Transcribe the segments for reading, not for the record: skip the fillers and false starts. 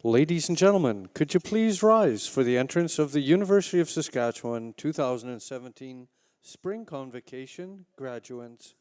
Ladies and gentlemen, could you please rise for the entrance of the University of Saskatchewan 2017 Spring Convocation graduates?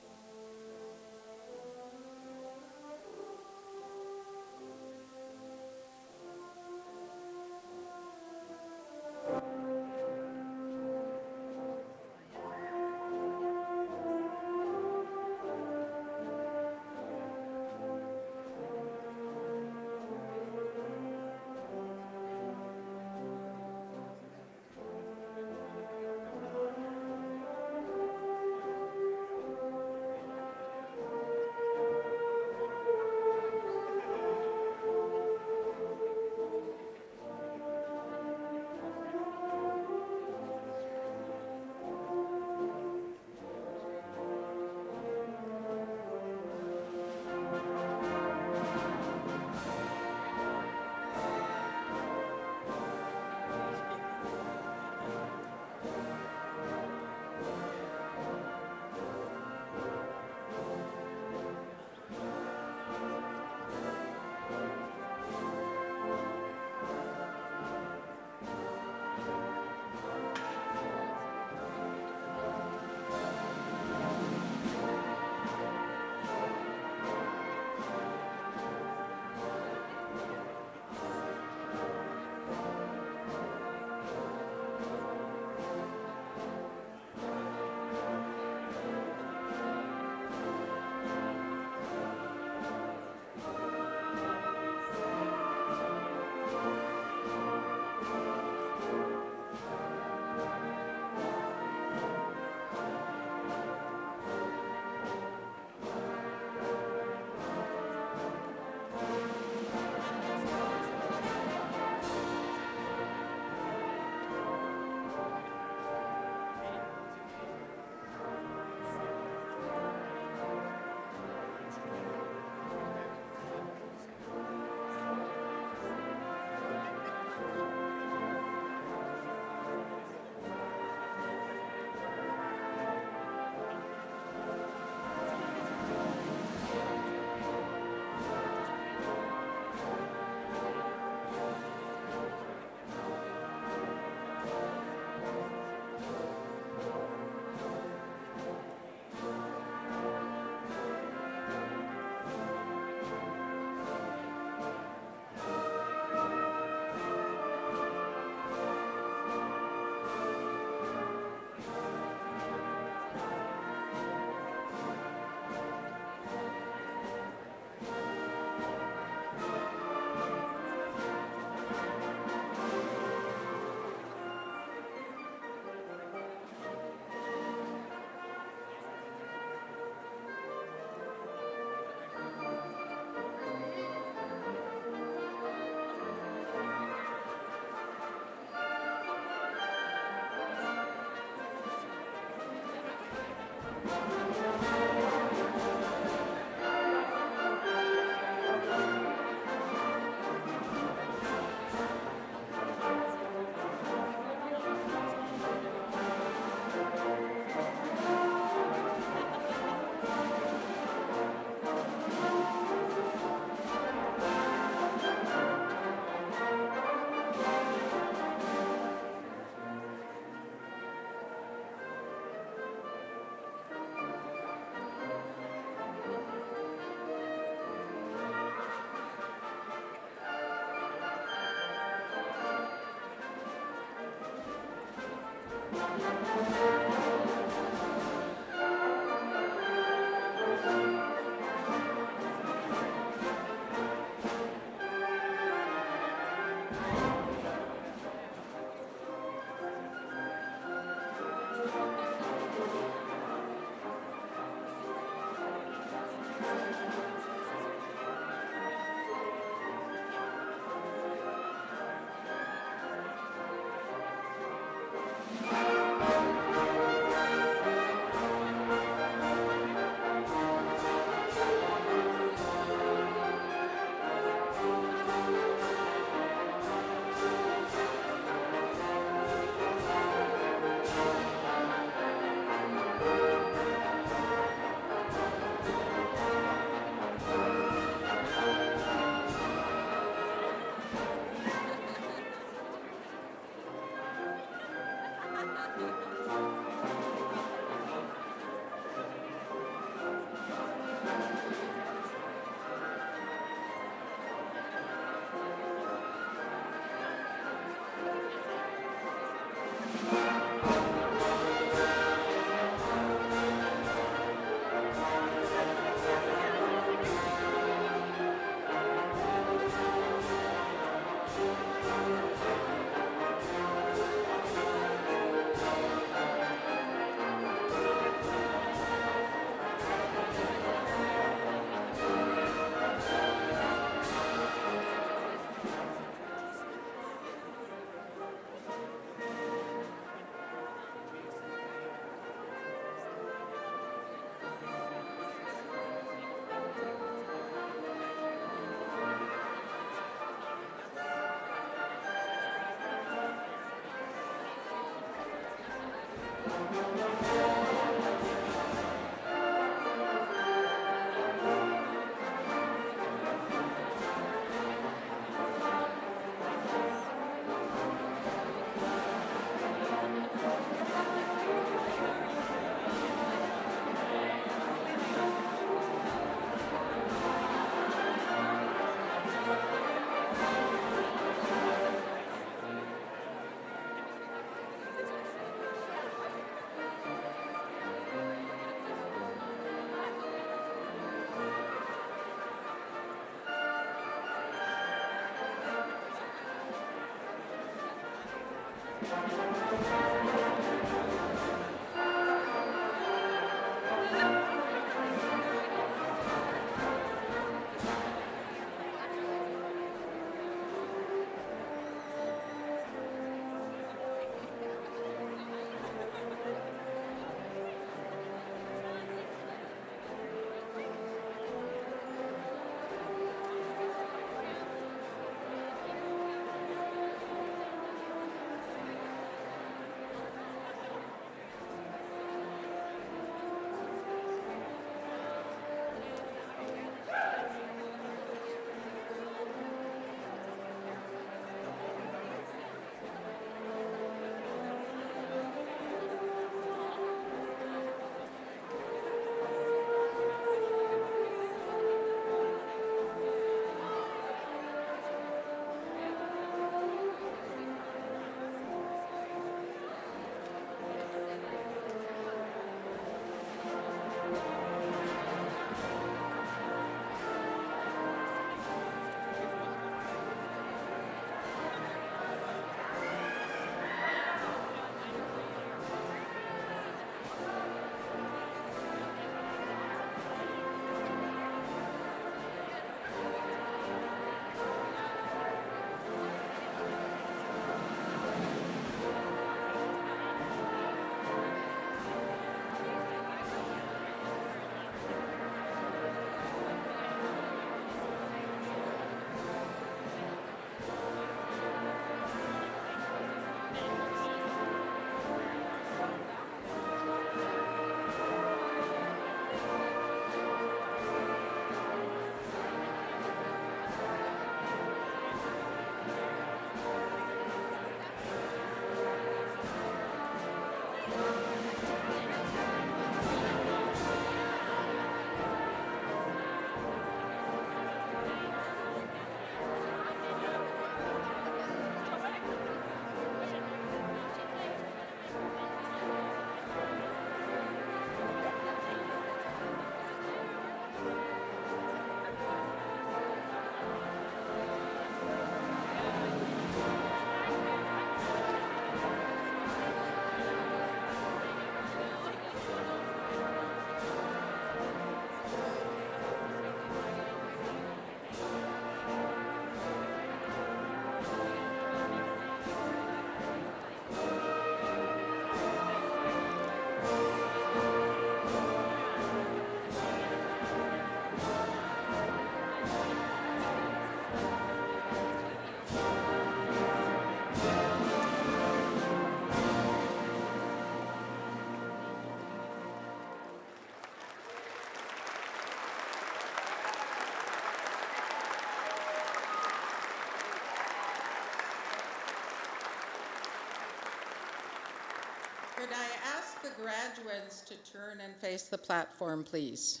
Could I ask the graduates to turn and face the platform, please?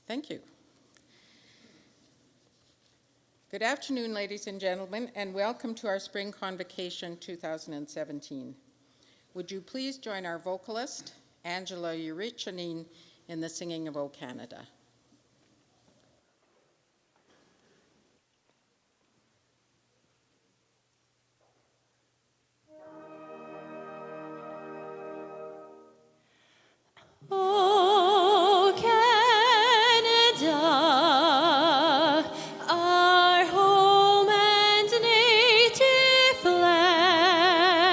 Thank you. Good afternoon, ladies and gentlemen, and welcome to our Spring Convocation 2017. Would you please join our vocalist, Angela Urichanin, in the singing of O Canada? O Canada, our home and native land,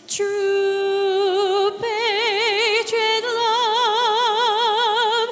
true patriot love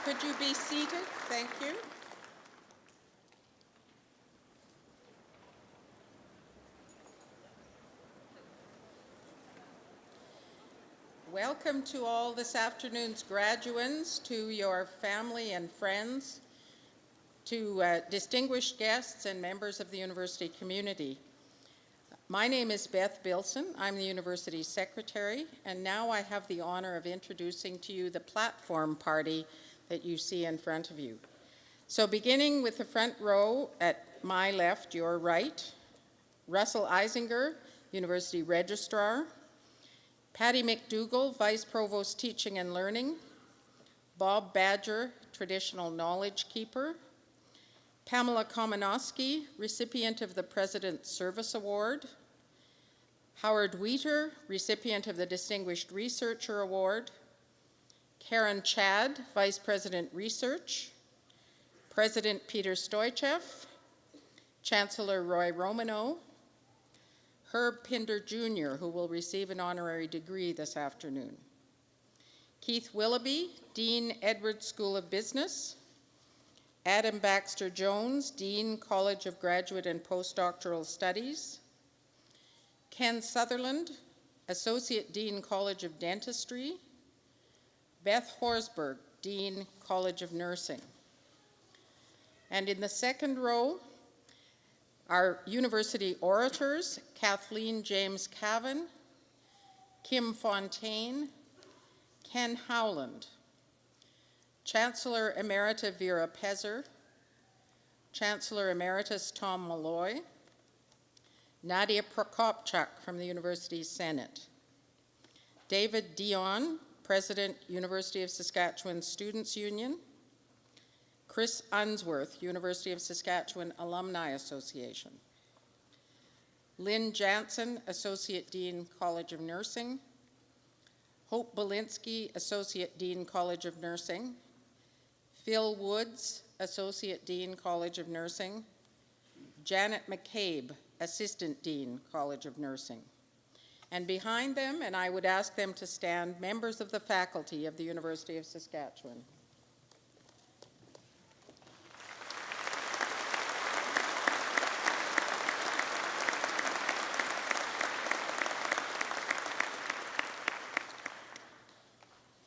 Could you be seated? Thank you. Welcome to all this afternoon's graduands, to your family and friends, to distinguished guests and members of the university community. My name is Beth Bilson. I'm the university's secretary, and now I have the honor of introducing to you the platform party that you see in front of you. So beginning with the front row at my left, your right, Russell Eisinger, University Registrar, Patty McDougall, Vice Provost Teaching and Learning, Bob Badger, Traditional Knowledge Keeper, Pamela Komanowski, recipient of the President's Service Award, Howard Wheater, recipient of the Distinguished Researcher Award, Karen Chad, Vice President Research, President Peter Stoichev, Chancellor Roy Romano, Herb Pinder Jr., who will receive an honorary degree this afternoon, Keith Willoughby, Dean Edwards School of Business, Adam Baxter Jones, Dean, College of Graduate and Postdoctoral Studies, Ken Sutherland, Associate Dean, College of Dentistry, Beth Horsberg, Dean, College of Nursing. And in the second row, our university orators, Kathleen James Cavan, Kim Fontaine, Ken Howland, Chancellor Emerita Vera Pezer, Chancellor Emeritus Tom Malloy, Nadia Prokopchuk from the University's Senate, David Dion, President, University of Saskatchewan Students' Union, Chris Unsworth, University of Saskatchewan Alumni Association, Lynn Jansen, Associate Dean, College of Nursing, Hope Belinsky, Associate Dean, College of Nursing, Phil Woods, Associate Dean, College of Nursing, Janet McCabe, Assistant Dean, College of Nursing. And behind them, and I would ask them to stand, members of the faculty of the University of Saskatchewan.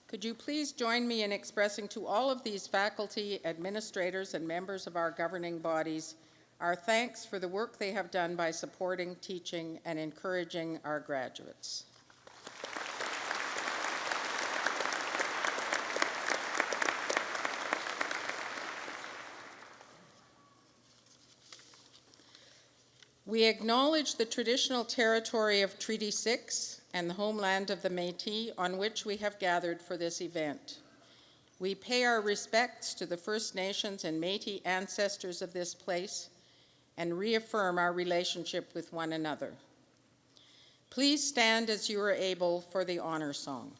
Could you please join me in expressing to all of these faculty, administrators, and members of our governing bodies our thanks for the work they have done by supporting, teaching, and encouraging our graduates. We acknowledge the traditional territory of Treaty 6 and the homeland of the Métis on which we have gathered for this event. We pay our respects to the First Nations and Métis ancestors of this place and reaffirm our relationship with one another. Please stand as you are able for the honor song.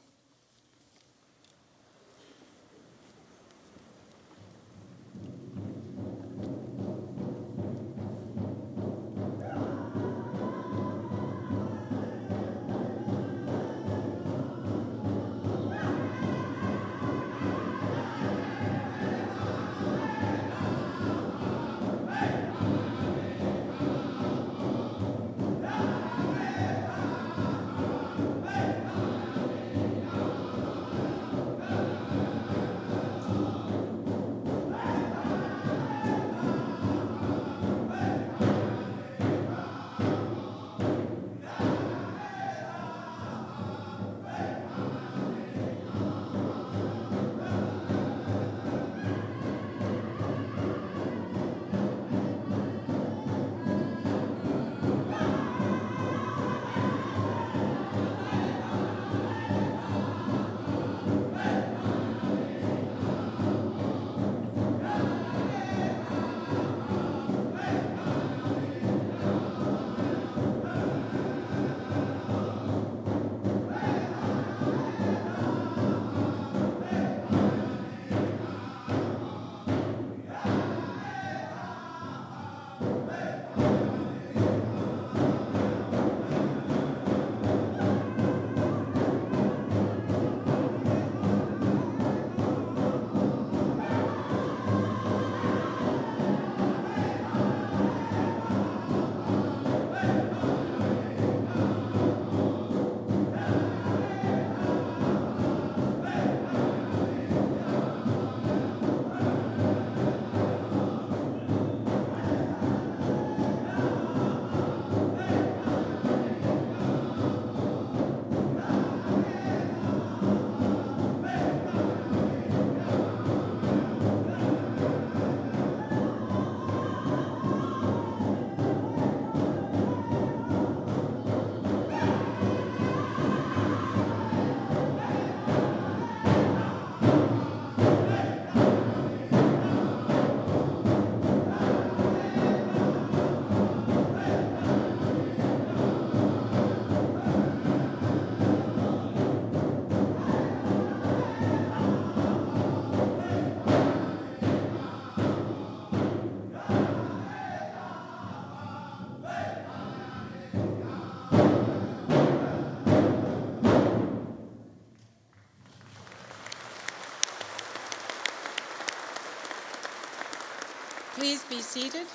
Please be seated.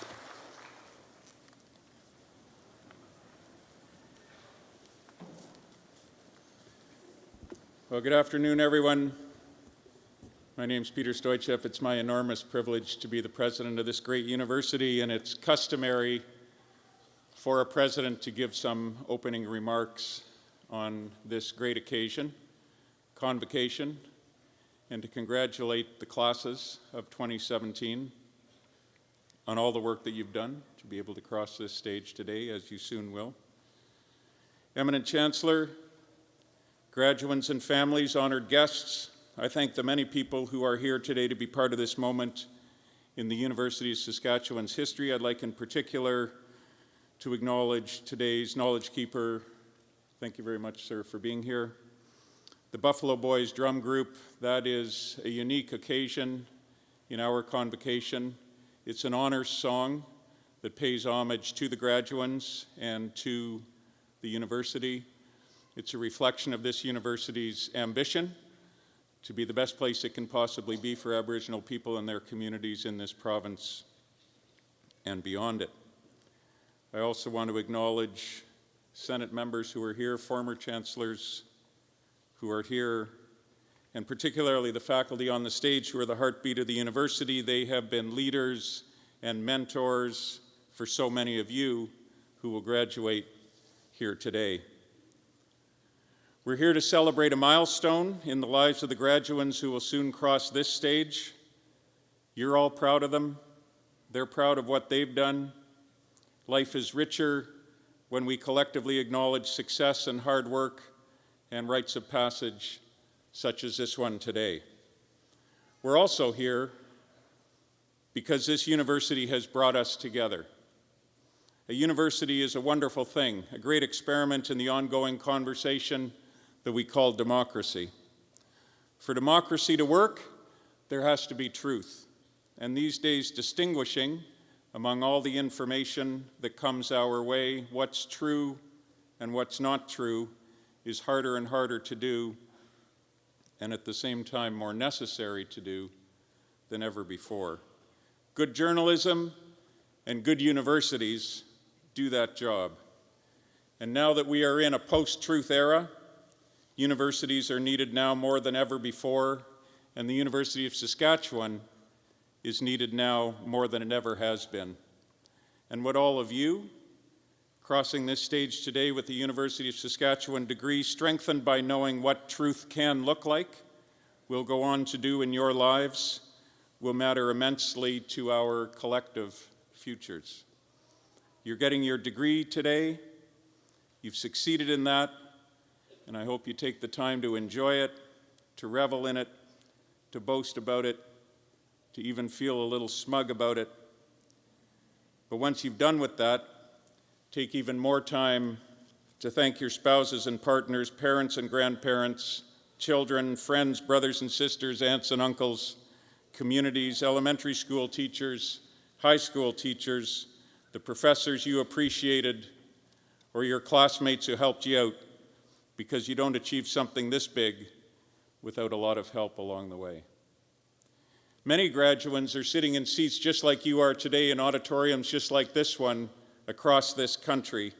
Well, good afternoon, everyone. My name is Pinder Jr. It's my enormous privilege to be the president of this great university, and it's customary for a president to give some opening remarks on this great occasion, Convocation, and to congratulate the classes of 2017 on all the work that you've done to be able to cross this stage today, as you soon will. Eminent Chancellor, graduates and families, honored guests, I thank the many people who are here today to be part of this moment in the University of Saskatchewan's history. I'd like in particular to acknowledge today's Knowledge Keeper. Thank you very much, sir, for being here. The Buffalo Boys Drum Group, that is a unique occasion in our convocation. It's an honor song that pays homage to the graduates and to the university. It's a reflection of this university's ambition to be the best place it can possibly be for Aboriginal people and their communities in this province and beyond it. I also want to acknowledge Senate members who are here, former chancellors who are here, and particularly the faculty on the stage who are the heartbeat of the university. They have been leaders and mentors for so many of you who will graduate here today. We're here to celebrate a milestone in the lives of the graduates who will soon cross this stage. You're all proud of them. They're proud of what they've done. Life is richer when we collectively acknowledge success and hard work and rites of passage such as this one today. We're also here because this university has brought us together. A university is a wonderful thing, a great experiment in the ongoing conversation that we call democracy. For democracy to work, there has to be truth. And these days, distinguishing among all the information that comes our way, what's true and what's not true, is harder and harder to do, and at the same time more necessary to do than ever before. Good journalism and good universities do that job. And now that we are in a post-truth era, universities are needed now more than ever before, and the University of Saskatchewan is needed now more than it ever has been. And what all of you, crossing this stage today with the University of Saskatchewan degree, strengthened by knowing what truth can look like, will go on to do in your lives, will matter immensely to our collective futures. You're getting your degree today. You've succeeded in that, and I hope you take the time to enjoy it, to revel in it, to boast about it, to even feel a little smug about it. But once you've done with that, take even more time to thank your spouses and partners, parents and grandparents, children, friends, brothers and sisters, aunts and uncles, communities, elementary school teachers, high school teachers, the professors you appreciated, or your classmates who helped you out, because you don't achieve something this big without a lot of help along the way. Many graduates are sitting in seats just like you are today, in auditoriums just like this one, across this country,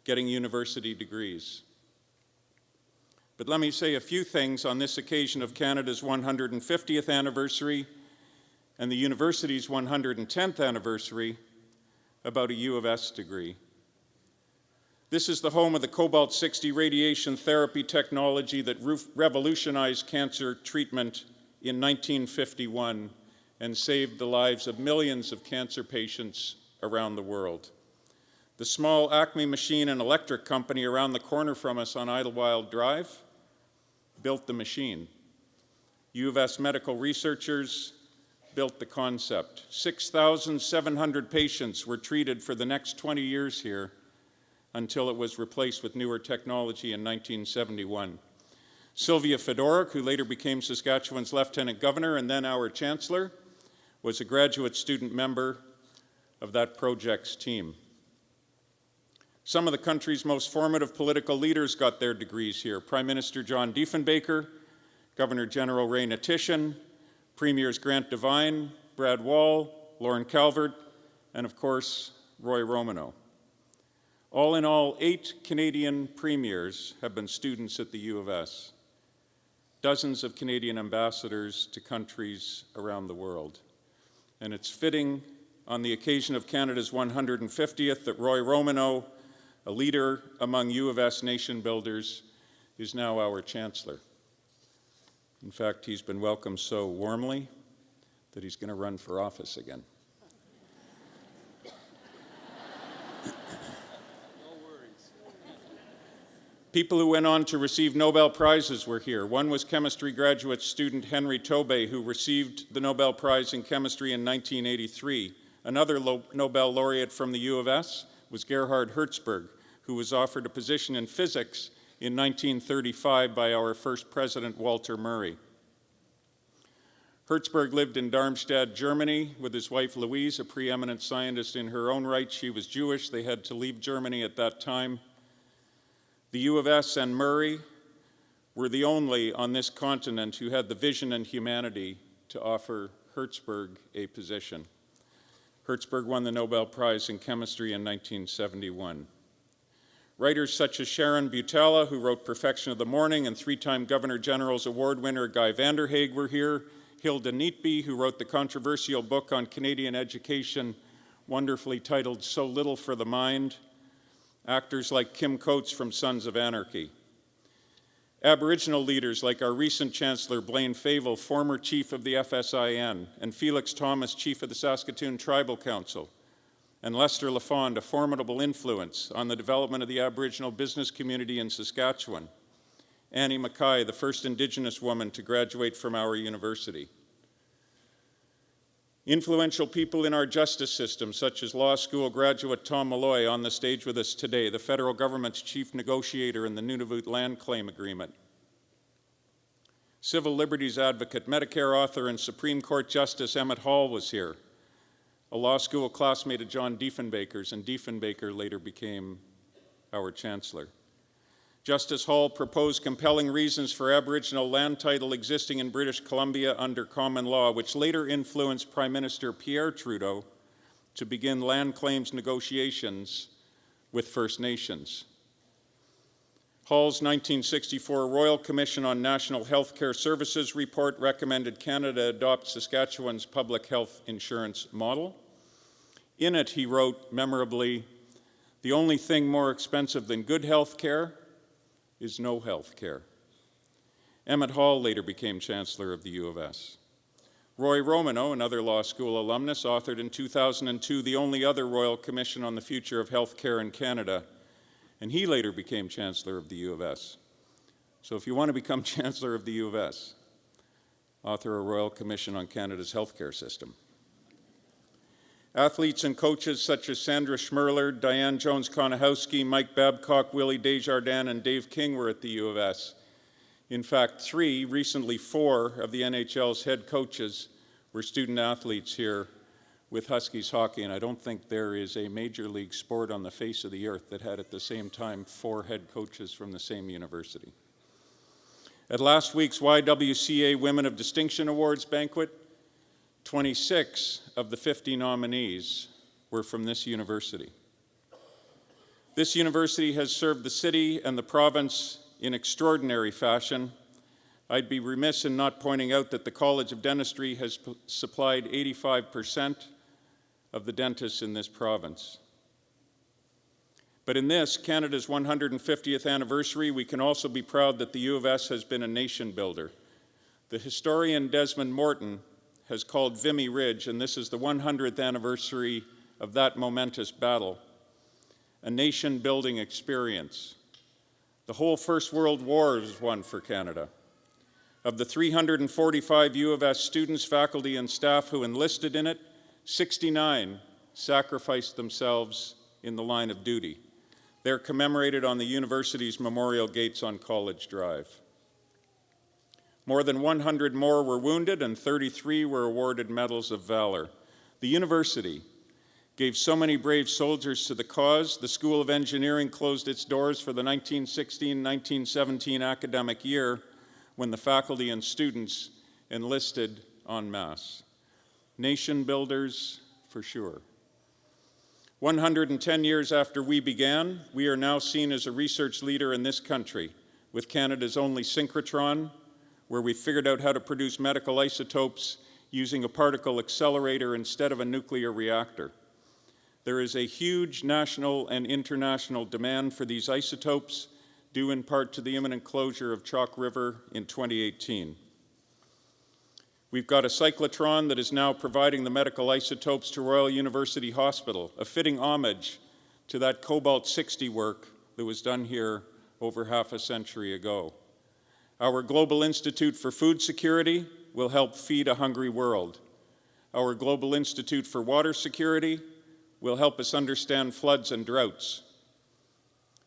getting university degrees. But let me say a few things on this occasion of Canada's 150th anniversary and the university's 110th anniversary about a U of S degree. This is the home of the cobalt-60 radiation therapy technology that revolutionized cancer treatment in 1951 and saved the lives of millions of cancer patients around the world. The small Acme Machine and Electric Company around the corner from us on Idlewild Drive built the machine. U of S medical researchers built the concept. 6,700 patients were treated for the next 20 years here until it was replaced with newer technology in 1971. Sylvia Fedoruk, who later became Saskatchewan's Lieutenant Governor and then our Chancellor, was a graduate student member of that project's team. Some of the country's most formative political leaders got their degrees here. Prime Minister John Diefenbaker, Governor General Ray Natishan, Premiers Grant Devine, Brad Wall, Lauren Calvert, and of course, Roy Romano. All in all, 8 Canadian premiers have been students at the U of S, dozens of Canadian ambassadors to countries around the world. And it's fitting on the occasion of Canada's 150th that Roy Romano, a leader among U of S nation builders, is now our Chancellor. In fact, he's been welcomed so warmly that he's going to run for office again. People who went on to receive Nobel Prizes were here. One was chemistry graduate student Henry Tobey, who received the Nobel Prize in Chemistry in 1983. Another Nobel laureate from the U of S was Gerhard Hertzberg, who was offered a position in physics in 1935 by our first president, Walter Murray. Hertzberg lived in Darmstadt, Germany, with his wife Louise, a preeminent scientist in her own right. She was Jewish. They had to leave Germany at that time. The U of S and Murray were the only on this continent who had the vision and humanity to offer Hertzberg a position. Hertzberg won the Nobel Prize in Chemistry in 1971. Writers such as Sharon Butala, who wrote Perfection of the Morning, and 3-time Governor General's Award winner Guy Vanderhaeg were here. Hilda Neatby, who wrote the controversial book on Canadian education, wonderfully titled So Little for the Mind. Actors like Kim Coates from Sons of Anarchy. Aboriginal leaders like our recent Chancellor Blaine Fayvel, former chief of the FSIN, and Felix Thomas, chief of the Saskatoon Tribal Council, and Lester Lafond, a formidable influence on the development of the Aboriginal business community in Saskatchewan. Annie Mackay, the first Indigenous woman to graduate from our university. Influential people in our justice system, such as law school graduate Tom Malloy, on the stage with us today, the federal government's chief negotiator in the Nunavut Land Claim Agreement. Civil liberties advocate, Medicare author, and Supreme Court Justice Emmett Hall was here, a law school classmate of John Diefenbaker's, and Diefenbaker later became our Chancellor. Justice Hall proposed compelling reasons for Aboriginal land title existing in British Columbia under common law, which later influenced Prime Minister Pierre Trudeau to begin land claims negotiations with First Nations. Hall's 1964 Royal Commission on National Health Care Services report recommended Canada adopt Saskatchewan's public health insurance model. In it, he wrote memorably, "The only thing more expensive than good health care is no health care." Emmett Hall later became Chancellor of the U of S. Roy Romano, another law school alumnus, authored in 2002 the only other Royal Commission on the Future of Health Care in Canada, and he later became Chancellor of the U of S. So if you want to become Chancellor of the U of S, author a Royal Commission on Canada's healthcare system. Athletes and coaches such as Sandra Schmerler, Diane Jones-Konahowski, Mike Babcock, Willie Desjardins, and Dave King were at the U of S. In fact, 3, recently 4, of the NHL's head coaches were student athletes here with Huskies hockey, and I don't think there is a major league sport on the face of the earth that had at the same time 4 head coaches from the same university. At last week's YWCA Women of Distinction Awards banquet, 26 of the 50 nominees were from this university. This university has served the city and the province in extraordinary fashion. I'd be remiss in not pointing out that the College of Dentistry has supplied 85% of the dentists in this province. But in this, Canada's 150th anniversary, we can also be proud that the U of S has been a nation builder. The historian Desmond Morton has called Vimy Ridge, and this is the 100th anniversary of that momentous battle, a nation-building experience. The whole First World War was won for Canada. Of the 345 U of S students, faculty, and staff who enlisted in it, 69 sacrificed themselves in the line of duty. They're commemorated on the university's memorial gates on College Drive. More than 100 more were wounded, and 33 were awarded Medals of Valor. The university gave so many brave soldiers to the cause. The School of Engineering closed its doors for the 1916-1917 academic year when the faculty and students enlisted en masse. Nation builders, for sure. 110 years after we began, we are now seen as a research leader in this country, with Canada's only synchrotron, where we figured out how to produce medical isotopes using a particle accelerator instead of a nuclear reactor. There is a huge national and international demand for these isotopes, due in part to the imminent closure of Chalk River in 2018. We've got a cyclotron that is now providing the medical isotopes to Royal University Hospital, a fitting homage to that cobalt-60 work that was done here over half a century ago. Our Global Institute for Food Security will help feed a hungry world. Our Global Institute for Water Security will help us understand floods and droughts.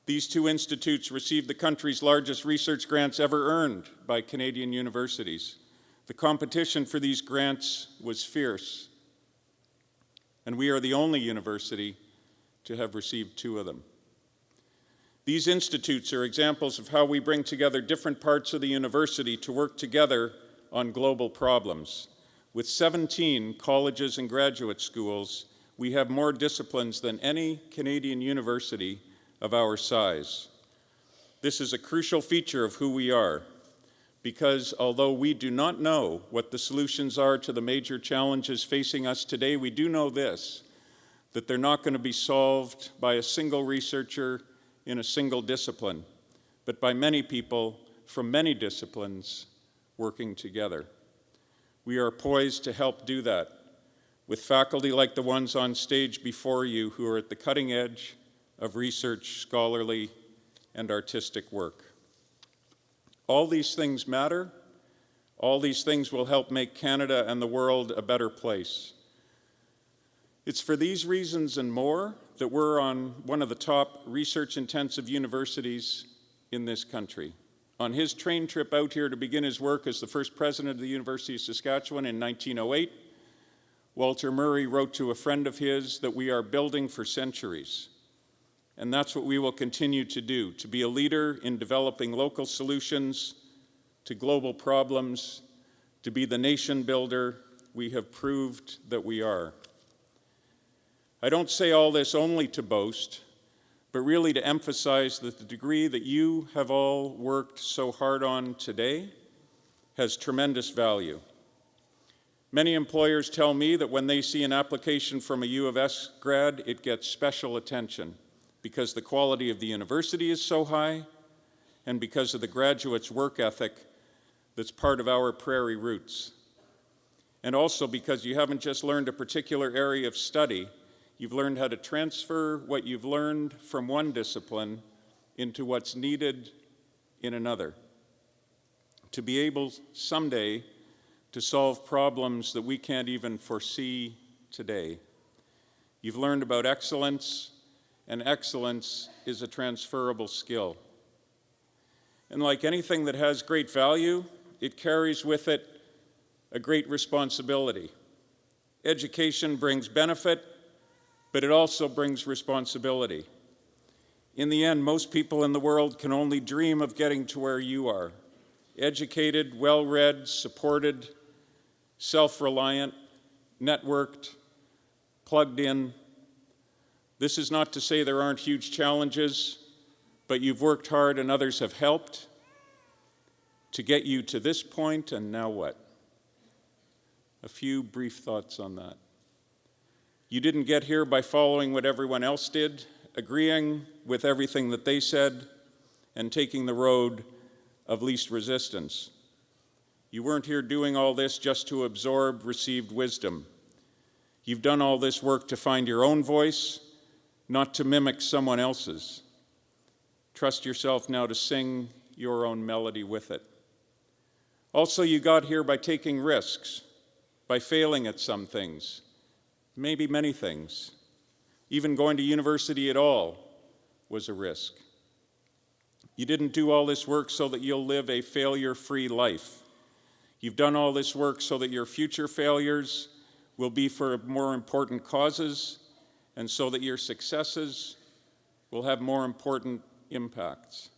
These two institutes received the country's largest research grants ever earned by Canadian universities. The competition for these grants was fierce, and we are the only university to have received two of them. These institutes are examples of how we bring together different parts of the university to work together on global problems. With 17 colleges and graduate schools, we have more disciplines than any Canadian university of our size. This is a crucial feature of who we are, because although we do not know what the solutions are to the major challenges facing us today, we do know this, that they're not going to be solved by a single researcher in a single discipline, but by many people from many disciplines working together. We are poised to help do that with faculty like the ones on stage before you who are at the cutting edge of research, scholarly, and artistic work. All these things matter. All these things will help make Canada and the world a better place. It's for these reasons and more that we're on one of the top research-intensive universities in this country. On his train trip out here to begin his work as the first president of the University of Saskatchewan in 1908, Walter Murray wrote to a friend of his that we are building for centuries. And that's what we will continue to do, to be a leader in developing local solutions to global problems, to be the nation builder we have proved that we are. I don't say all this only to boast, but really to emphasize that the degree that you have all worked so hard on today has tremendous value. Many employers tell me that when they see an application from a U of S grad, it gets special attention because the quality of the university is so high and because of the graduates' work ethic that's part of our prairie roots. And also because you haven't just learned a particular area of study, you've learned how to transfer what you've learned from one discipline into what's needed in another, to be able someday to solve problems that we can't even foresee today. You've learned about excellence, and excellence is a transferable skill. And like anything that has great value, it carries with it a great responsibility. Education brings benefit, but it also brings responsibility. In the end, most people in the world can only dream of getting to where you are. Educated, well-read, supported, self-reliant, networked, plugged in. This is not to say there aren't huge challenges, but you've worked hard and others have helped to get you to this point, and now what? A few brief thoughts on that. You didn't get here by following what everyone else did, agreeing with everything that they said, and taking the road of least resistance. You weren't here doing all this just to absorb received wisdom. You've done all this work to find your own voice, not to mimic someone else's. Trust yourself now to sing your own melody with it. Also, you got here by taking risks, by failing at some things, maybe many things. Even going to university at all was a risk. You didn't do all this work so that you'll live a failure-free life. You've done all this work so that your future failures will be for more important causes, and so that your successes will have more important impacts.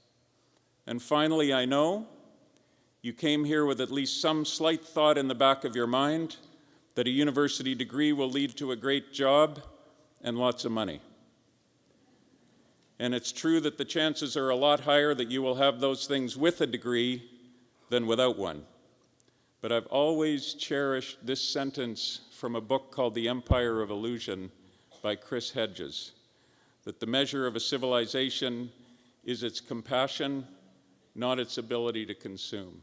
And finally, I know you came here with at least some slight thought in the back of your mind that a university degree will lead to a great job and lots of money. And it's true that the chances are a lot higher that you will have those things with a degree than without one. But I've always cherished this sentence from a book called The Empire of Illusion by Chris Hedges, that the measure of a civilization is its compassion, not its ability to consume.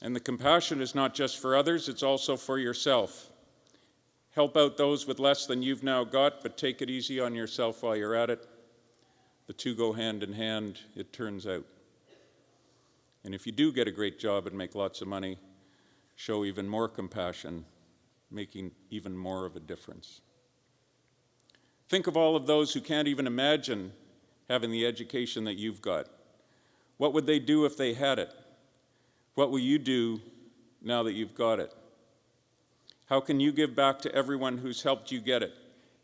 And the compassion is not just for others, it's also for yourself. Help out those with less than you've now got, but take it easy on yourself while you're at it. The two go hand in hand, it turns out. And if you do get a great job and make lots of money, show even more compassion, making even more of a difference. Think of all of those who can't even imagine having the education that you've got. What would they do if they had it? What will you do now that you've got it? How can you give back to everyone who's helped you get it?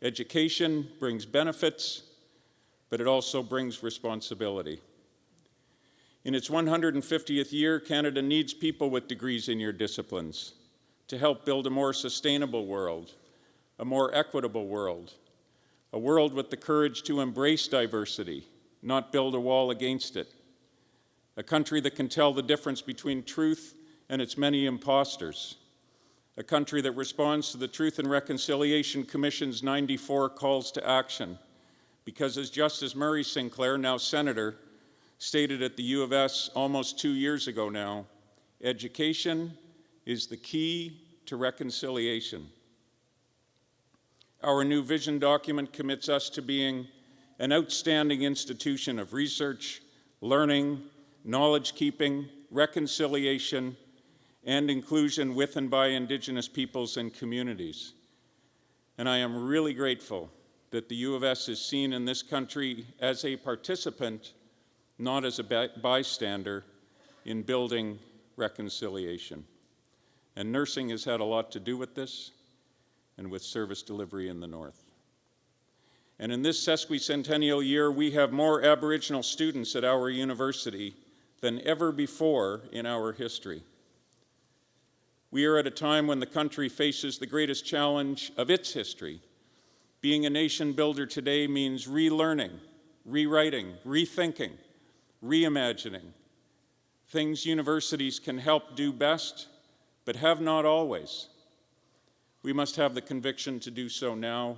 Education brings benefits, but it also brings responsibility. In its 150th year, Canada needs people with degrees in your disciplines to help build a more sustainable world, a more equitable world, a world with the courage to embrace diversity, not build a wall against it, a country that can tell the difference between truth and its many imposters, a country that responds to the Truth and Reconciliation Commission's 94 calls to action, because as Justice Murray Sinclair, now Senator, stated at the U of S almost 2 years ago now, education is the key to reconciliation. Our new vision document commits us to being an outstanding institution of research, learning, knowledge-keeping, reconciliation, and inclusion with and by Indigenous peoples and communities. And I am really grateful that the U of S is seen in this country as a participant, not as a bystander, in building reconciliation. And nursing has had a lot to do with this, and with service delivery in the North. And in this sesquicentennial year, we have more Aboriginal students at our university than ever before in our history. We are at a time when the country faces the greatest challenge of its history. Being a nation builder today means relearning, rewriting, rethinking, reimagining. Things universities can help do best, but have not always. We must have the conviction to do so now.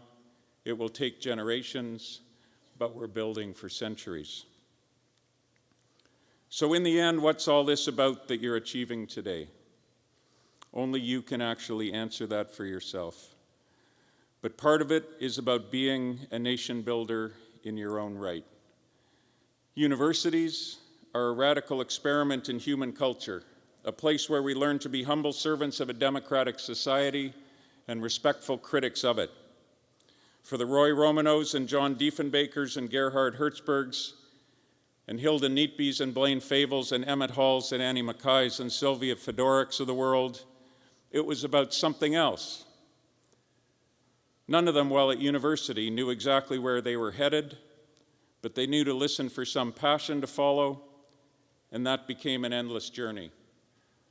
It will take generations, but we're building for centuries. So in the end, what's all this about that you're achieving today? Only you can actually answer that for yourself. But part of it is about being a nation builder in your own right. Universities are a radical experiment in human culture, a place where we learn to be humble servants of a democratic society and respectful critics of it. For the Roy Romanows and John Diefenbakers and Gerhard Hertzbergs and Hilda Neatbys and Blaine Favels and Emmett Halls and Annie Mackays and Sylvia Fedoricks of the world, it was about something else. None of them, while at university, knew exactly where they were headed, but they knew to listen for some passion to follow, and that became an endless journey.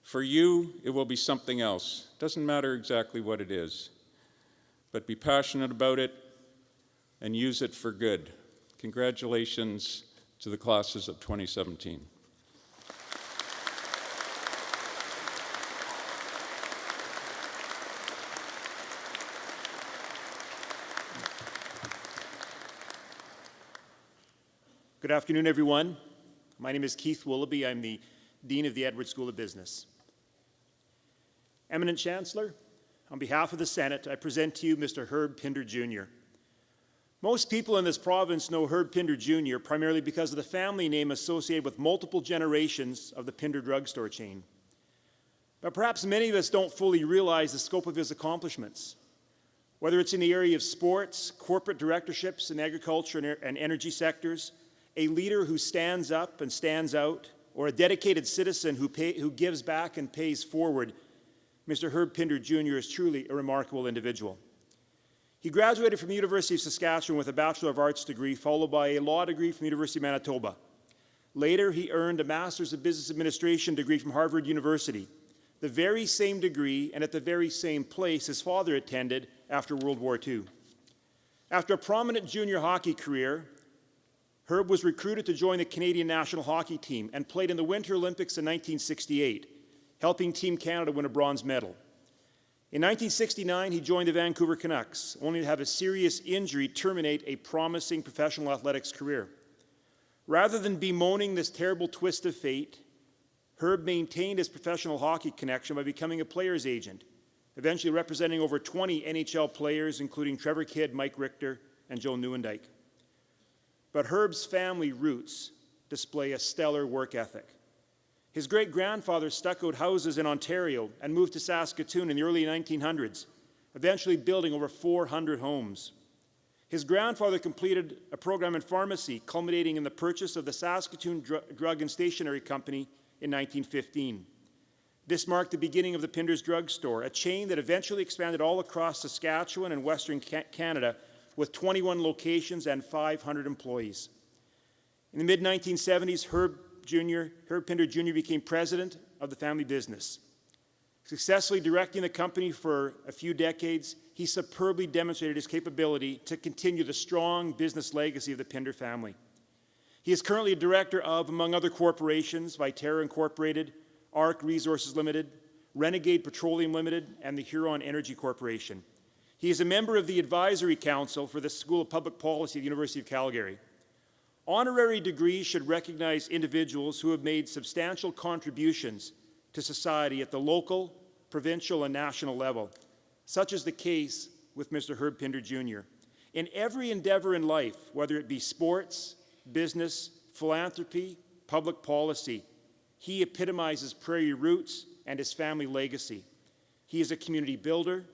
For you, it will be something else. Doesn't matter exactly what it is, but be passionate about it and use it for good. Congratulations to the classes of 2017. Good afternoon, everyone. My name is Keith Willoughby. I'm the Dean of the Edwards School of Business. Eminent Chancellor, on behalf of the Senate, I present to you Mr. Herb Pinder Jr. Most people in this province know Herb Pinder Jr. primarily because of the family name associated with multiple generations of the Pinder drugstore chain. But perhaps many of us don't fully realize the scope of his accomplishments. Whether it's in the area of sports, corporate directorships in agriculture and energy sectors, a leader who stands up and stands out, or a dedicated citizen who gives back and pays forward, Mr. Herb Pinder Jr. is truly a remarkable individual. He graduated from the University of Saskatchewan with a Bachelor of Arts degree, followed by a law degree from the University of Manitoba. Later, he earned a Master's of Business Administration degree from Harvard University, the very same degree and at the very same place his father attended after World War II. After a prominent junior hockey career, Herb was recruited to join the Canadian national hockey team and played in the Winter Olympics in 1968, helping Team Canada win a bronze medal. In 1969, he joined the Vancouver Canucks, only to have a serious injury terminate a promising professional athletics career. Rather than bemoaning this terrible twist of fate, Herb maintained his professional hockey connection by becoming a player's agent, eventually representing over 20 NHL players, including Trevor Kidd, Mike Richter, and Joe Nieuwendyk. But Herb's family roots display a stellar work ethic. His great-grandfather stuck out houses in Ontario and moved to Saskatoon in the early 1900s, eventually building over 400 homes. His grandfather completed a program in pharmacy, culminating in the purchase of the Saskatoon Drug and Stationery Company in 1915. This marked the beginning of the Pinder's Drug Store, a chain that eventually expanded all across Saskatchewan and Western Canada with 21 locations and 500 employees. In the mid-1970s, Herb Pinder Jr. became president of the family business. Successfully directing the company for a few decades, he superbly demonstrated his capability to continue the strong business legacy of the Pinder family. He is currently a director of, among other corporations, Viterra Incorporated, ARC Resources Limited, Renegade Petroleum Limited, and the Huron Energy Corporation. He is a member of the Advisory Council for the School of Public Policy at the University of Calgary. Honorary degrees should recognize individuals who have made substantial contributions to society at the local, provincial, and national level, such is the case with Mr. Herb Pinder Jr. In every endeavor in life, whether it be sports, business, philanthropy, public policy, he epitomizes prairie roots and his family legacy. He is a community builder,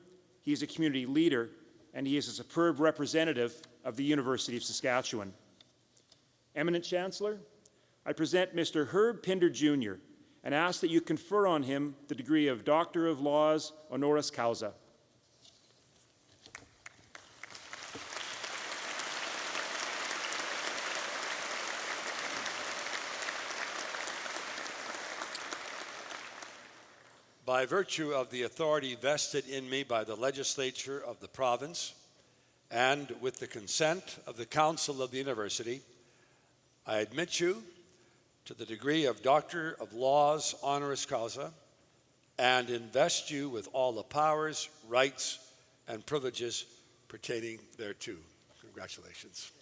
he is a community leader, and he is a superb representative of the University of Saskatchewan. Eminent Chancellor, I present Mr. Herb Pinder Jr. and ask that you confer on him the degree of Doctor of Laws honoris causa. By virtue of the authority vested in me by the legislature of the province, and with the consent of the Council of the University, I admit you to the degree of Doctor of Laws honoris causa and invest you with all the powers, rights, and privileges pertaining thereto. Congratulations.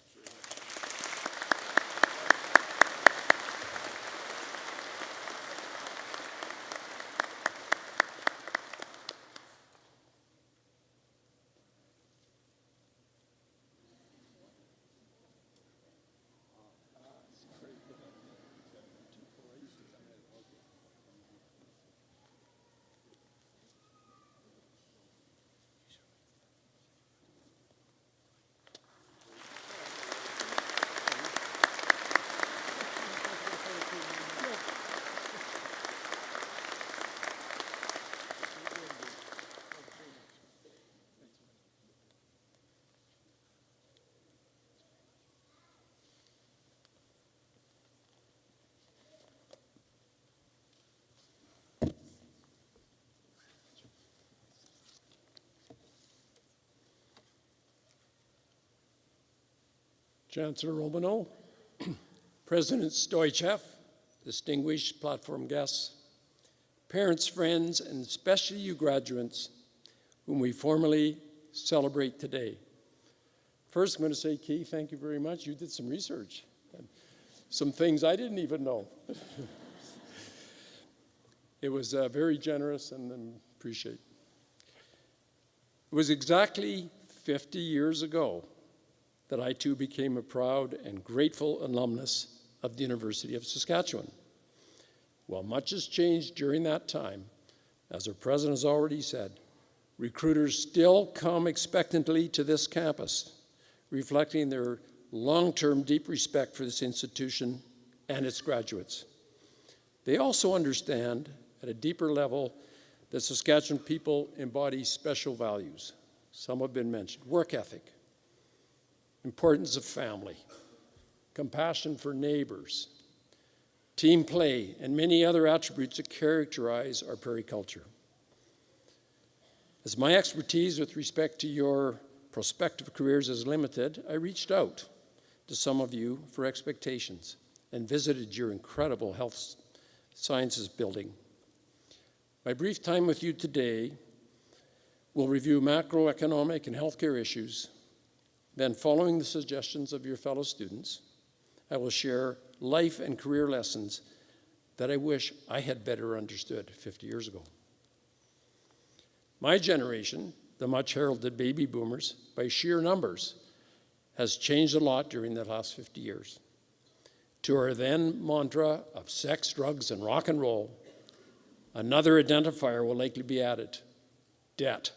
Chancellor Romano, President Stoichev, distinguished platform guests, parents, friends, and especially you graduates whom we formally celebrate today. First, I'm going to say, Keith, thank you very much. You did some research, and some things I didn't even know. It was very generous, and I appreciate it. It was exactly 50 years ago that I too became a proud and grateful alumnus of the University of Saskatchewan. While much has changed during that time, as our president has already said, recruiters still come expectantly to this campus, reflecting their long-term deep respect for this institution and its graduates. They also understand at a deeper level that Saskatchewan people embody special values. Some have been mentioned: work ethic, importance of family, compassion for neighbors, team play, and many other attributes that characterize our prairie culture. As my expertise with respect to your prospective careers is limited, I reached out to some of you for expectations and visited your incredible health sciences building. My brief time with you today will review macroeconomic and healthcare issues. Then, following the suggestions of your fellow students, I will share life and career lessons that I wish I had better understood 50 years ago. My generation, the much heralded baby boomers, by sheer numbers, has changed a lot during the last 50 years. To our then mantra of sex, drugs, and rock and roll, another identifier will likely be added: debt.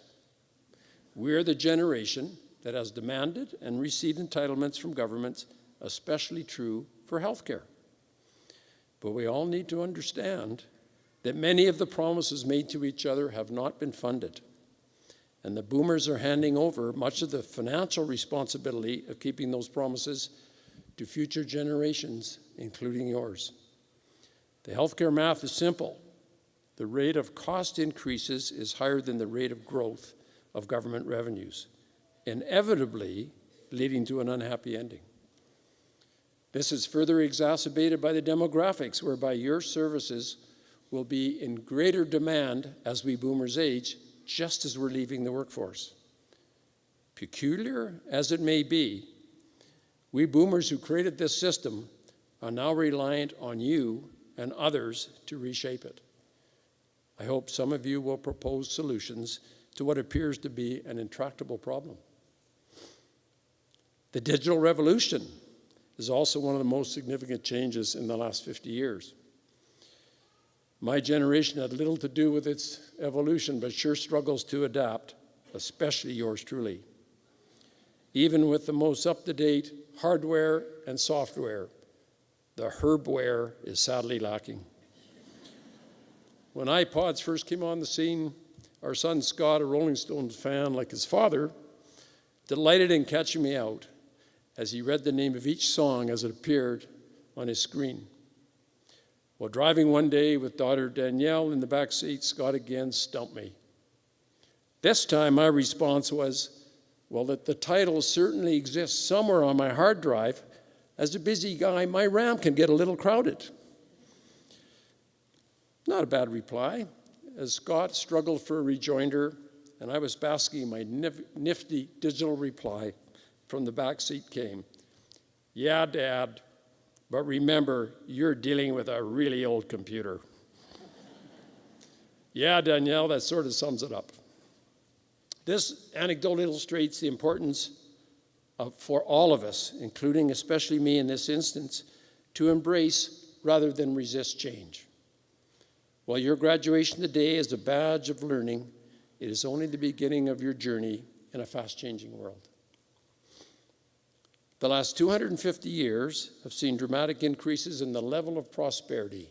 We're the generation that has demanded and received entitlements from governments, especially true for healthcare. But we all need to understand that many of the promises made to each other have not been funded. And the boomers are handing over much of the financial responsibility of keeping those promises to future generations, including yours. The healthcare math is simple. The rate of cost increases is higher than the rate of growth of government revenues, inevitably leading to an unhappy ending. This is further exacerbated by the demographics, whereby your services will be in greater demand as we boomers age, just as we're leaving the workforce. Peculiar as it may be, we boomers who created this system are now reliant on you and others to reshape it. I hope some of you will propose solutions to what appears to be an intractable problem. The digital revolution is also one of the most significant changes in the last 50 years. My generation had little to do with its evolution, but sure struggles to adapt, especially yours truly. Even with the most up-to-date hardware and software, the herbware is sadly lacking. When iPods first came on the scene, our son Scott, a Rolling Stones fan like his father, delighted in catching me out as he read the name of each song as it appeared on his screen. While driving one day with daughter Danielle in the back seat, Scott again stumped me. This time my response was, well, that the title certainly exists somewhere on my hard drive. As a busy guy, my RAM can get a little crowded. Not a bad reply, as Scott struggled for a rejoinder, and I was basking in my nifty digital reply from the back seat came. Yeah, Dad, but remember, you're dealing with a really old computer. Yeah, Danielle, that sort of sums it up. This anecdote illustrates the importance for all of us, including especially me in this instance, to embrace rather than resist change. While your graduation today is a badge of learning, it is only the beginning of your journey in a fast-changing world. The last 250 years have seen dramatic increases in the level of prosperity,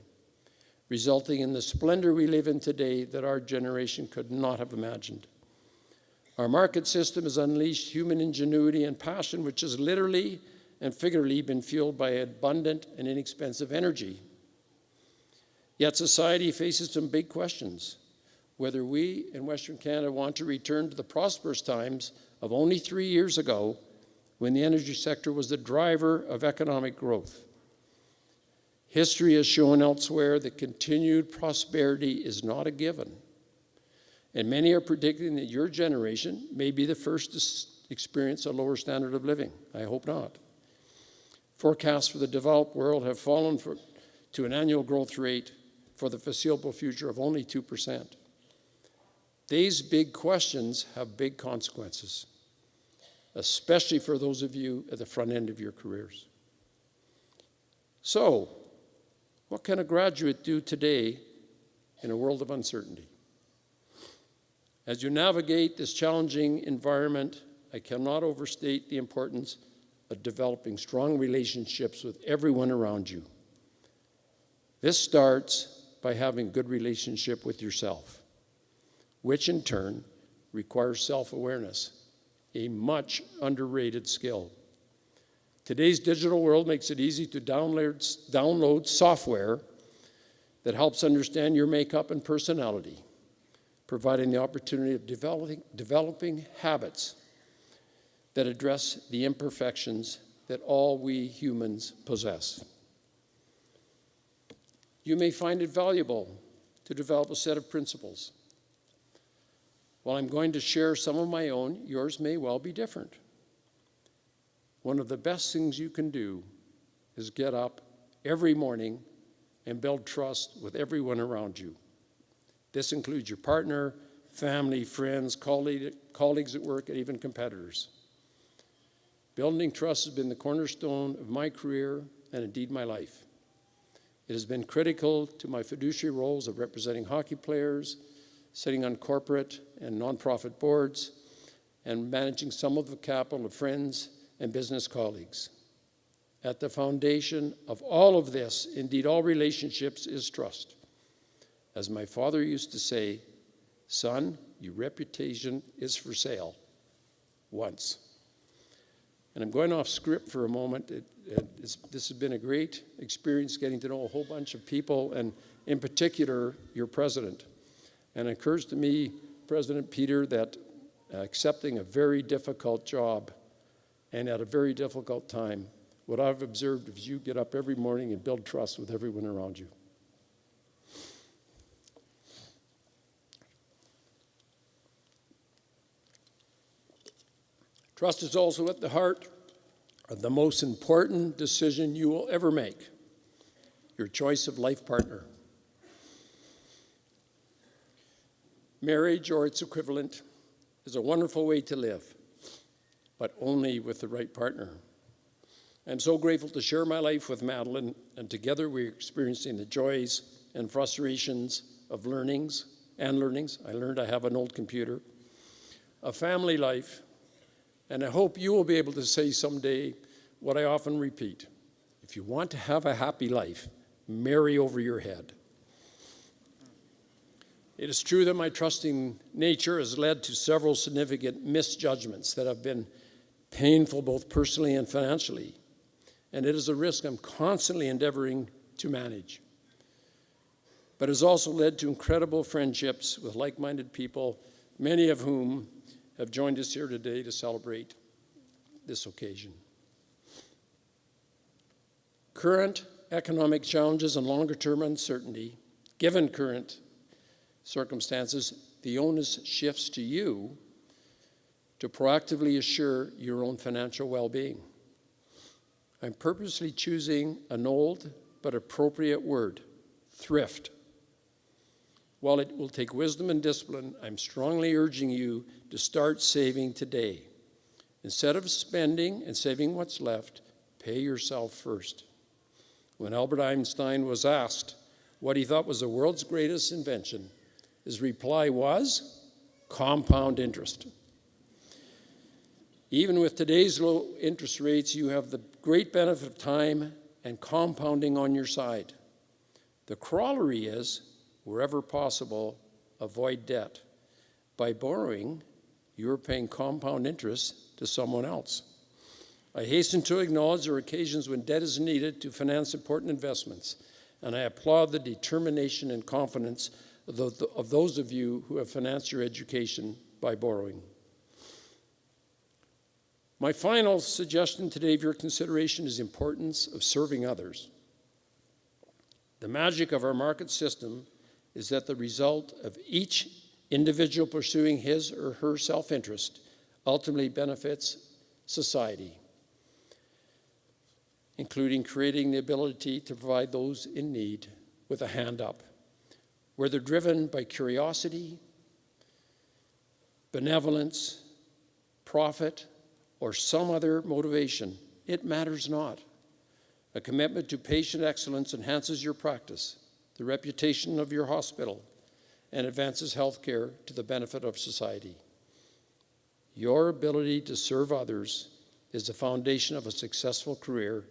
resulting in the splendor we live in today that our generation could not have imagined. Our market system has unleashed human ingenuity and passion, which has literally and figuratively been fueled by abundant and inexpensive energy. Yet society faces some big questions. Whether we in Western Canada want to return to the prosperous times of only 3 years ago, when the energy sector was the driver of economic growth. History has shown elsewhere that continued prosperity is not a given. And many are predicting that your generation may be the first to experience a lower standard of living. I hope not. Forecasts for the developed world have fallen to an annual growth rate for the foreseeable future of only 2%. These big questions have big consequences, especially for those of you at the front end of your careers. So, what can a graduate do today in a world of uncertainty? As you navigate this challenging environment, I cannot overstate the importance of developing strong relationships with everyone around you. This starts by having a good relationship with yourself, which in turn requires self-awareness, a much underrated skill. Today's digital world makes it easy to download software that helps understand your makeup and personality, providing the opportunity of developing habits that address the imperfections that all we humans possess. You may find it valuable to develop a set of principles. While I'm going to share some of my own, yours may well be different. One of the best things you can do is get up every morning and build trust with everyone around you. This includes your partner, family, friends, colleagues at work, and even competitors. Building trust has been the cornerstone of my career and indeed my life. It has been critical to my fiduciary roles of representing hockey players, sitting on corporate and nonprofit boards, and managing some of the capital of friends and business colleagues. At the foundation of all of this, indeed all relationships, is trust. As my father used to say, son, your reputation is for sale once. And I'm going off script for a moment. This has been a great experience getting to know a whole bunch of people, and in particular, your president. And it occurs to me, President Peter, that accepting a very difficult job and at a very difficult time, what I've observed is you get up every morning and build trust with everyone around you. Trust is also at the heart of the most important decision you will ever make, your choice of life partner. Marriage, or its equivalent, is a wonderful way to live, but only with the right partner. I'm so grateful to share my life with Madeline, and together we're experiencing the joys and frustrations of learnings. I learned I have an old computer, a family life, and I hope you will be able to say someday what I often repeat: if you want to have a happy life, marry over your head. It is true that my trusting nature has led to several significant misjudgments that have been painful both personally and financially, and it is a risk I'm constantly endeavoring to manage. But it has also led to incredible friendships with like-minded people, many of whom have joined us here today to celebrate this occasion. Current economic challenges and longer-term uncertainty, given current circumstances, the onus shifts to you to proactively assure your own financial well-being. I'm purposely choosing an old but appropriate word: thrift. While it will take wisdom and discipline, I'm strongly urging you to start saving today. Instead of spending and saving what's left, pay yourself first. When Albert Einstein was asked what he thought was the world's greatest invention, his reply was compound interest. Even with today's low interest rates, you have the great benefit of time and compounding on your side. The corollary is, wherever possible, avoid debt. By borrowing, you are paying compound interest to someone else. I hasten to acknowledge there are occasions when debt is needed to finance important investments, and I applaud the determination and confidence of those of you who have financed your education by borrowing. My final suggestion today of your consideration is the importance of serving others. The magic of our market system is that the result of each individual pursuing his or her self-interest ultimately benefits society, including creating the ability to provide those in need with a hand up. Whether driven by curiosity, benevolence, profit, or some other motivation, it matters not. A commitment to patient excellence enhances your practice, the reputation of your hospital, and advances healthcare to the benefit of society. Your ability to serve others is the foundation of a successful career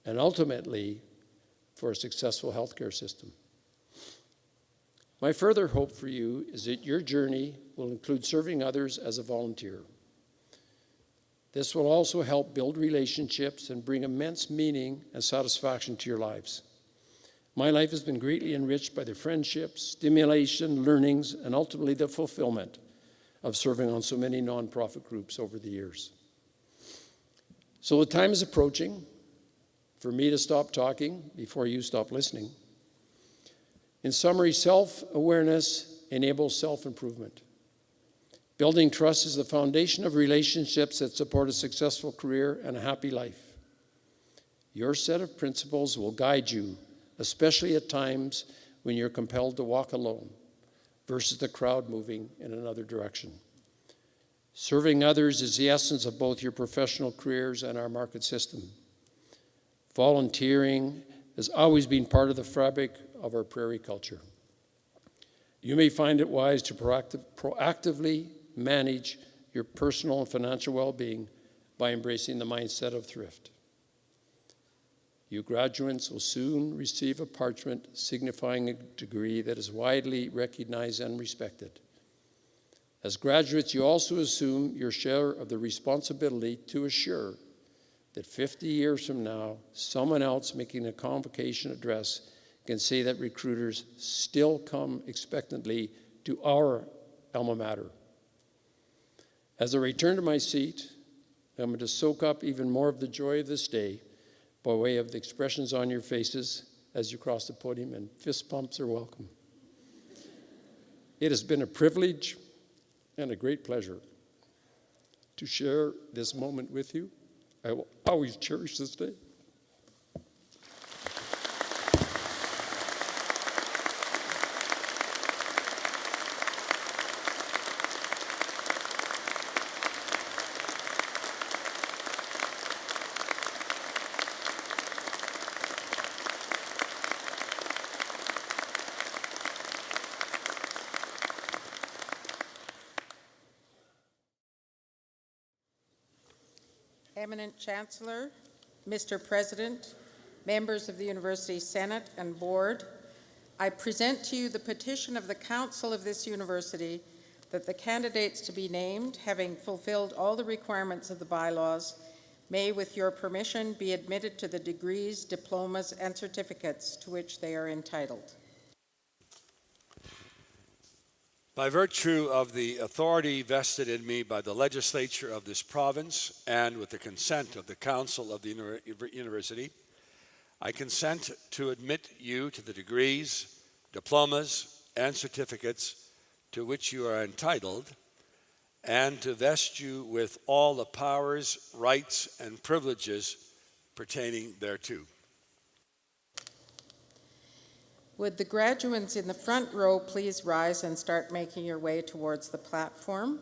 and ultimately for a successful healthcare system. My further hope for you is that your journey will include serving others as a volunteer. This will also help build relationships and bring immense meaning and satisfaction to your lives. My life has been greatly enriched by the friendships, stimulation, learnings, and ultimately the fulfillment of serving on so many nonprofit groups over the years. So the time is approaching for me to stop talking before you stop listening. In summary, self-awareness enables self-improvement. Building trust is the foundation of relationships that support a successful career and a happy life. Your set of principles will guide you, especially at times when you're compelled to walk alone versus the crowd moving in another direction. Serving others is the essence of both your professional careers and our market system. Volunteering has always been part of the fabric of our prairie culture. You may find it wise to proactively manage your personal and financial well-being by embracing the mindset of thrift. You graduates will soon receive a parchment signifying a degree that is widely recognized and respected. As graduates, you also assume your share of the responsibility to assure that 50 years from now, someone else making a convocation address can say that recruiters still come expectantly to our alma mater. As I return to my seat, I'm going to soak up even more of the joy of this day by way of the expressions on your faces as you cross the podium, and fist pumps are welcome. It has been a privilege and a great pleasure to share this moment with you. I will always cherish this day. Eminent Chancellor, Mr. President, members of the University Senate and Board, I present to you the petition of the Council of this university that the candidates to be named, having fulfilled all the requirements of the bylaws, may, with your permission, be admitted to the degrees, diplomas, and certificates to which they are entitled. By virtue of the authority vested in me by the legislature of this province and with the consent of the Council of the University, I consent to admit you to the degrees, diplomas, and certificates to which you are entitled, and to vest you with all the powers, rights, and privileges pertaining thereto. Would the graduates in the front row please rise and start making your way towards the platform?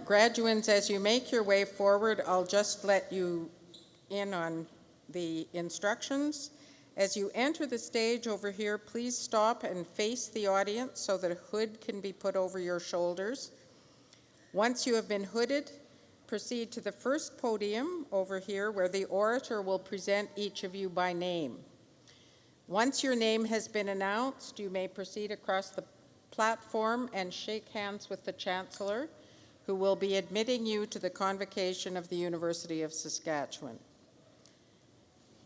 Graduates, as you make your way forward, I'll just let you in on the instructions. As you enter the stage over here, please stop and face the audience so that a hood can be put over your shoulders. Once you have been hooded, proceed to the first podium over here where the orator will present each of you by name. Once your name has been announced, you may proceed across the platform and shake hands with the Chancellor, who will be admitting you to the Convocation of the University of Saskatchewan.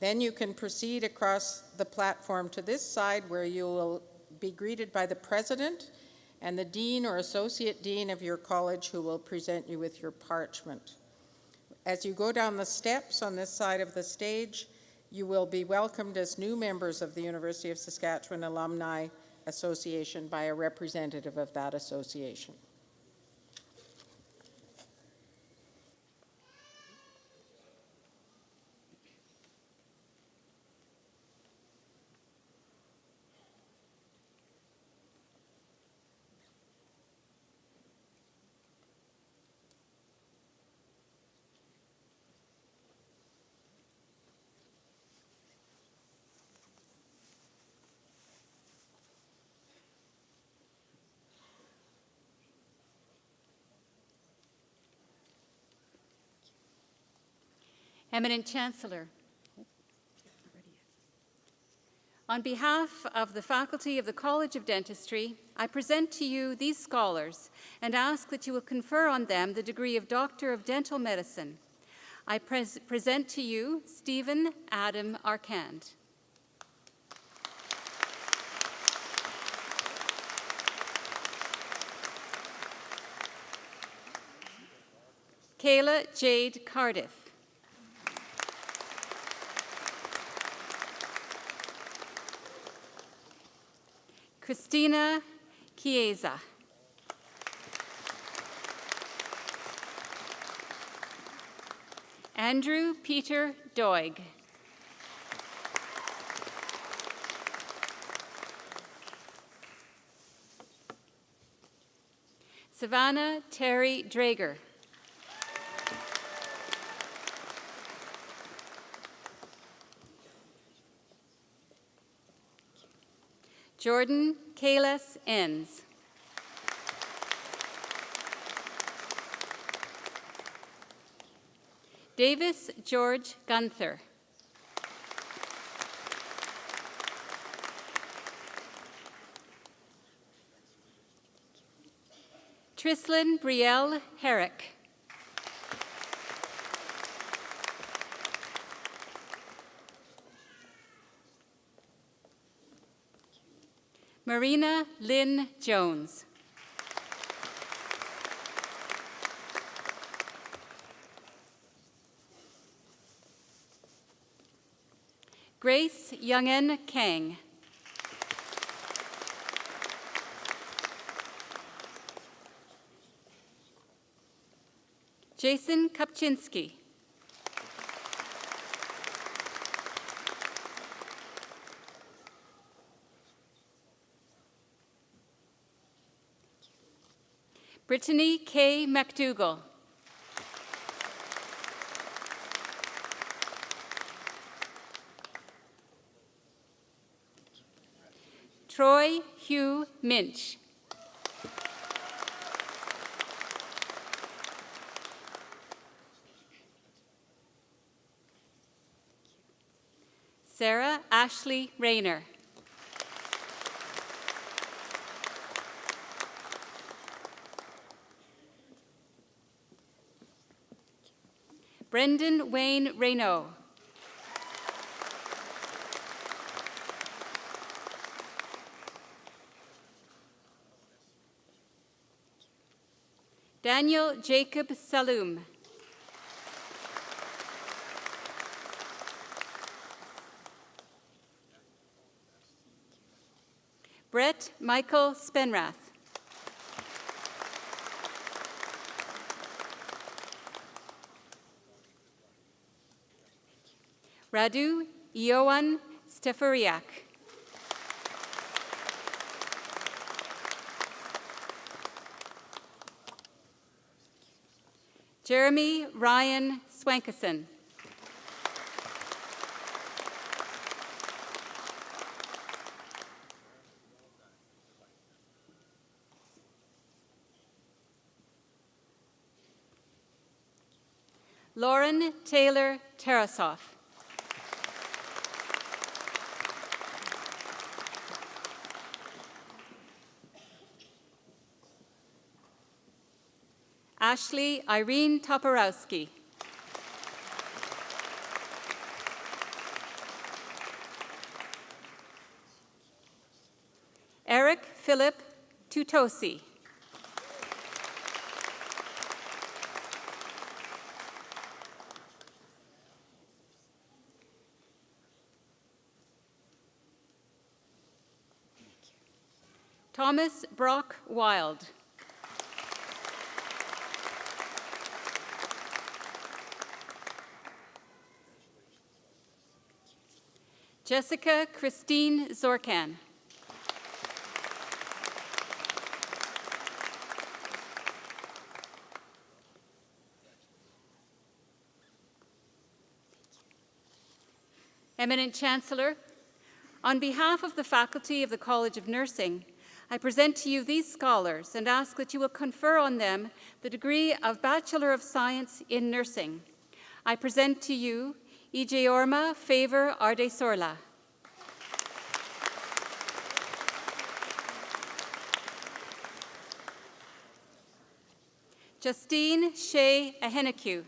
Then you can proceed across the platform to this side where you will be greeted by the President and the Dean or Associate Dean of your college, who will present you with your parchment. As you go down the steps on this side of the stage, you will be welcomed as new members of the University of Saskatchewan Alumni Association by a representative of that association. Eminent Chancellor, On behalf of the faculty of the College of Dentistry, I present to you these scholars and ask that you will confer on them the degree of Doctor of Dental Medicine. I present to you Stephen Adam Arcand. Kayla Jade Cardiff. Christina Chiesa. Andrew Peter Doig. Savannah Terry Drager. Jordan Kalis Enns. Davis George Gunther. Trislyn Brielle Herrick. Marina Lynn Jones. Grace Youngen Kang. Jason Kupczynski. Brittany K. McDougall. Troy Hugh Minch. Sarah Ashley Rayner. Brendan Wayne Raynaud. Daniel Jacob Saloom. Brett Michael Spenrath. Radu Ioan Stefariak. Jeremy Ryan Swankison. Lauren Taylor Tarasoff. Ashley Irene Toporowski. Eric Philip Tutosi. Thomas Brock Wild. Jessica Christine Zorkan. Eminent Chancellor, on behalf of the faculty of the College of Nursing, I present to you these scholars and ask that you will confer on them the degree of Bachelor of Science in Nursing. I present to you Ijeorma Favor Ardesorla. Justine Shea Ahenakew.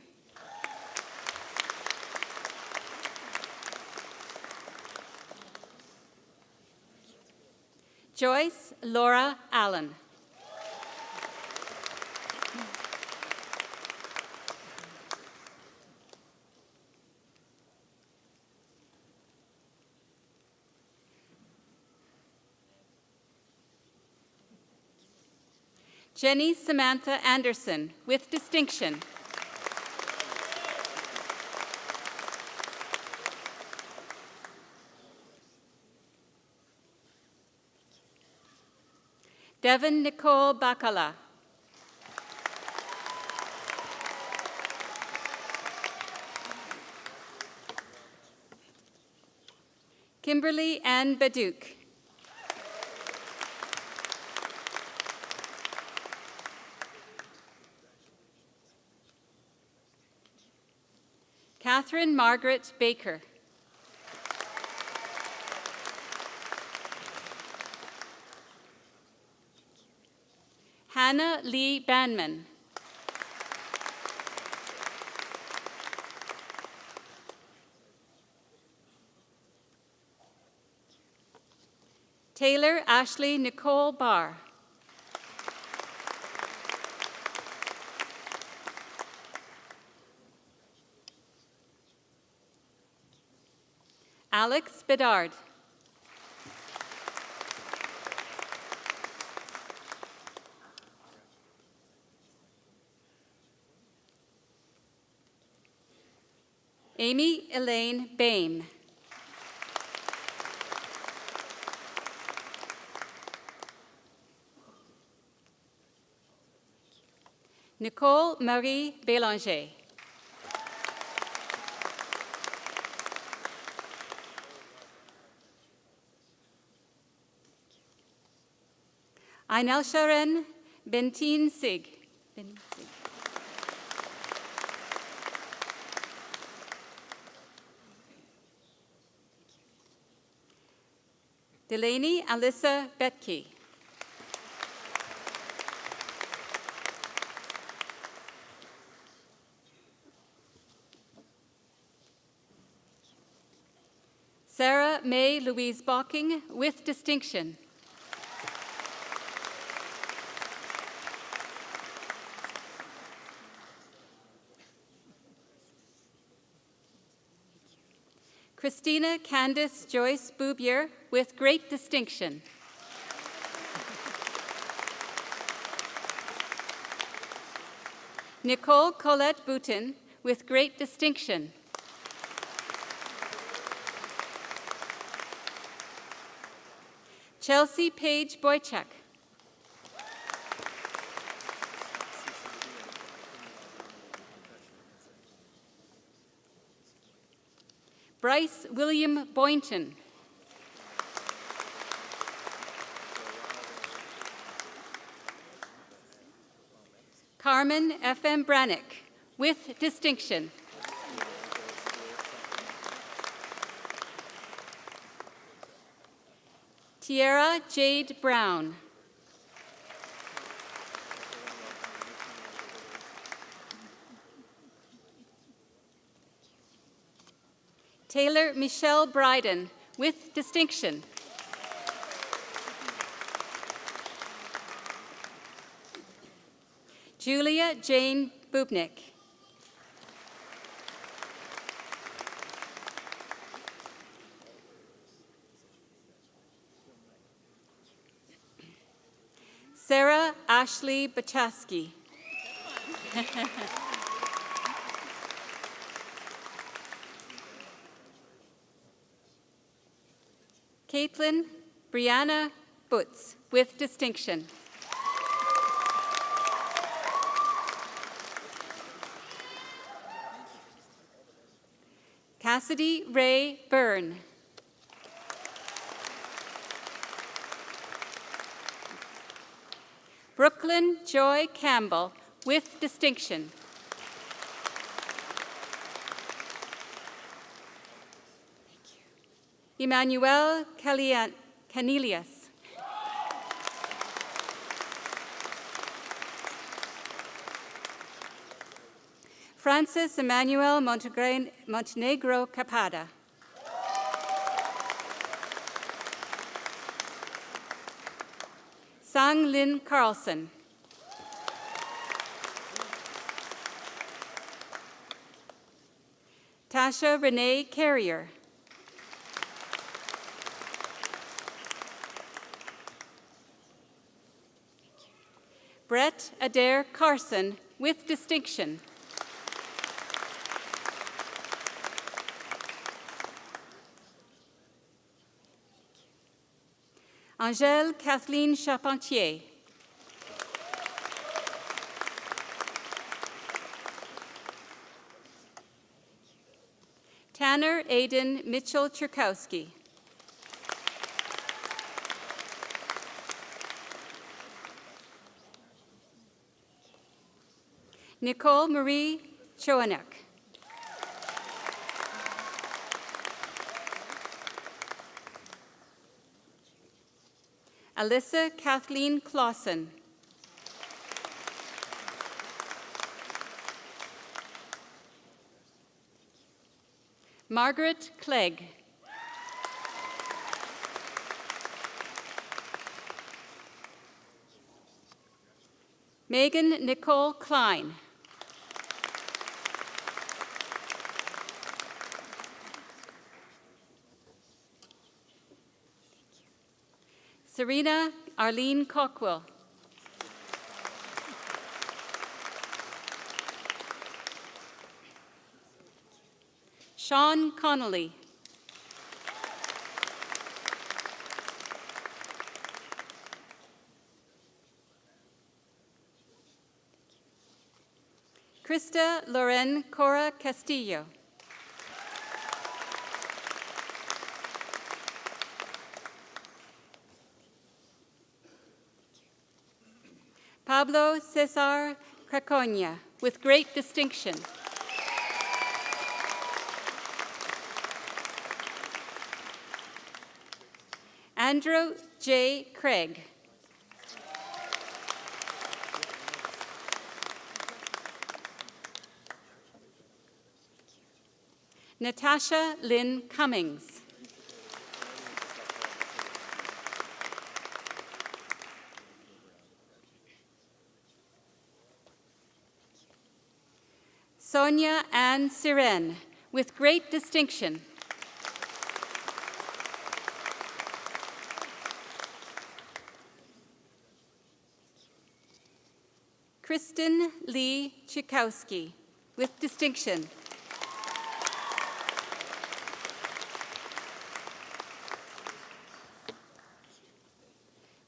Joyce Laura Allen. Jenny Samantha Anderson, with distinction. Devon Nicole Bacala. Kimberly Ann Baduke. Catherine Margaret Baker. Hannah Lee Banman. Taylor Ashley Nicole Barr. Alex Bedard. Amy Elaine Bame. Nicole Marie Bélanger. Ainel Sharon Bentin Sig. Delaney Alyssa Betke. Sarah May Louise Bocking, with distinction. Christina Candice Joyce Boubier, with great distinction. Nicole Colette Boutin, with great distinction. Chelsea Page Boychuk. Bryce William Boynton. Carmen F.M. Brannick, with distinction. Tiara Jade Brown. Taylor Michelle Bryden, with distinction. Julia Jane Bubnik. Sarah Ashley Bachaski. Caitlin Brianna Butz, with distinction. Cassidy Ray Byrne. Brooklyn Joy Campbell, with distinction. Emmanuel Canelius. Francis Emmanuel Montenegro Capada. Sang Lin Carlson. Tasha Renee Carrier. Brett Adair Carson with distinction. Angèle Kathleen Charpentier. Tanner Aidan Mitchell-Churkowski. Nicole Marie Choanek. Alyssa Kathleen Clausen. Margaret Clegg. Megan Nicole Klein. Serena Arlene Cockwell. Sean Connolly. Krista Loren Cora Castillo. Pablo Cesar Craconia, with great distinction. Andrew J. Craig. Natasha Lynn Cummings. Sonia Ann Siren, with great distinction. Kristen Lee Chikowski, with distinction.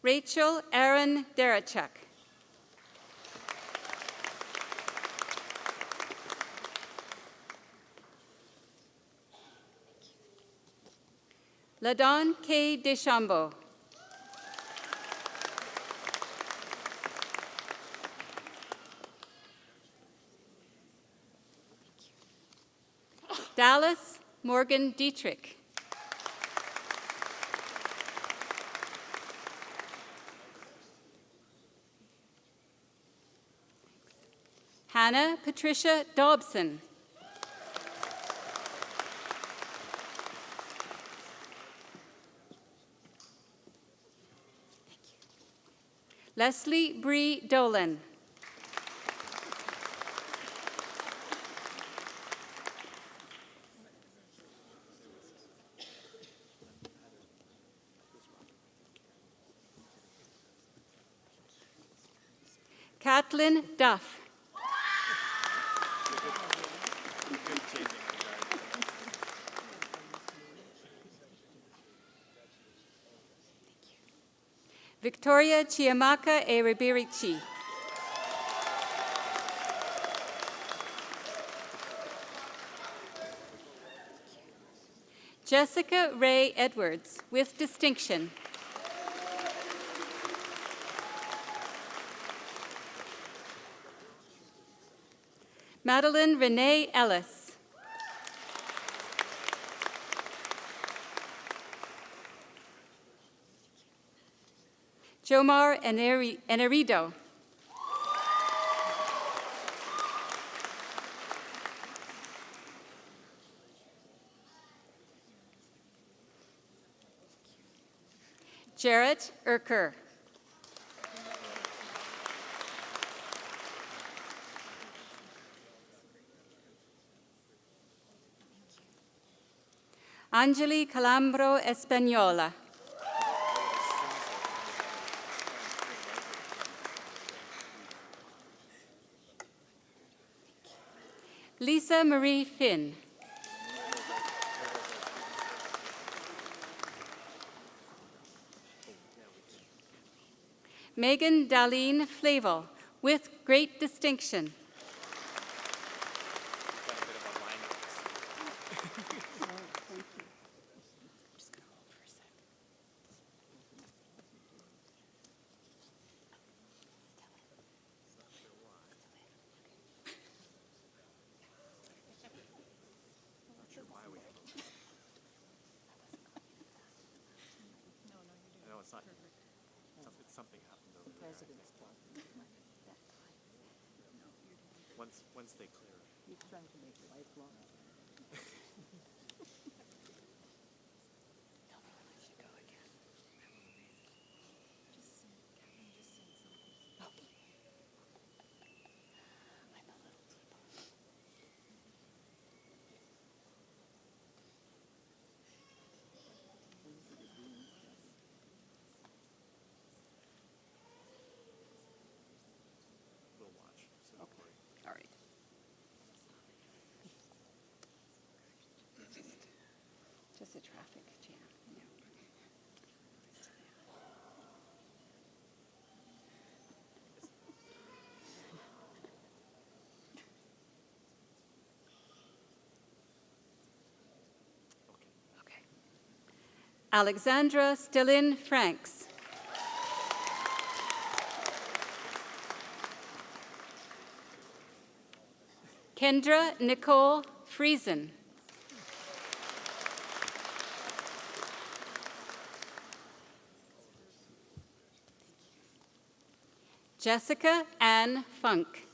Rachel Aaron Derachuk. Ladon K. Deschambault. Dallas Morgan Dietrich. Hannah Patricia Dobson. Leslie Bree Dolan. Kathleen Duff. Victoria Chiamaka Eribirichi. Jessica Ray Edwards, with distinction. Madeline Renee Ellis. Jomar Enerido. Jarrett Urker. Angeli Calambro Espanola. Lisa Marie Finn. Megan Darlene Flavel, with great distinction. Something happened over there. Once they clear it. He's trying to make it lifelong. We'll watch. So Okay. All right. Just a traffic jam. Yeah. Okay. Alexandra Stillin Franks. Kendra Nicole Friesen. Jessica Ann Funk.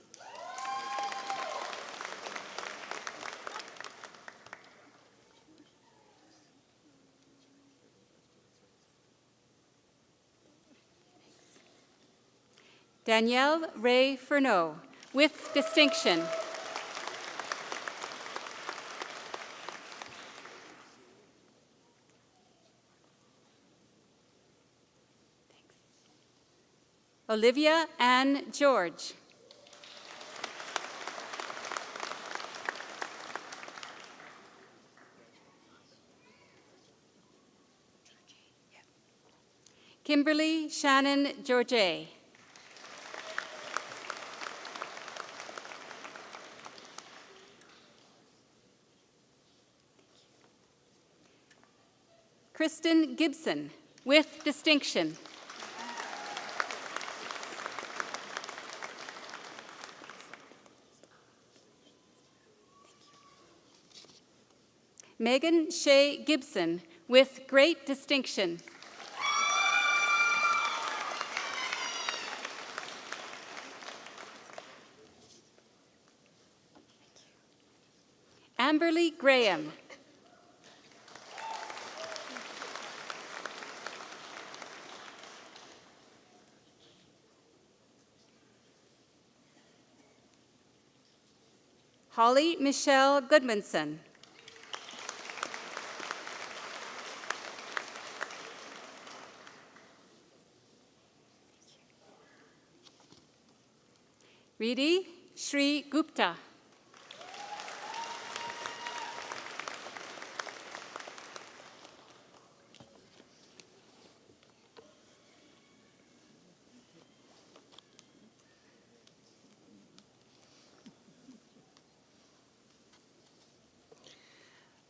Danielle Ray Furneaux, with distinction. Olivia Ann George. Kimberly Shannon Georget. Kristen Gibson, with distinction. Megan Shea Gibson, with great distinction. Amberly Graham. Holly Michelle Goodmanson. Riddhi Shri Gupta.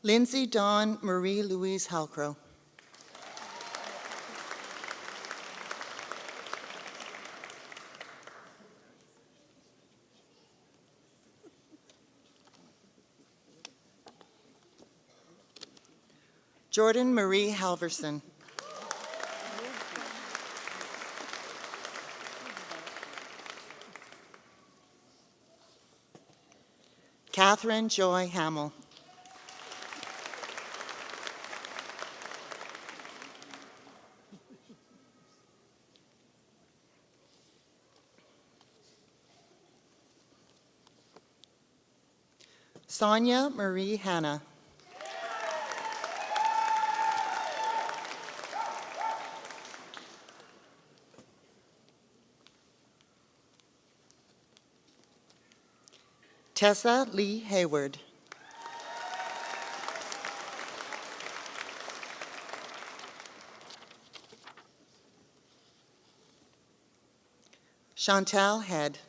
Lindsay Dawn Marie Louise Halcrow. Jordan Marie Halverson. Catherine Joy Hamill. Sonia Marie Hanna. Tessa Lee Hayward. Chantal Head.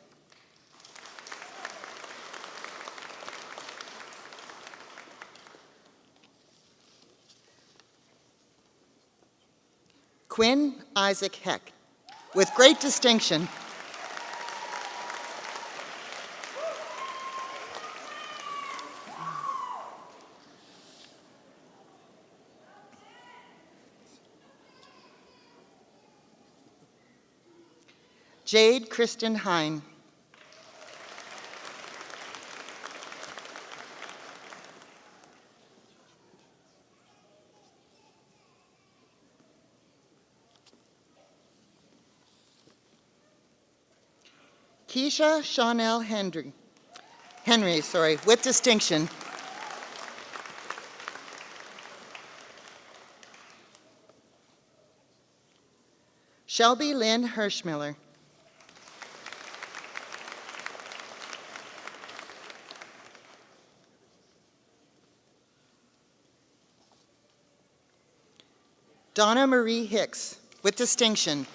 Quinn Isaac Heck, with great distinction. Jade Kristen Hine. Keisha Chanel Henry, with distinction. Shelby Lynn Hirschmiller. Donna Marie Hicks, with distinction.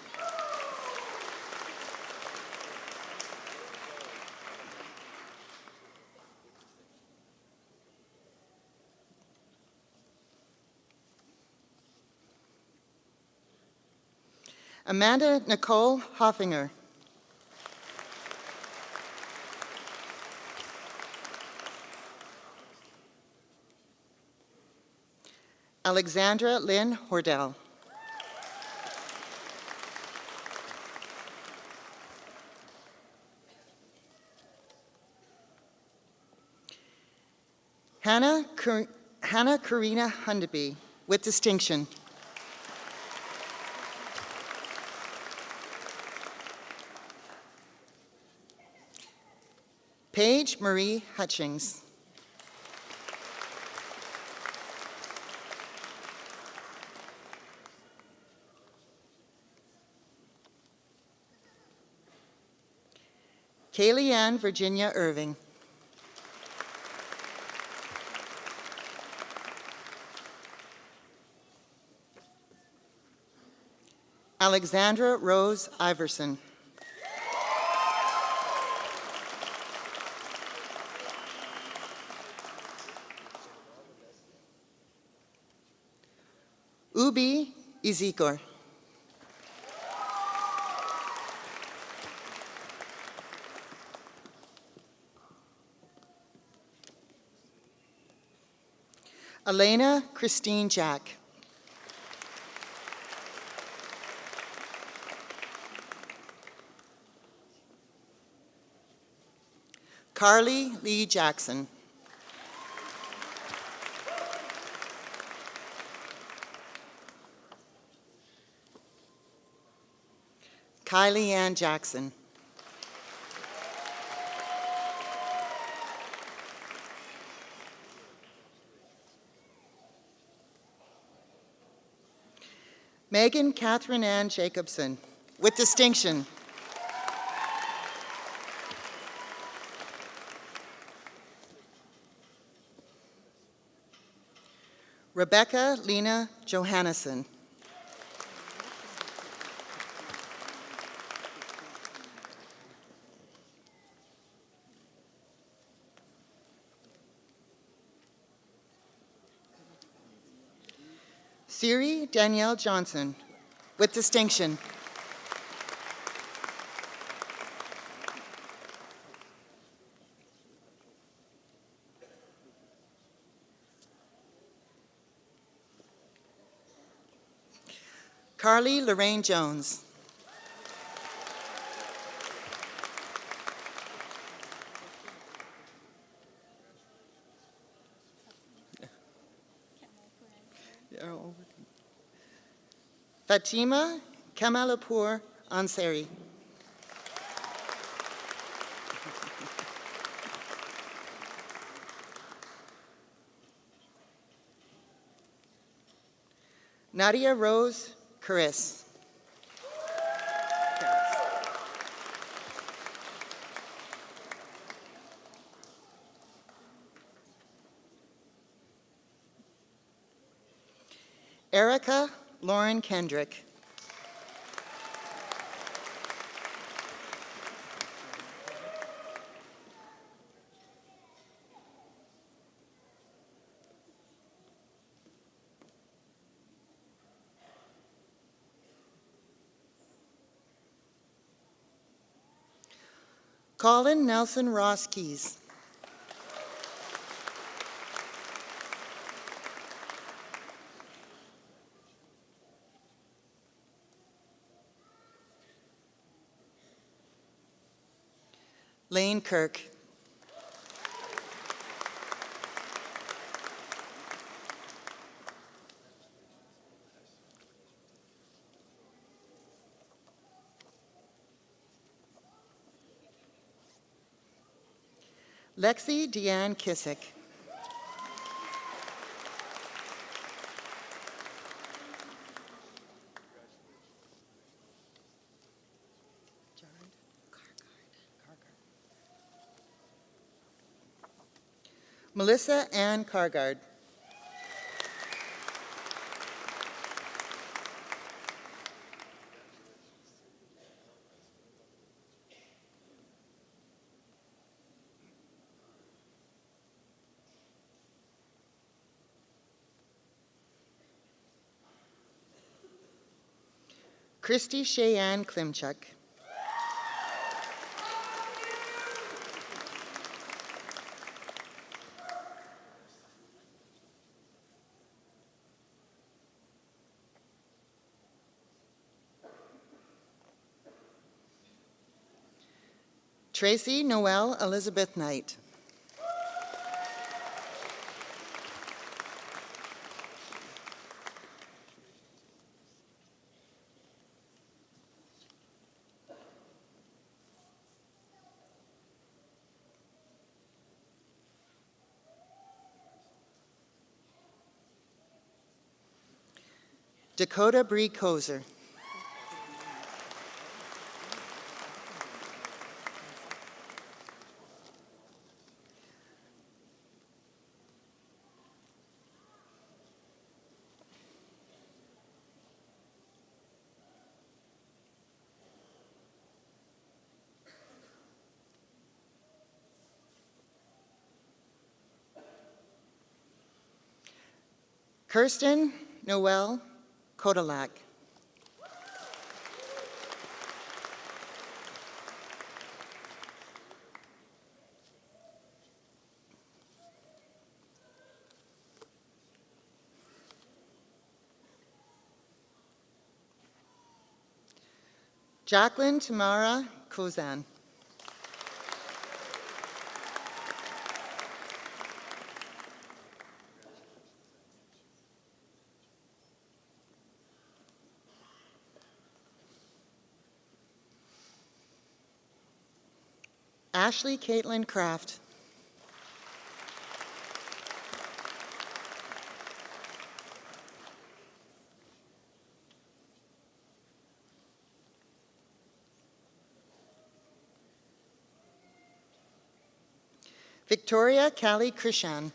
Amanda Nicole Hoffinger. Alexandra Lynn Hordell. Hannah Karina Hundeby, with distinction. Paige Marie Hutchings. Kaylee Ann Virginia Irving. Alexandra Rose Iverson. Ubi Ezekor. Elena Christine Jack. Carly Lee Jackson. Kylie Ann Jackson. Megan Catherine Ann Jacobson, with distinction. Rebecca Lena Johannesson. Siri Danielle Johnson, with distinction. Carly Lorraine Jones. Fatima Kamalapur Ansari. Nadia Rose Caris. Erica Lauren Kendrick. Colin Nelson Ross Keys. Lane Kirk. Lexi Deanne Kissick. Melissa Ann Cargard. Christy Cheyenne Klimchuk. Tracy Noelle Elizabeth Knight. Dakota Bree Kozer. Kirsten Noelle Kodalak. Jacqueline Tamara Kozan. Ashley Caitlin Kraft. Victoria Callie Krishan.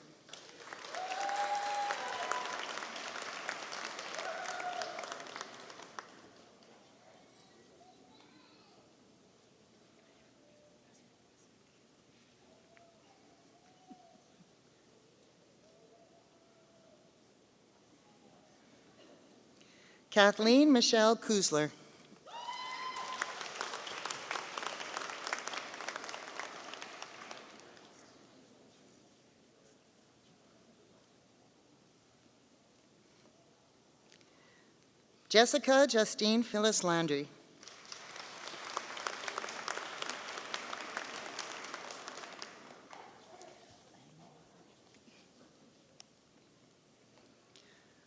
Kathleen Michelle Kuzler. Jessica Justine Phyllis Landry.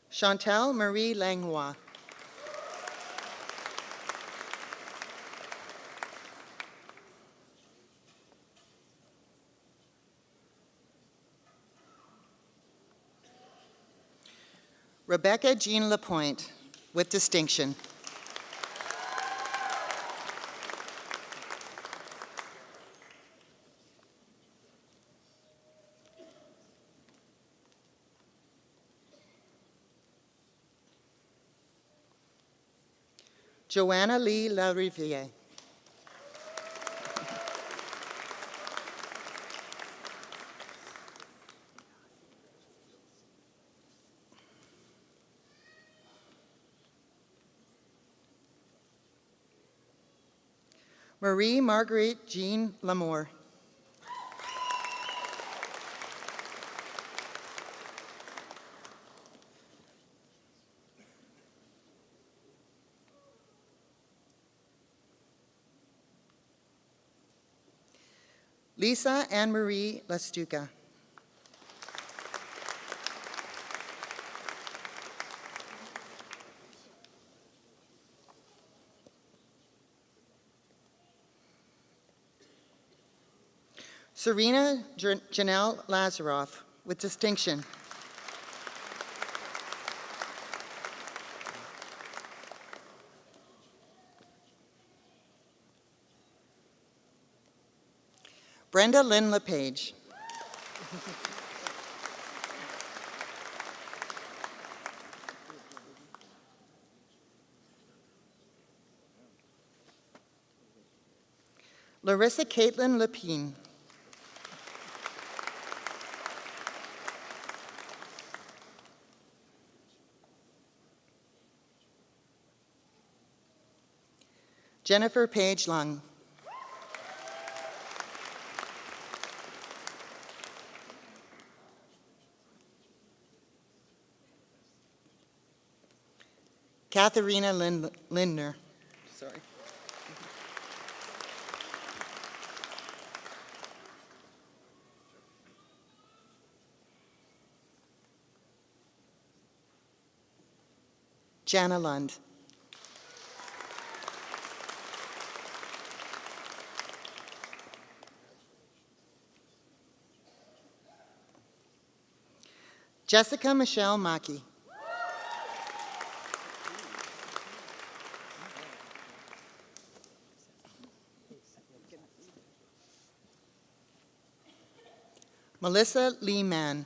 Chantal Marie Langlois. Rebecca Jean Lapointe, with distinction. Joanna Lee Lariviere. Marie Marguerite Jean Lamour. Lisa Anne-Marie Lastuca. Serena Janelle Lazaroff, with distinction. Brenda Lynn LePage. Larissa Caitlin Lepine. Jennifer Page Lung. Katharina Lindner. Sorry. Jana Lund. Jessica Michelle Maki. Melissa Lee Mann.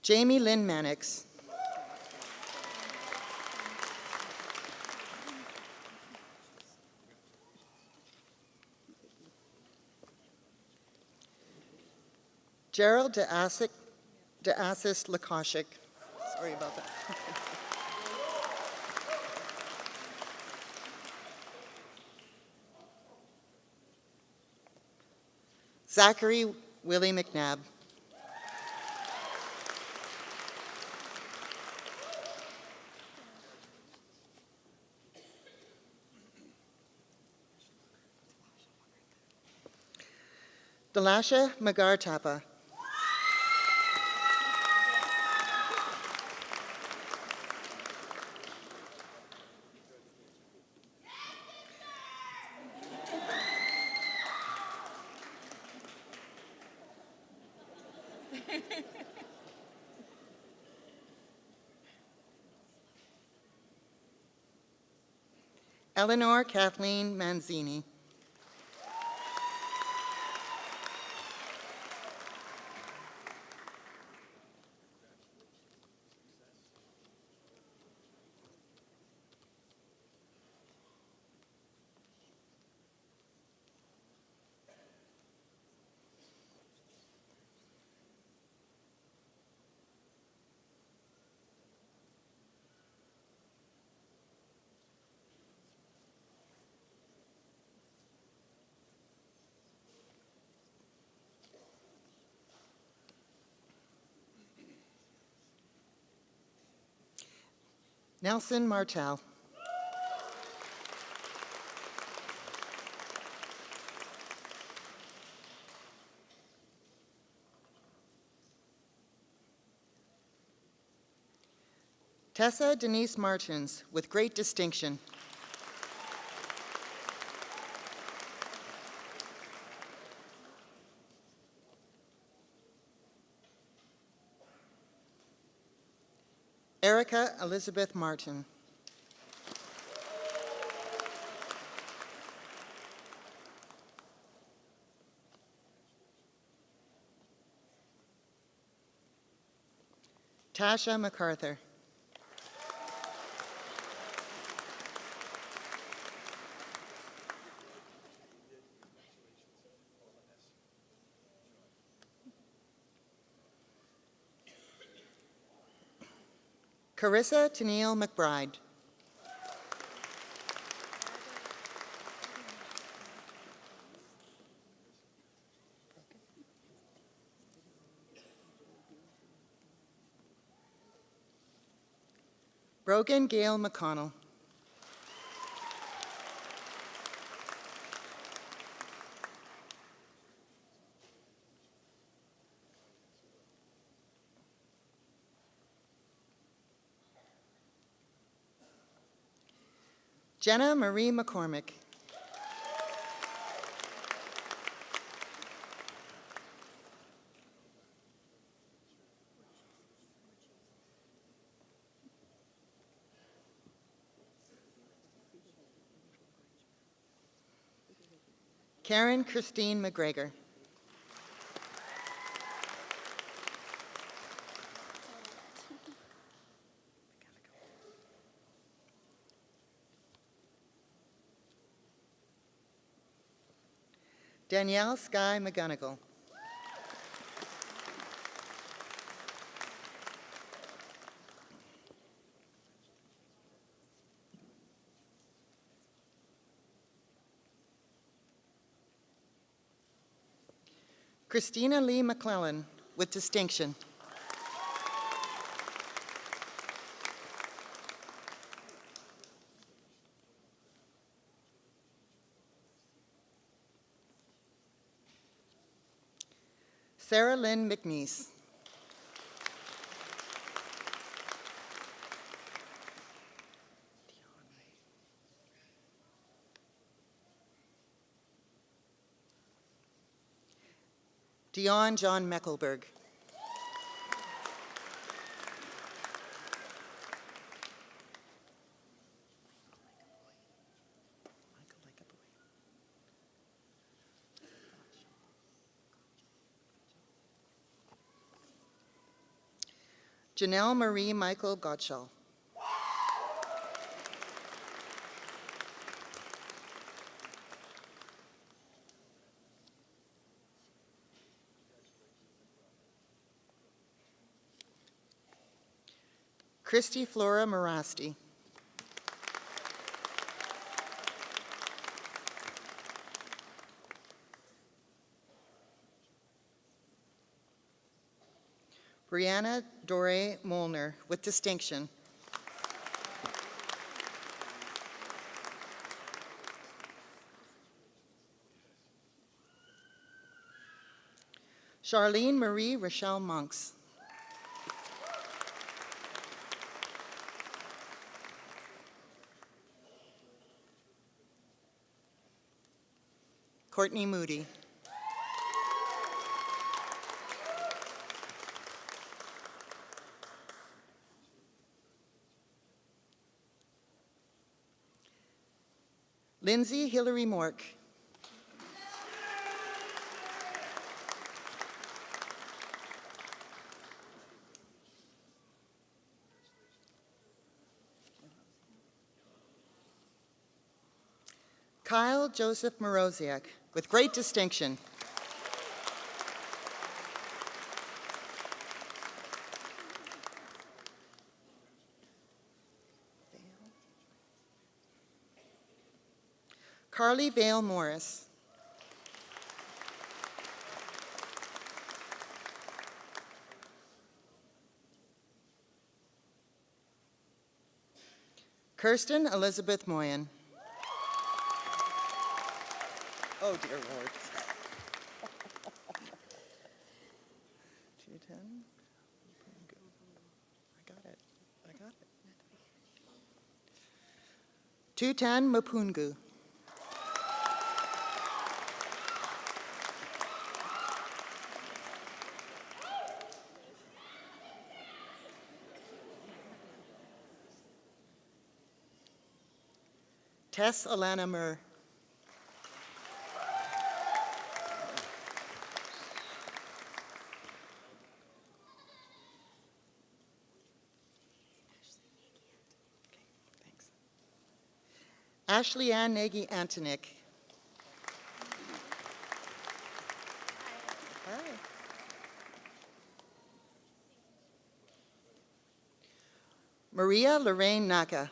Jamie Lynn Mannix. Gerald DeAssis Lakashik. Sorry about that. Zachary Willie McNabb. Delasha Magar-Tapa. Eleanor Kathleen Manzini. Nelson Martel. Tessa Denise Martins, with great distinction. Erica Elizabeth Martin. Tasha MacArthur. Carissa Tennille McBride. Brogan Gail McConnell. Jenna Marie McCormick. Karen Christine McGregor. Danielle Sky McGonigal. Christina Lee McClellan, with distinction. Sarah Lynn McNeese. Dion John Meckelberg. Janelle Marie Michael Gottschall. Christy Flora Morasti. Brianna Dore Molnar, with distinction. Charlene Marie Rochelle Monks. Courtney Moody. Lindsay Hillary Mork. Kyle Joseph Moroziak, with great distinction. Carly Vale Morris. Kirsten Elizabeth Moyen. Oh, dear Lord. 210. I got it. 210 Mapungu. Tess Alana Murr. Ashley Ann Nagy Antonik. Hi. Maria Lorraine Naka.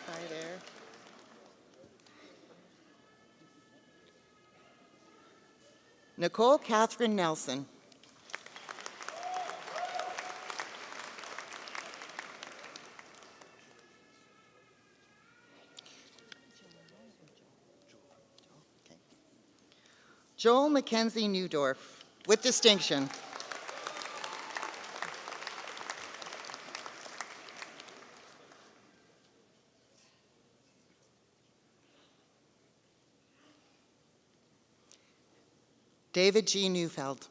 Hi there. Nicole Catherine Nelson. Joel Mackenzie Newdorf, with distinction. David G. Neufeld.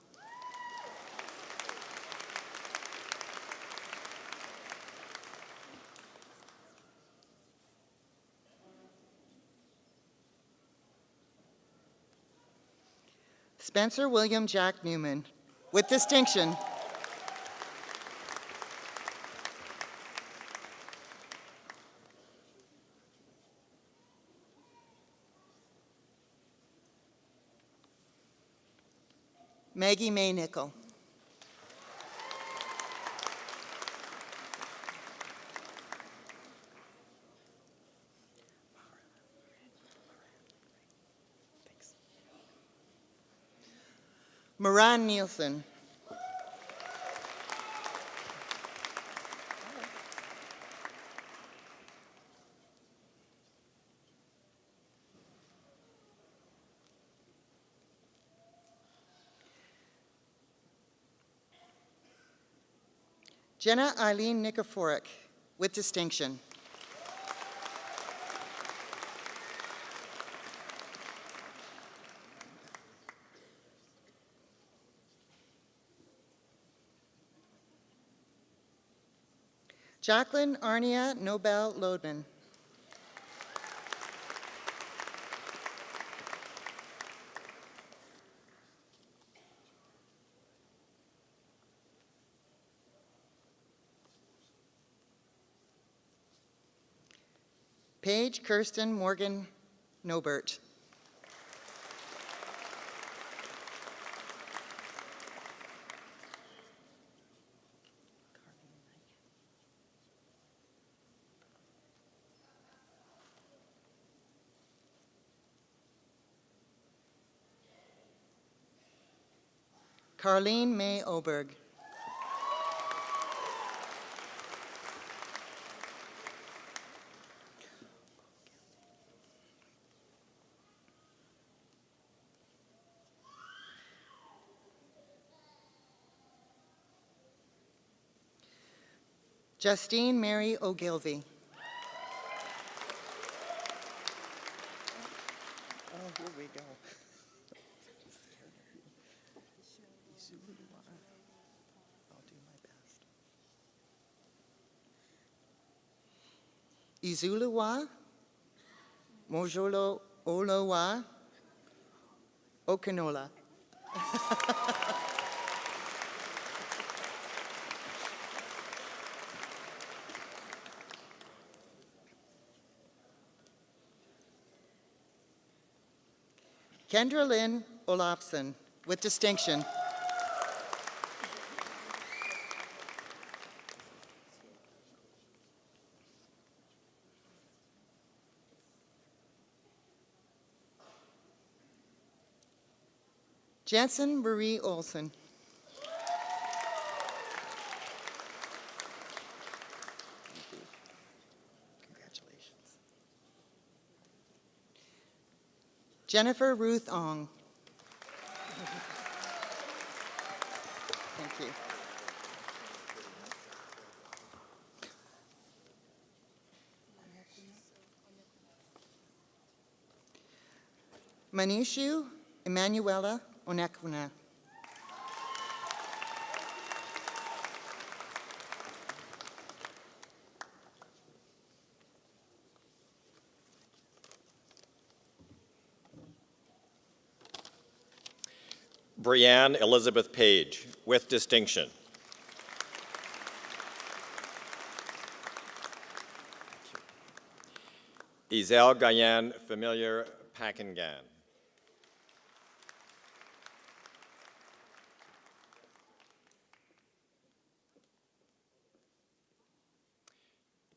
Spencer William Jack Newman, with distinction. Maggie May Nickel. Moran Nielsen. Jenna Eileen Nikiforuk, with distinction. Jacqueline Arnia Nobel Lodman. Paige Kirsten Morgan Nobert. Carlene May Oberg. Justine Mary Ogilvie. Oh, here we go. I'll do my best. Izuluwa, Mojolo Olowa, Okinola. Kendra Lynn Olafson, with distinction. Jansen Marie Olson. Congratulations. Jennifer Ruth Ong. Thank you. Manishu Emanuela Onekuna. Brianne Elizabeth Page, with distinction. Isel Gayan Familiar Pakengan.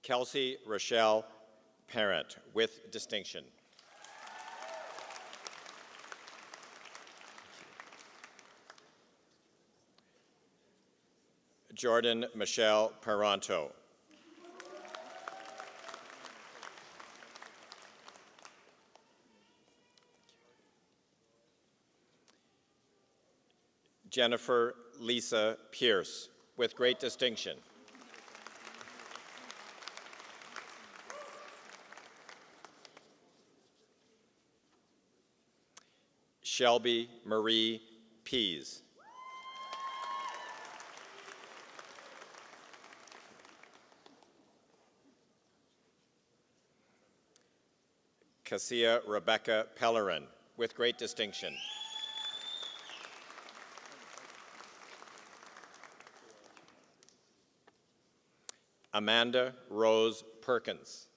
Kelsey Rochelle Parent, with distinction. Jordan Michelle Peranto. Jennifer Lisa Pierce, with great distinction. Shelby Marie Pease. Cassia Rebecca Pellerin, with great distinction. Amanda Rose Perkins.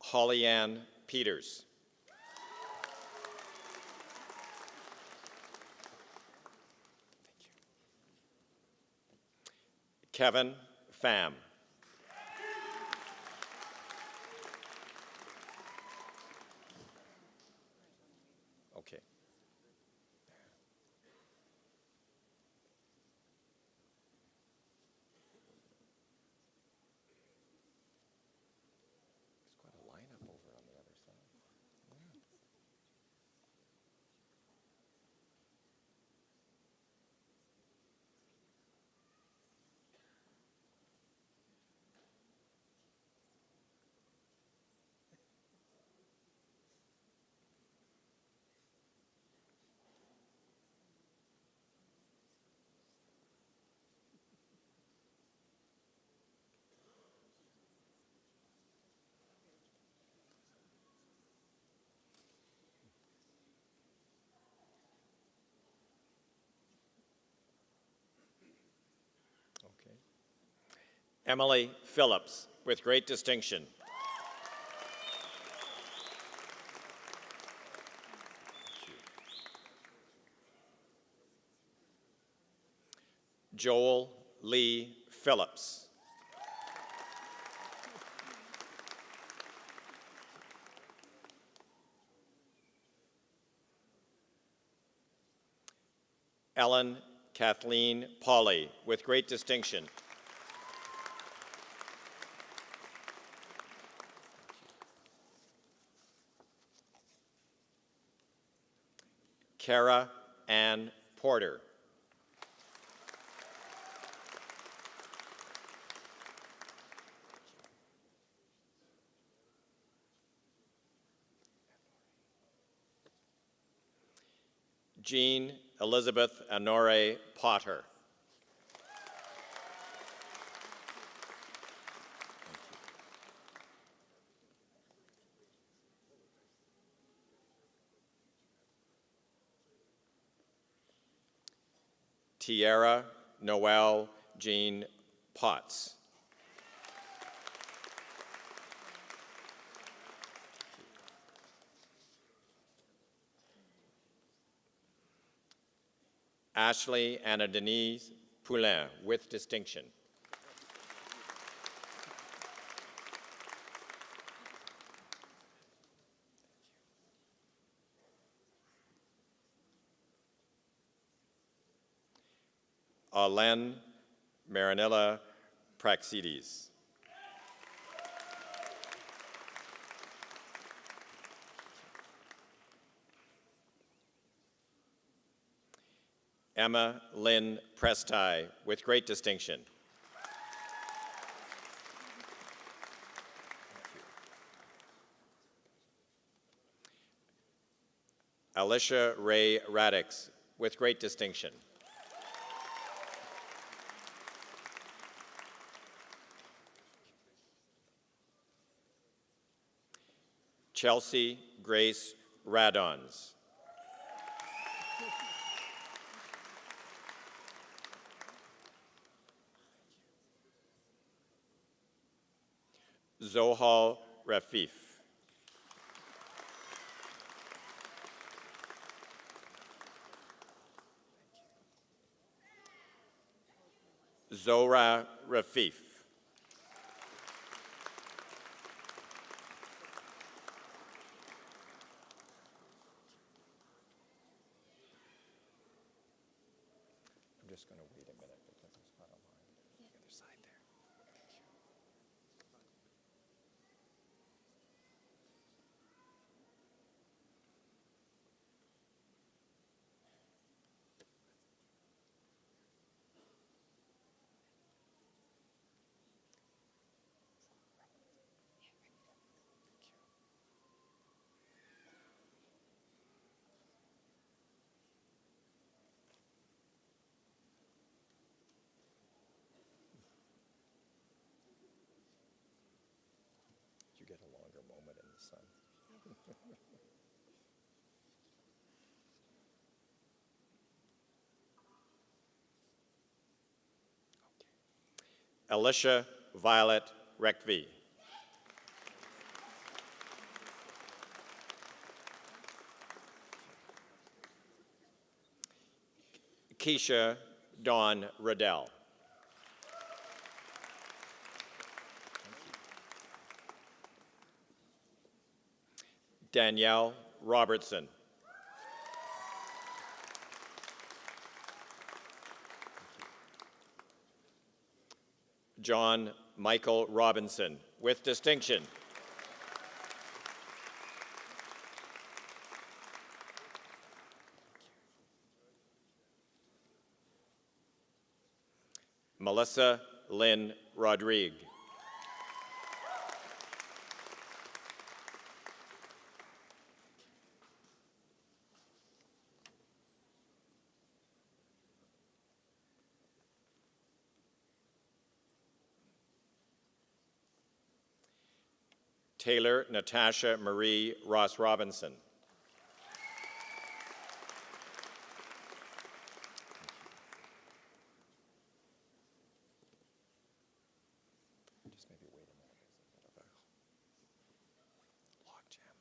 Holly Ann Peters. Kevin Pham. Okay. There's quite a lineup over on the other side. Okay. Emily Phillips, with great distinction. Joel Lee Phillips. Ellen Kathleen Pauley, with great distinction. Kara Ann Porter. Jean Elizabeth Honore Potter. Tierra Noel Jean Potts. Ashley Anna Denise Poulin, with distinction. Alen Marinella Praxides. Emma Lynn Presti, with great distinction. Alicia Ray Radix, with great distinction. Chelsea Grace Radons. Zohal Rafif. Zora Rafif. I'm just going to wait a minute because it's not online. The other side there. You get a longer moment in the sun. Alicia Violet Rekvi. Keisha Dawn Riddell. Danielle Robertson. John Michael Robinson, with distinction. Melissa Lynn Rodrigue. Taylor Natasha Marie Ross Robinson. Just maybe wait a minute. There's a bit of a logjam.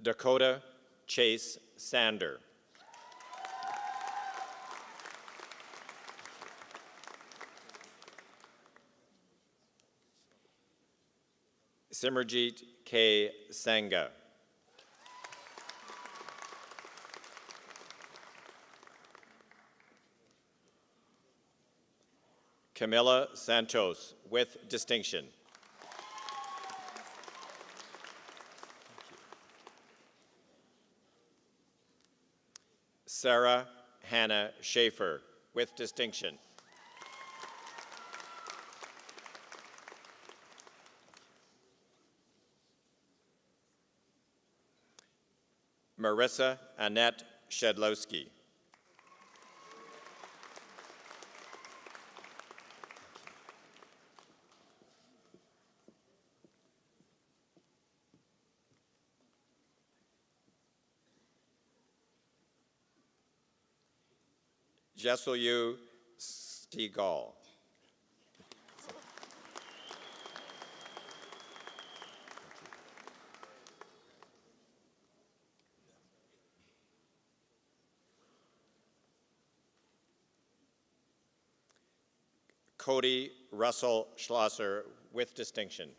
Dakota Chase Sander. Simranjeet K. Sangha. Camilla Santos, with distinction. Sarah Hannah Schaefer, with distinction. Marissa Annette Shedlowski. Jesselyu Stigall. Cody Russell Schlosser, with distinction.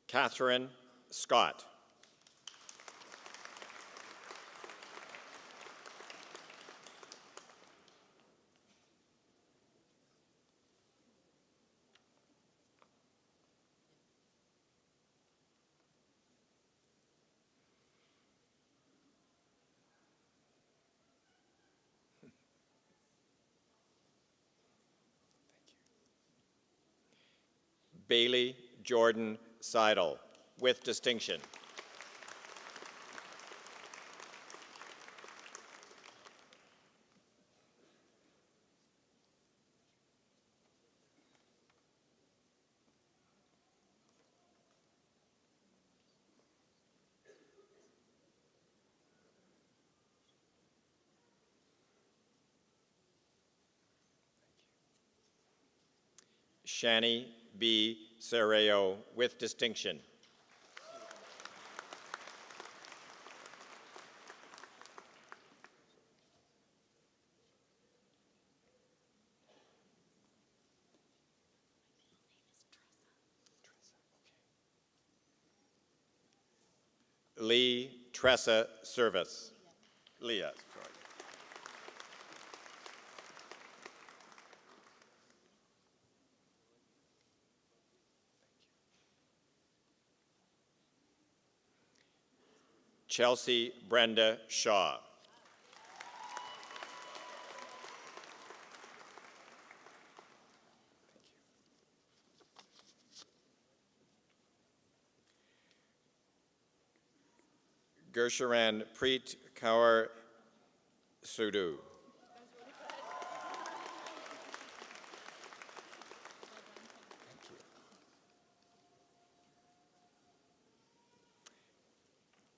Catherine Scott. Bailey Jordan Seidel, with distinction. Shani B. Sereo, with distinction. Lee Tressa Service. Leah, sorry. Chelsea Brenda Shaw. Gersharan Preet Kaur Sudu.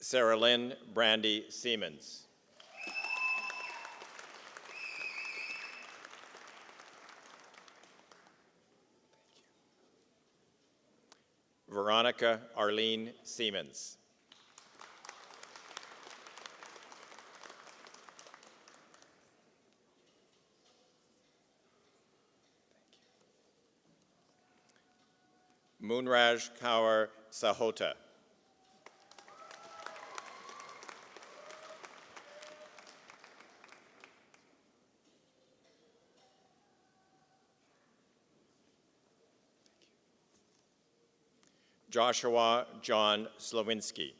Sarah Lynn Brandy Siemens. Veronica Arlene Siemens. Moonraj Kaur Sahota. Joshua John Slowinski.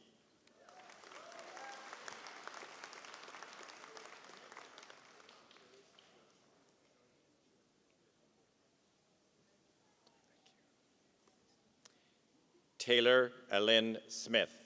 Taylor Alyn Smith.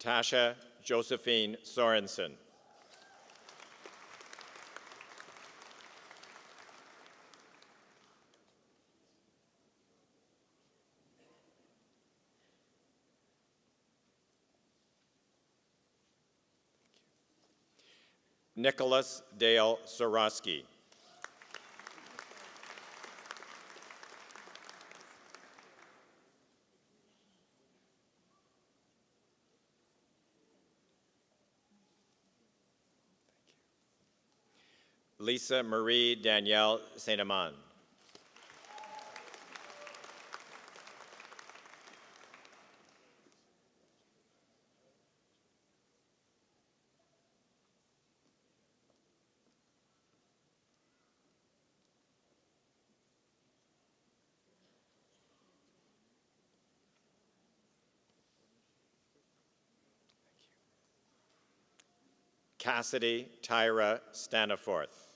Tasha Josephine Sorensen. Nicholas Dale Sorosky. Lisa Marie Danielle Saint-Amand. Cassidy Tyra Staniforth.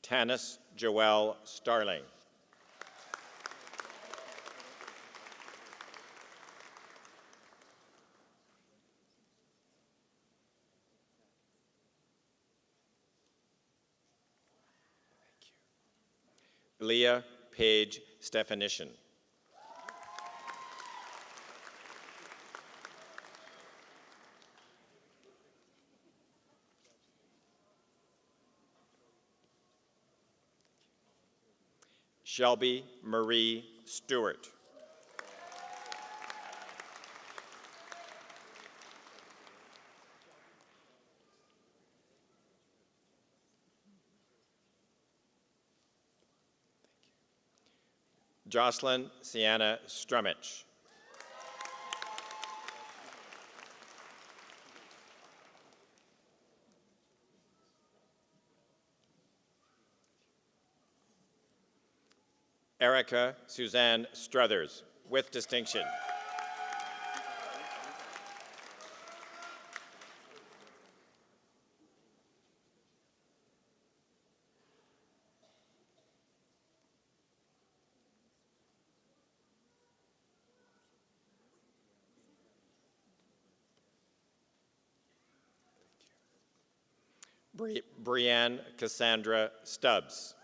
Tanis Joelle Starling. Leah Page Stephanishin. Shelby Marie Stewart. Jocelyn Sienna Strumich. Erica Suzanne Struthers, with distinction. Brianne Cassandra Stubbs.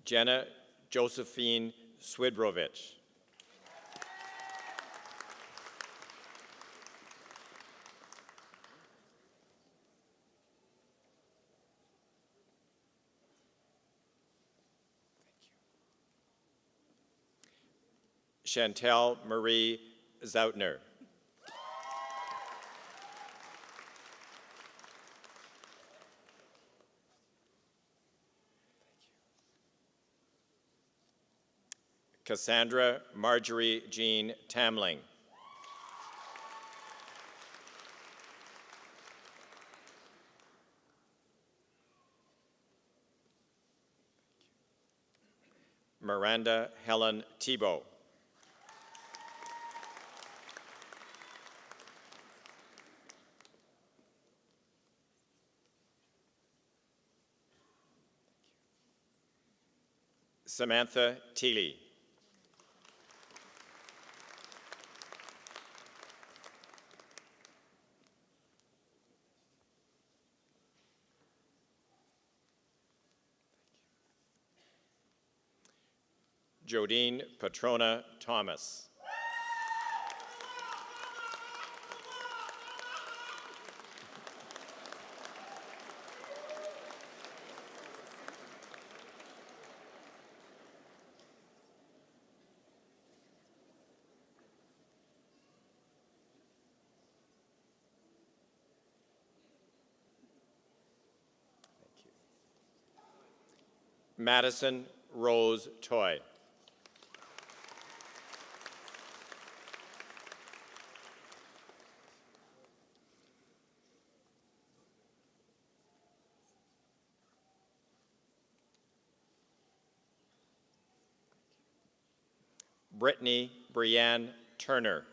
Jenna Josephine Swidrovich. Chantel Marie Zautner. Cassandra Marjorie Jean Tamling. Miranda Helen Thibault. Samantha Teeley. Jodine Patrona Thomas. Madison Rose Toy. Brittany Brianne Turner.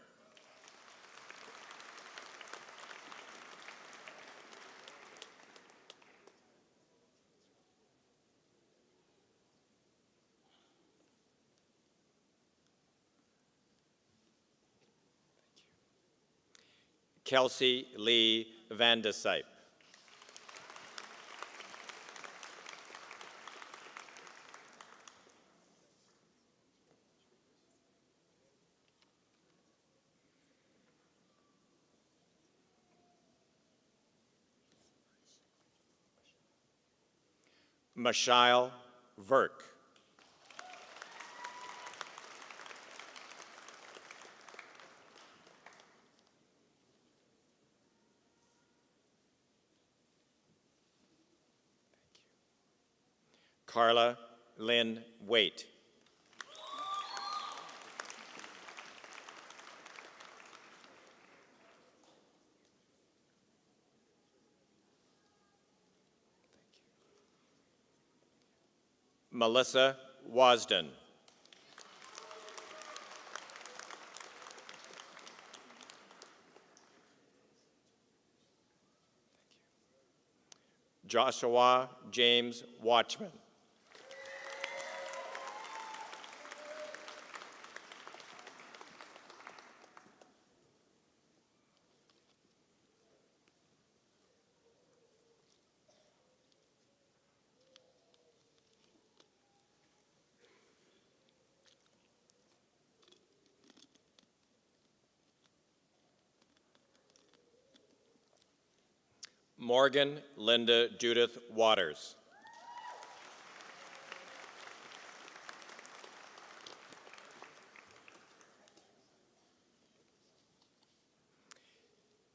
Kelsey Lee Van de Sype. Michelle Verk. Carla Lynn Waite. Melissa Wasden. Joshua James Watchman. Morgan Linda Judith Waters.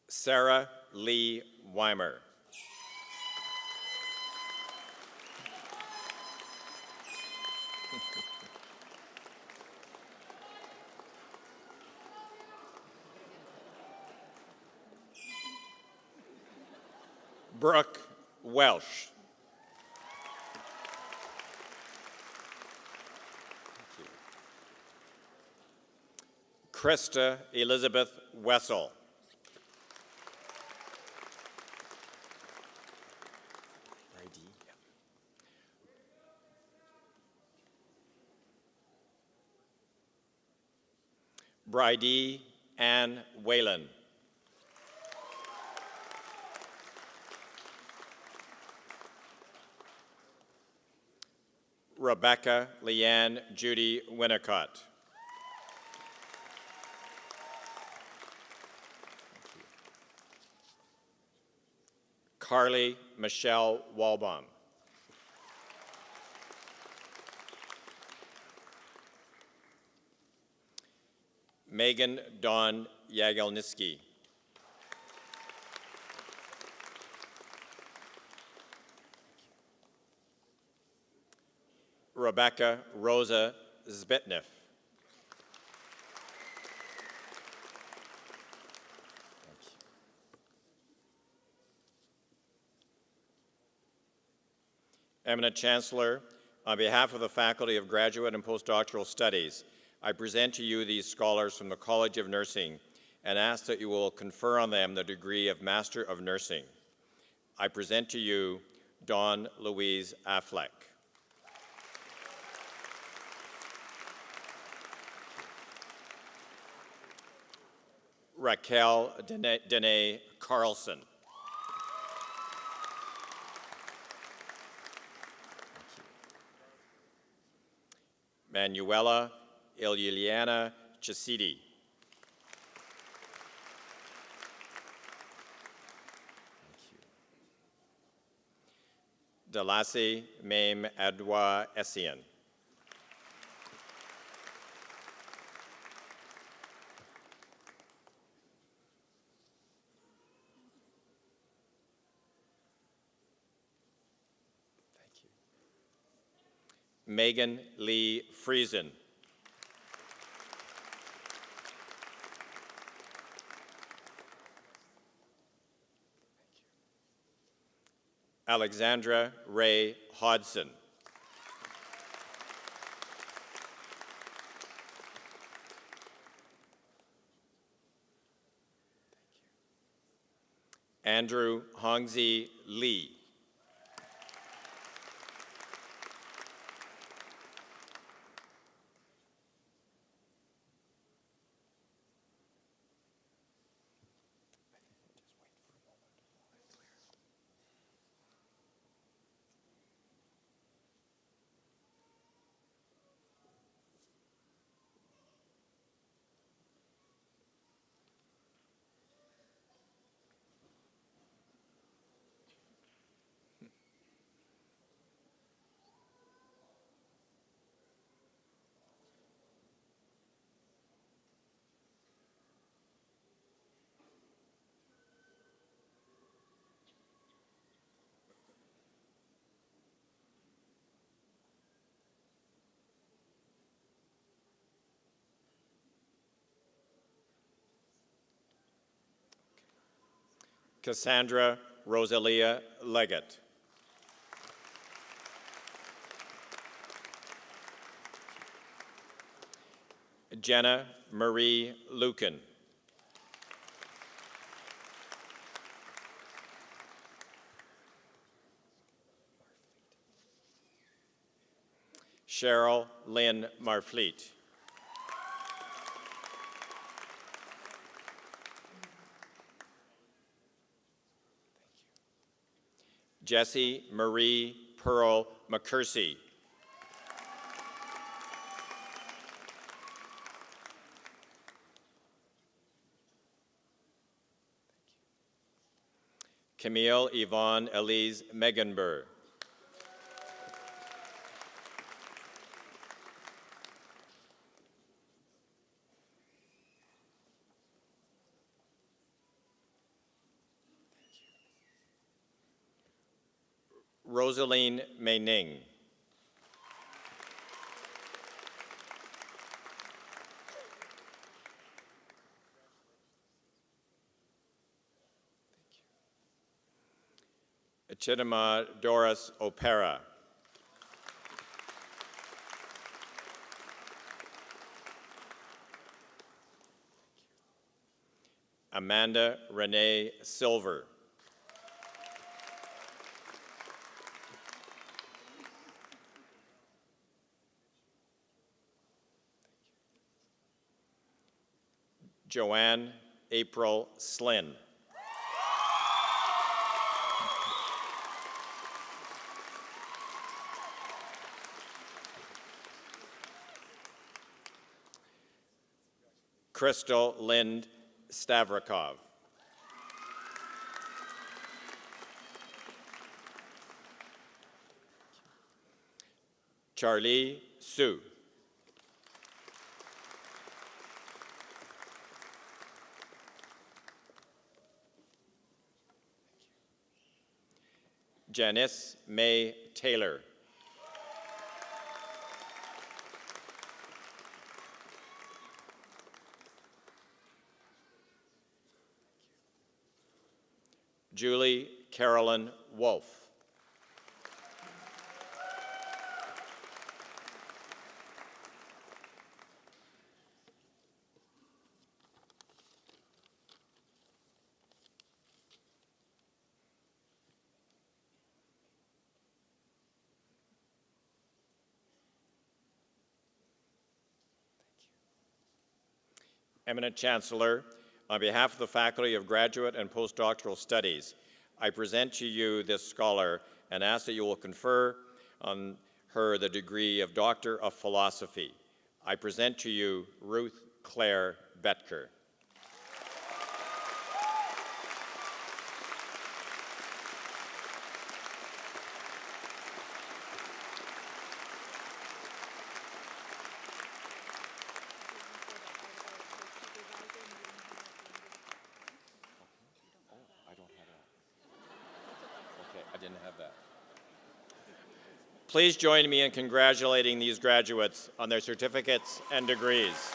Sarah Lee Weimer. Brooke Welsh. Krista Elizabeth Wessel. Bridie Ann Whalen. Rebecca Leanne Judy Winnicott. Carly Michelle Walbaum. Megan Dawn Yagelniski. Rebecca Rosa Zbitneff. Eminent Chancellor, on behalf of the Faculty of Graduate and Postdoctoral Studies, I present to you these scholars from the College of Nursing and ask that you will confer on them the degree of Master of Nursing. I present to you Dawn Louise Affleck. Raquel Dene Carlson. Manuela Ilyiliana Chasidi. Dalasi Mame Adwa Essien. Megan Lee Friesen. Alexandra Ray Hodson. Andrew Hongzi Lee. Cassandra Rosalia Leggett. Jenna Marie Lucan. Cheryl Lynn Marfleet. Jessie Marie Pearl McCursey. Camille Yvonne Elise Meganberg. Rosaline Meining. Chidima Doris Opera. Amanda Renee Silver. Joanne April Slynn. Crystal Lind Stavrakov. Charlie Sue. Janice May Taylor. Julie Carolyn Wolf. Eminent Chancellor, on behalf of the Faculty of Graduate and Postdoctoral Studies, I present to you this scholar and ask that you will confer on her the degree of Doctor of Philosophy. I present to you Ruth Claire Betker. Please join me in congratulating these graduates on their certificates and degrees.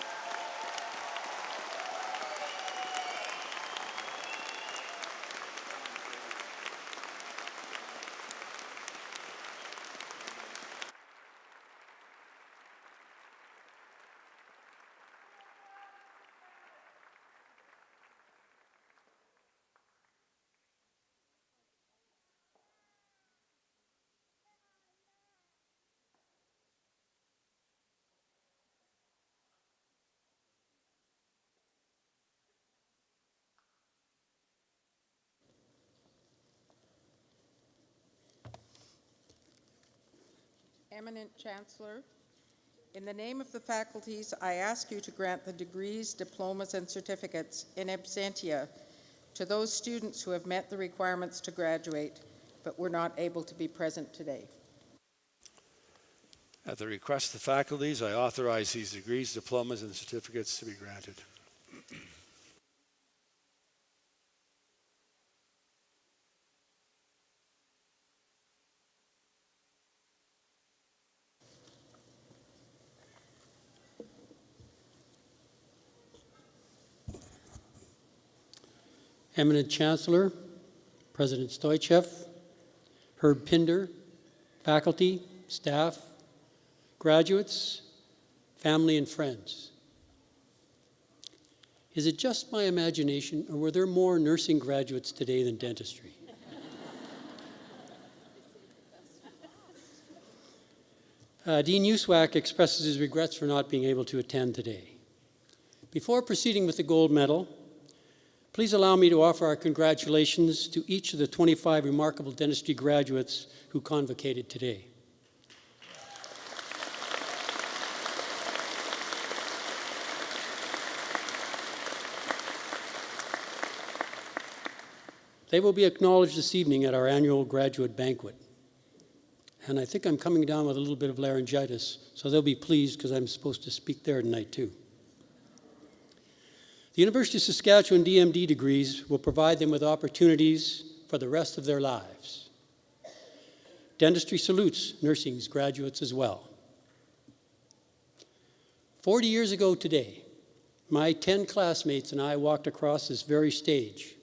Eminent Chancellor, in the name of the faculties, I ask you to grant the degrees, diplomas, and certificates in absentia to those students who have met the requirements to graduate but were not able to be present today. At the request of the faculties, I authorize these degrees, diplomas, and certificates to be granted. Eminent Chancellor, President Stoichev, Herb Pinder, faculty, staff, graduates, family, and friends. Is it just my imagination, or were there more nursing graduates today than dentistry? Dean Uswak expresses his regrets for not being able to attend today. Before proceeding with the gold medal, please allow me to offer our congratulations to each of the 25 remarkable dentistry graduates who convocated today. They will be acknowledged this evening at our annual graduate banquet. And I think I'm coming down with a little bit of laryngitis, so they'll be pleased because I'm supposed to speak there tonight too. The University of Saskatchewan DMD degrees will provide them with opportunities for the rest of their lives. Dentistry salutes nursing's graduates as well. 40 years ago today, my 10 classmates and I walked across this very stage,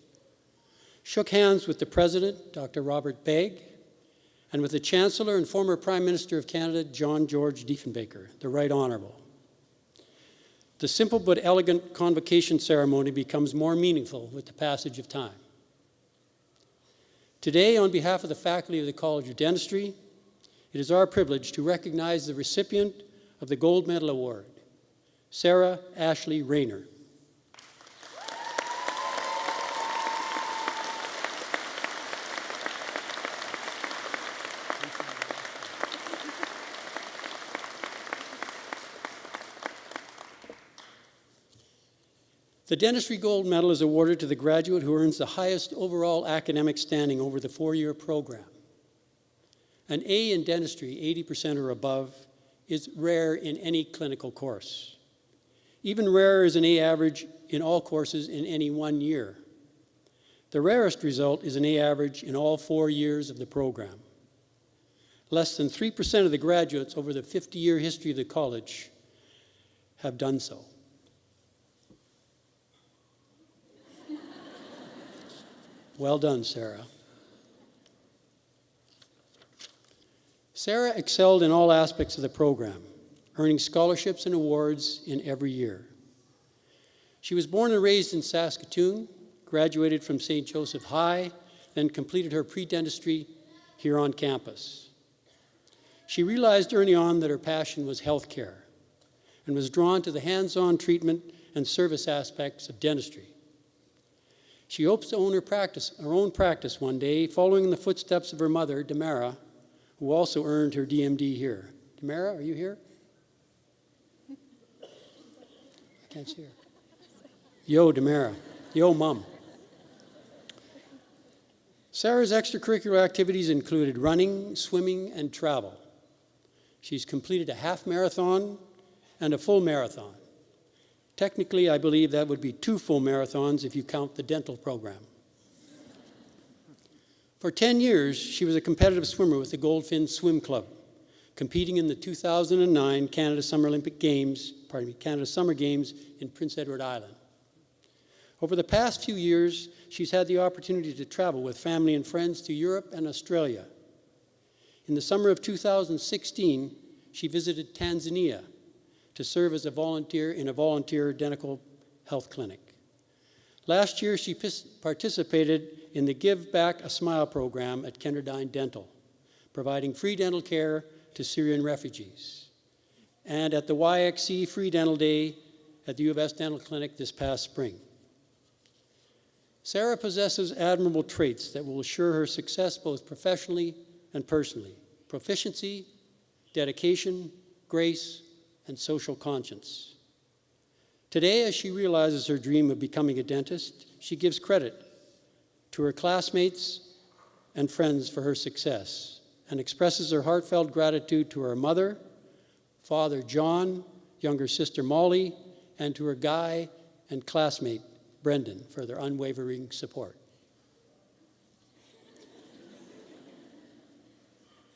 shook hands with the President, Dr. Robert Begg, and with the Chancellor and former Prime Minister of Canada, John George Diefenbaker, the Right Honourable. The simple but elegant convocation ceremony becomes more meaningful with the passage of time. Today, on behalf of the faculty of the College of Dentistry, it is our privilege to recognize the recipient of the Gold Medal Award, Sarah Ashley Rayner. The Dentistry Gold Medal is awarded to the graduate who earns the highest overall academic standing over the four-year program. An A in dentistry, 80% or above, is rare in any clinical course. Even rarer is an A average in all courses in any 1 year. The rarest result is an A average in all 4 years of the program. Less than 3% of the graduates over the 50-year history of the college have done so. Well done, Sarah. Sarah excelled in all aspects of the program, earning scholarships and awards in every year. She was born and raised in Saskatoon, graduated from St. Joseph High, then completed her pre-dentistry here on campus. She realized early on that her passion was healthcare and was drawn to the hands-on treatment and service aspects of dentistry. She hopes to own her own practice one day, following in the footsteps of her mother, Damara, who also earned her DMD here. Damara, are you here? I can't see her. Yo, Damara. Yo, Mom. Sarah's extracurricular activities included running, swimming, and travel. She's completed a half marathon and a full marathon. Technically, I believe that would be 2 full marathons if you count the dental program. For 10 years, she was a competitive swimmer with the Goldfin Swim Club, competing in the 2009 Canada Summer Games in Prince Edward Island. Over the past few years, she's had the opportunity to travel with family and friends to Europe and Australia. In the summer of 2016, she visited Tanzania to serve as a volunteer in a volunteer dental health clinic. Last year, she participated in the Give Back a Smile program at Kenderdine Dental, providing free dental care to Syrian refugees, and at the YXC Free Dental Day at the U of S Dental Clinic this past spring. Sarah possesses admirable traits that will assure her success both professionally and personally: proficiency, dedication, grace, and social conscience. Today, as she realizes her dream of becoming a dentist, she gives credit to her classmates and friends for her success and expresses her heartfelt gratitude to her mother, father John, younger sister Molly, and to her guy and classmate Brendan for their unwavering support.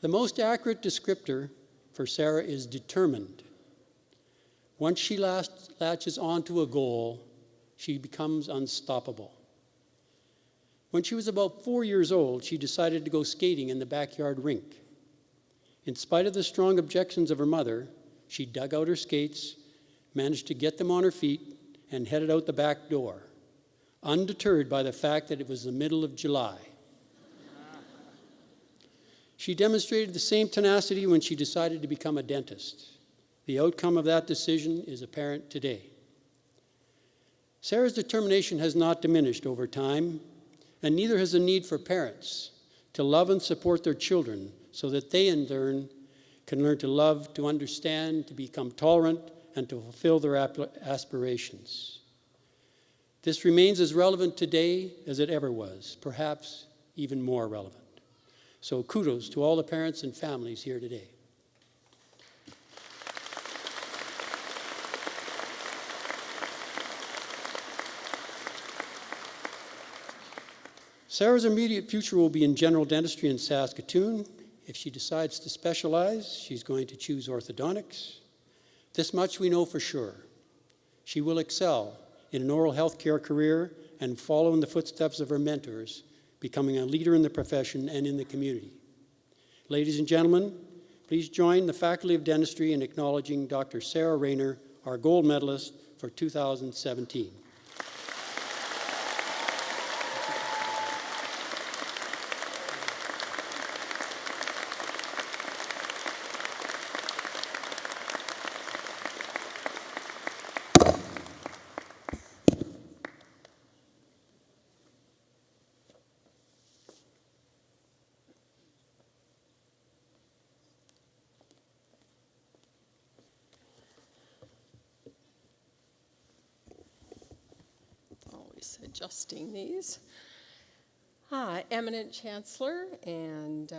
The most accurate descriptor for Sarah is determined. Once she latches onto a goal, she becomes unstoppable. When she was about 4 years old, she decided to go skating in the backyard rink. In spite of the strong objections of her mother, she dug out her skates, managed to get them on her feet, and headed out the back door, undeterred by the fact that it was the middle of July. She demonstrated the same tenacity when she decided to become a dentist. The outcome of that decision is apparent today. Sarah's determination has not diminished over time, and neither has the need for parents to love and support their children so that they in turn can learn to love, to understand, to become tolerant, and to fulfill their aspirations. This remains as relevant today as it ever was, perhaps even more relevant. So kudos to all the parents and families here today. Sarah's immediate future will be in general dentistry in Saskatoon. If she decides to specialize, she's going to choose orthodontics. This much we know for sure. She will excel in an oral health care career and follow in the footsteps of her mentors, becoming a leader in the profession and in the community. Ladies and gentlemen, please join the Faculty of Dentistry in acknowledging Dr. Sarah Rayner, our gold medalist for 2017. Adjusting these. Eminent Chancellor and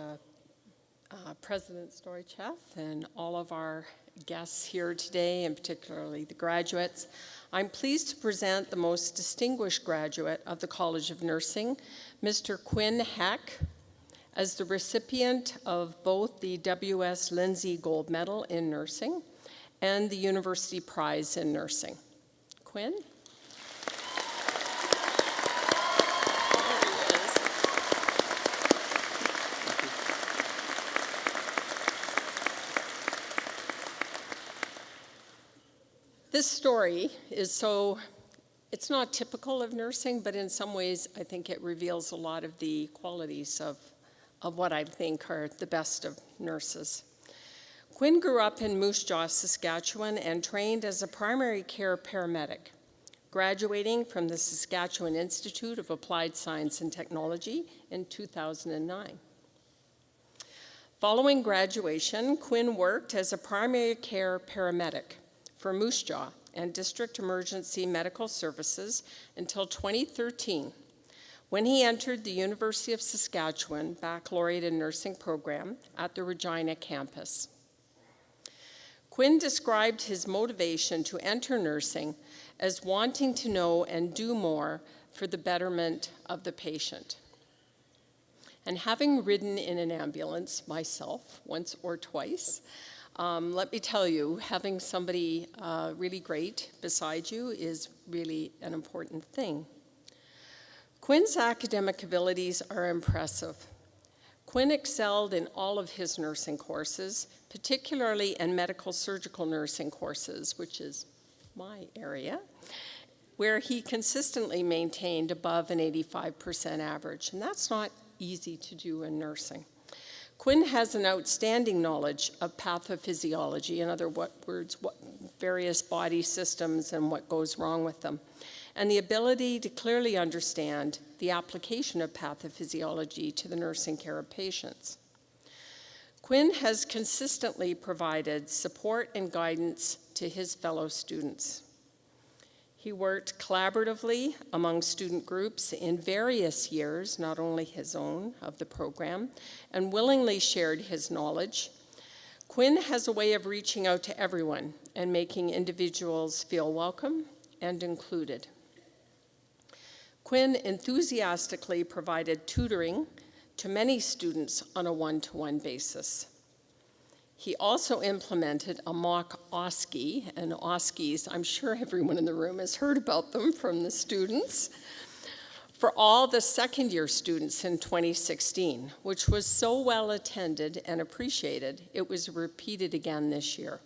President Stoichev and all of our guests here today, and particularly the graduates, I'm pleased to present the most distinguished graduate of the College of Nursing, Mr. Quinn Heck, as the recipient of both the W.S. Lindsay Gold Medal in Nursing and the University Prize in Nursing. Quinn? This story is it's not typical of nursing, but in some ways I think it reveals a lot of the qualities of what I think are the best of nurses. Quinn grew up in Moose Jaw, Saskatchewan, and trained as a primary care paramedic, graduating from the Saskatchewan Institute of Applied Science and Technology in 2009. Following graduation, Quinn worked as a primary care paramedic for Moose Jaw and District Emergency Medical Services until 2013, when he entered the University of Saskatchewan Baccalaureate in Nursing program at the Regina campus. Quinn described his motivation to enter nursing as wanting to know and do more for the betterment of the patient. And having ridden in an ambulance myself once or twice, let me tell you, having somebody really great beside you is really an important thing. Quinn's academic abilities are impressive. Quinn excelled in all of his nursing courses, particularly in medical surgical nursing courses, which is my area, where he consistently maintained above an 85% average, and that's not easy to do in nursing. Quinn has an outstanding knowledge of pathophysiology, in other words, what various body systems and what goes wrong with them, and the ability to clearly understand the application of pathophysiology to the nursing care of patients. Quinn has consistently provided support and guidance to his fellow students. He worked collaboratively among student groups in various years, not only his own, of the program, and willingly shared his knowledge. Quinn has a way of reaching out to everyone and making individuals feel welcome and included. Quinn enthusiastically provided tutoring to many students on a one-to-one basis. He also implemented a mock OSCE, and OSCEs, I'm sure everyone in the room has heard about them from the students, For all the second-year students in 2016, which was so well attended and appreciated, it was repeated again this year.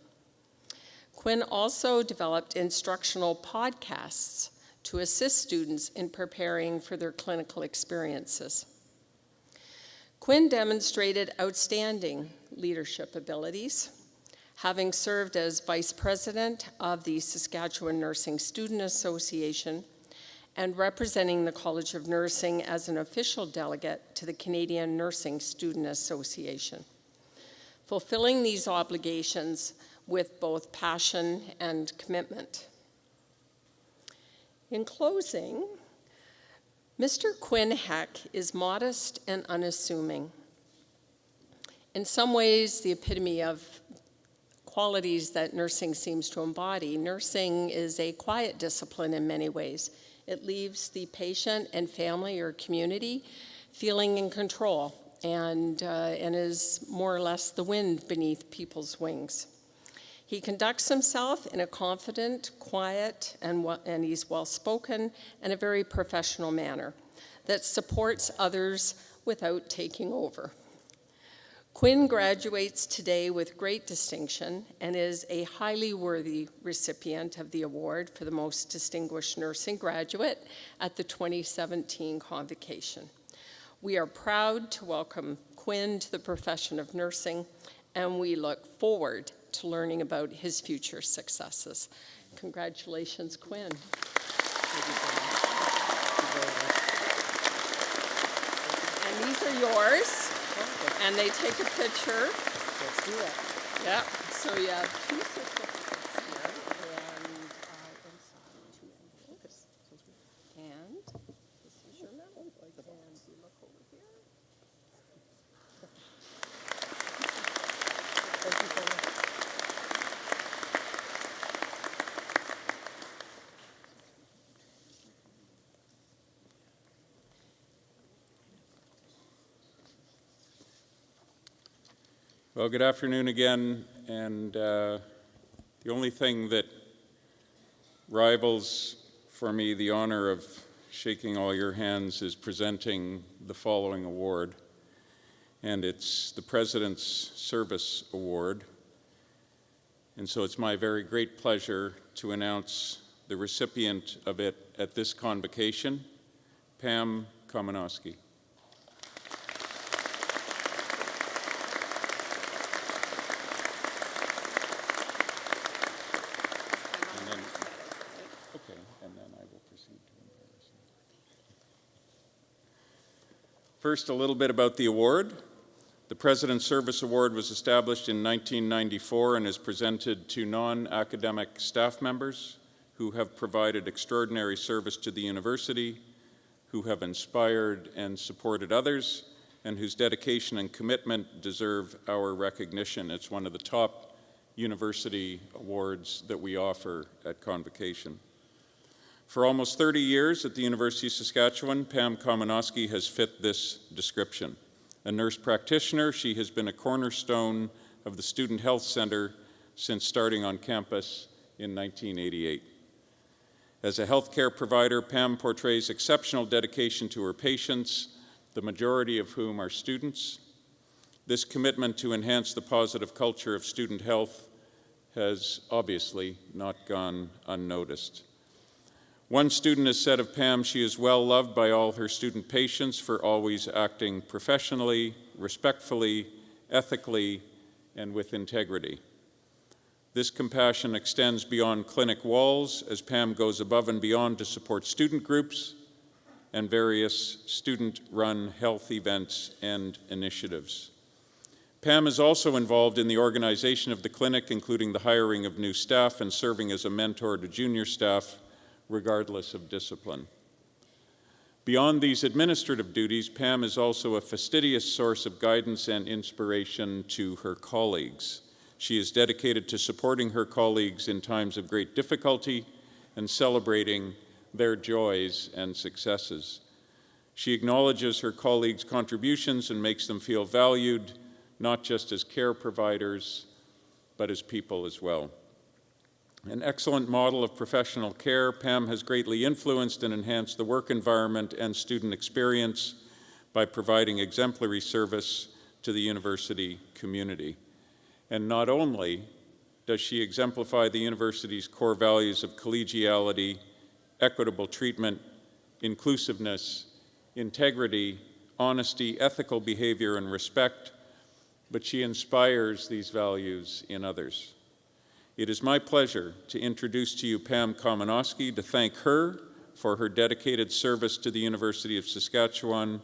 Quinn also developed instructional podcasts to assist students in preparing for their clinical experiences. Quinn demonstrated outstanding leadership abilities, having served as Vice President of the Saskatchewan Nursing Student Association and representing the College of Nursing as an official delegate to the Canadian Nursing Student Association, fulfilling these obligations with both passion and commitment. In closing, Mr. Quinn Heck is modest and unassuming. In some ways, the epitome of qualities that nursing seems to embody. Nursing is a quiet discipline in many ways. It leaves the patient and family or community feeling in control and is more or less the wind beneath people's wings. He conducts himself in a confident, quiet, and he's well-spoken and a very professional manner that supports others without taking over. Quinn graduates today with great distinction and is a highly worthy recipient of the award for the Most Distinguished Nursing Graduate at the 2017 Convocation. We are proud to welcome Quinn to the profession of nursing, and we look forward to learning about his future successes. Congratulations, Quinn. And these are yours. And they take a picture. Let's do it. Yeah, so you have two certificates here, and inside two envelopes. And this is your medal. And you look over here. Thank you very much. Well, good afternoon again, and the only thing that rivals for me the honor of shaking all your hands is presenting the following award, and it's the President's Service Award. And so it's my very great pleasure to announce the recipient of it at this convocation, Pam Kamenowski. First, a little bit about the award. The President's Service Award was established in 1994 and is presented to non-academic staff members who have provided extraordinary service to the university, who have inspired and supported others, and whose dedication and commitment deserve our recognition. It's one of the top university awards that we offer at Convocation. For almost 30 years at the University of Saskatchewan, Pam Kamenowski has fit this description. A nurse practitioner, she has been a cornerstone of the Student Health Center since starting on campus in 1988. As a healthcare provider, Pam portrays exceptional dedication to her patients, the majority of whom are students. This commitment to enhance the positive culture of student health has obviously not gone unnoticed. One student has said of Pam, she is well loved by all her student patients for always acting professionally, respectfully, ethically, and with integrity. This compassion extends beyond clinic walls as Pam goes above and beyond to support student groups and various student-run health events and initiatives. Pam is also involved in the organization of the clinic, including the hiring of new staff and serving as a mentor to junior staff, regardless of discipline. Beyond these administrative duties, Pam is also a fastidious source of guidance and inspiration to her colleagues. She is dedicated to supporting her colleagues in times of great difficulty and celebrating their joys and successes. She acknowledges her colleagues' contributions and makes them feel valued, not just as care providers, but as people as well. An excellent model of professional care, Pam has greatly influenced and enhanced the work environment and student experience by providing exemplary service to the university community. And not only does she exemplify the university's core values of collegiality, equitable treatment, inclusiveness, integrity, honesty, ethical behavior, and respect, but she inspires these values in others. It is my pleasure to introduce to you Pam Komanowski, to thank her for her dedicated service to the University of Saskatchewan,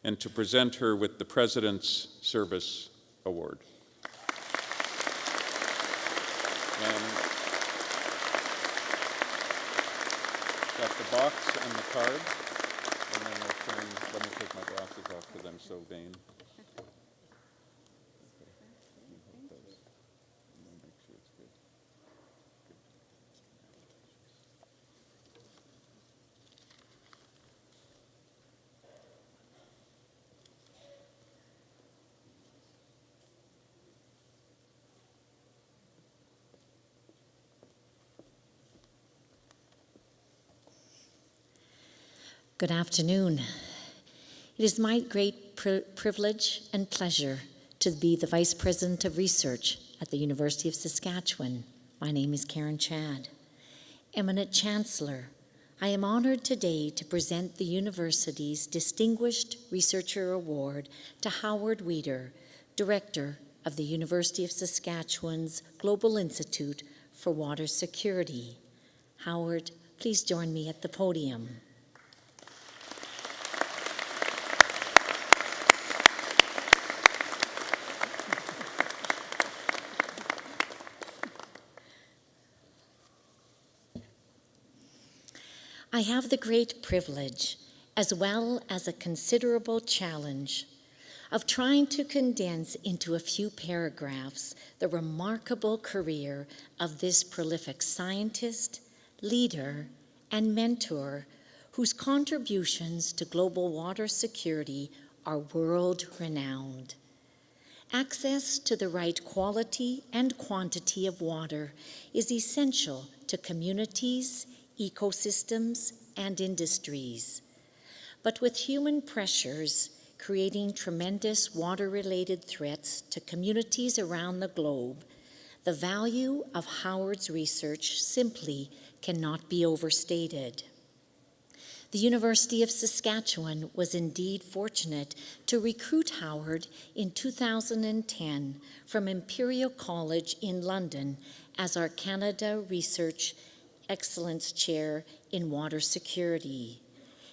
and to present her with the President's Service Award. And got the box and the card, and then we'll turn, let me take my glasses off because I'm so vain. Good afternoon. It is my great privilege and pleasure to be the Vice President of Research at the University of Saskatchewan. My name is Karen Chad. Eminent Chancellor, I am honored today to present the university's Distinguished Researcher Award to Howard Weider, Director of the University of Saskatchewan's Global Institute for Water Security. Howard, please join me at the podium. I have the great privilege, as well as a considerable challenge, of trying to condense into a few paragraphs the remarkable career of this prolific scientist, leader, and mentor whose contributions to global water security are world-renowned. Access to the right quality and quantity of water is essential to communities, ecosystems, and industries. But with human pressures creating tremendous water-related threats to communities around the globe, the value of Howard's research simply cannot be overstated. The University of Saskatchewan was indeed fortunate to recruit Howard in 2010 from Imperial College in London as our Canada Research Excellence Chair in Water Security.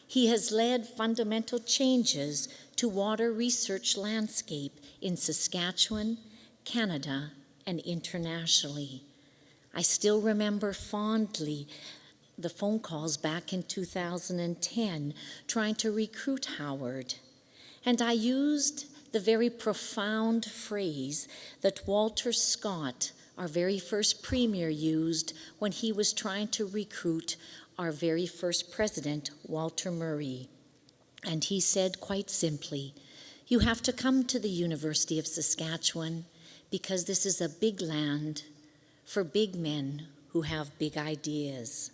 He has led fundamental changes to water research landscape in Saskatchewan, Canada, and internationally. I still remember fondly the phone calls back in 2010 trying to recruit Howard. And I used the very profound phrase that Walter Scott, our very first premier, used when he was trying to recruit our very first president, Walter Murray. And he said quite simply, "You have to come to the University of Saskatchewan because this is a big land for big men who have big ideas."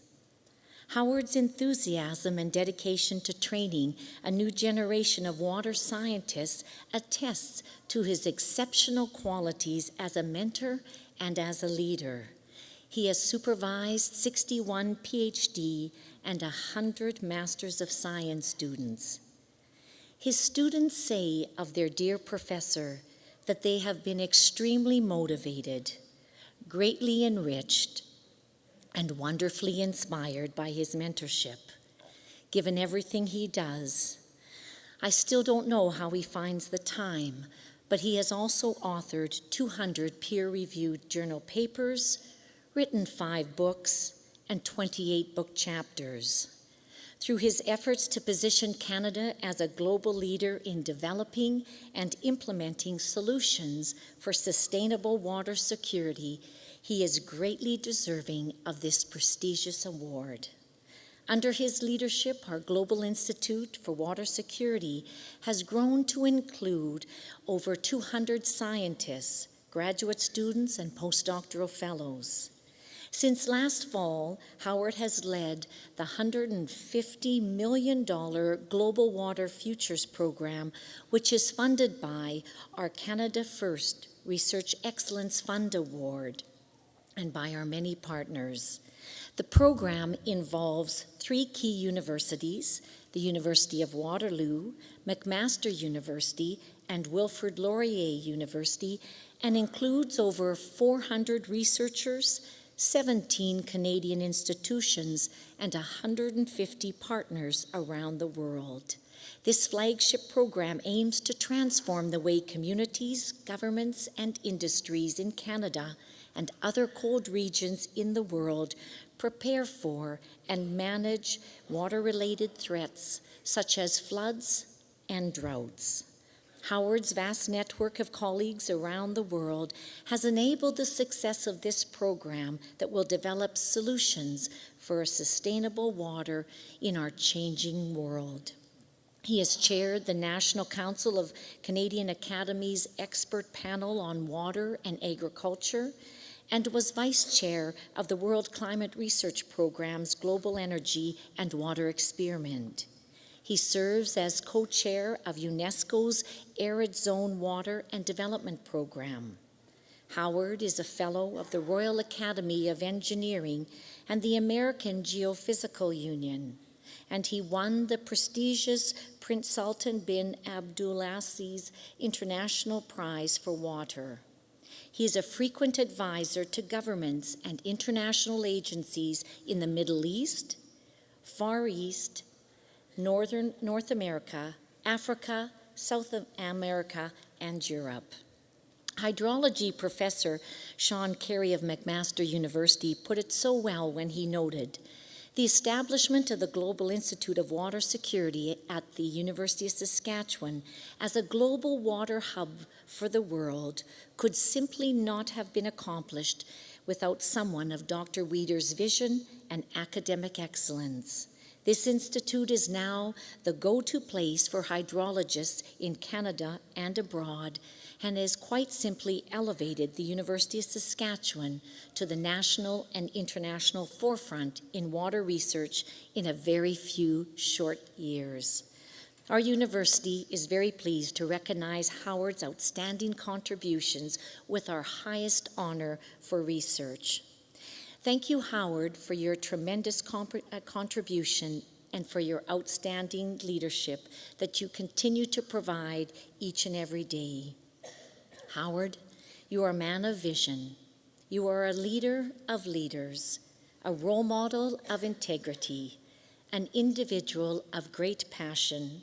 Howard's enthusiasm and dedication to training a new generation of water scientists attests to his exceptional qualities as a mentor and as a leader. He has supervised 61 PhD and 100 Masters of Science students. His students say of their dear professor that they have been extremely motivated, greatly enriched, and wonderfully inspired by his mentorship. Given everything he does, I still don't know how he finds the time, but he has also authored 200 peer-reviewed journal papers, written 5 books, and 28 book chapters. Through his efforts to position Canada as a global leader in developing and implementing solutions for sustainable water security, he is greatly deserving of this prestigious award. Under his leadership, our Global Institute for Water Security has grown to include over 200 scientists, graduate students, and postdoctoral fellows. Since last fall, Howard has led the $150 million Global Water Futures Program, which is funded by our Canada First Research Excellence Fund Award and by our many partners. The program involves 3 key universities, the University of Waterloo, McMaster University, and Wilfrid Laurier University, and includes over 400 researchers, 17 Canadian institutions, and 150 partners around the world. This flagship program aims to transform the way communities, governments, and industries in Canada and other cold regions in the world prepare for and manage water-related threats such as floods and droughts. Howard's vast network of colleagues around the world has enabled the success of this program that will develop solutions for sustainable water in our changing world. He has chaired the National Council of Canadian Academy's expert panel on water and agriculture, and was vice chair of the World Climate Research Program's Global Energy and Water Experiment. He serves as co-chair of UNESCO's Arid Zone Water and Development Program. Howard is a fellow of the Royal Academy of Engineering and the American Geophysical Union, and he won the prestigious Prince Sultan bin Abdulaziz International Prize for Water. He is a frequent advisor to governments and international agencies in the Middle East, Far East, North America, Africa, South America, and Europe. Hydrology professor Sean Carey of McMaster University put it so well when he noted, the establishment of the Global Institute of Water Security at the University of Saskatchewan as a global water hub for the world could simply not have been accomplished without someone of Dr. Weider's vision and academic excellence. This institute is now the go-to place for hydrologists in Canada and abroad, and has quite simply elevated the University of Saskatchewan to the national and international forefront in water research in a very few short years. Our university is very pleased to recognize Howard's outstanding contributions with our highest honor for research. Thank you, Howard, for your tremendous contribution and for your outstanding leadership that you continue to provide each and every day. Howard, you are a man of vision. You are a leader of leaders, a role model of integrity, an individual of great passion,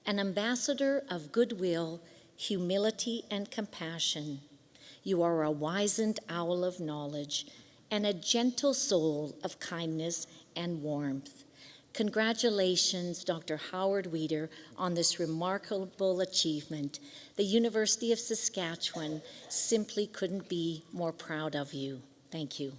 an ambassador of goodwill, humility, and compassion. You are a wizened owl of knowledge and a gentle soul of kindness and warmth. Congratulations, Dr. Howard Weider, on this remarkable achievement. The University of Saskatchewan simply couldn't be more proud of you. Thank you.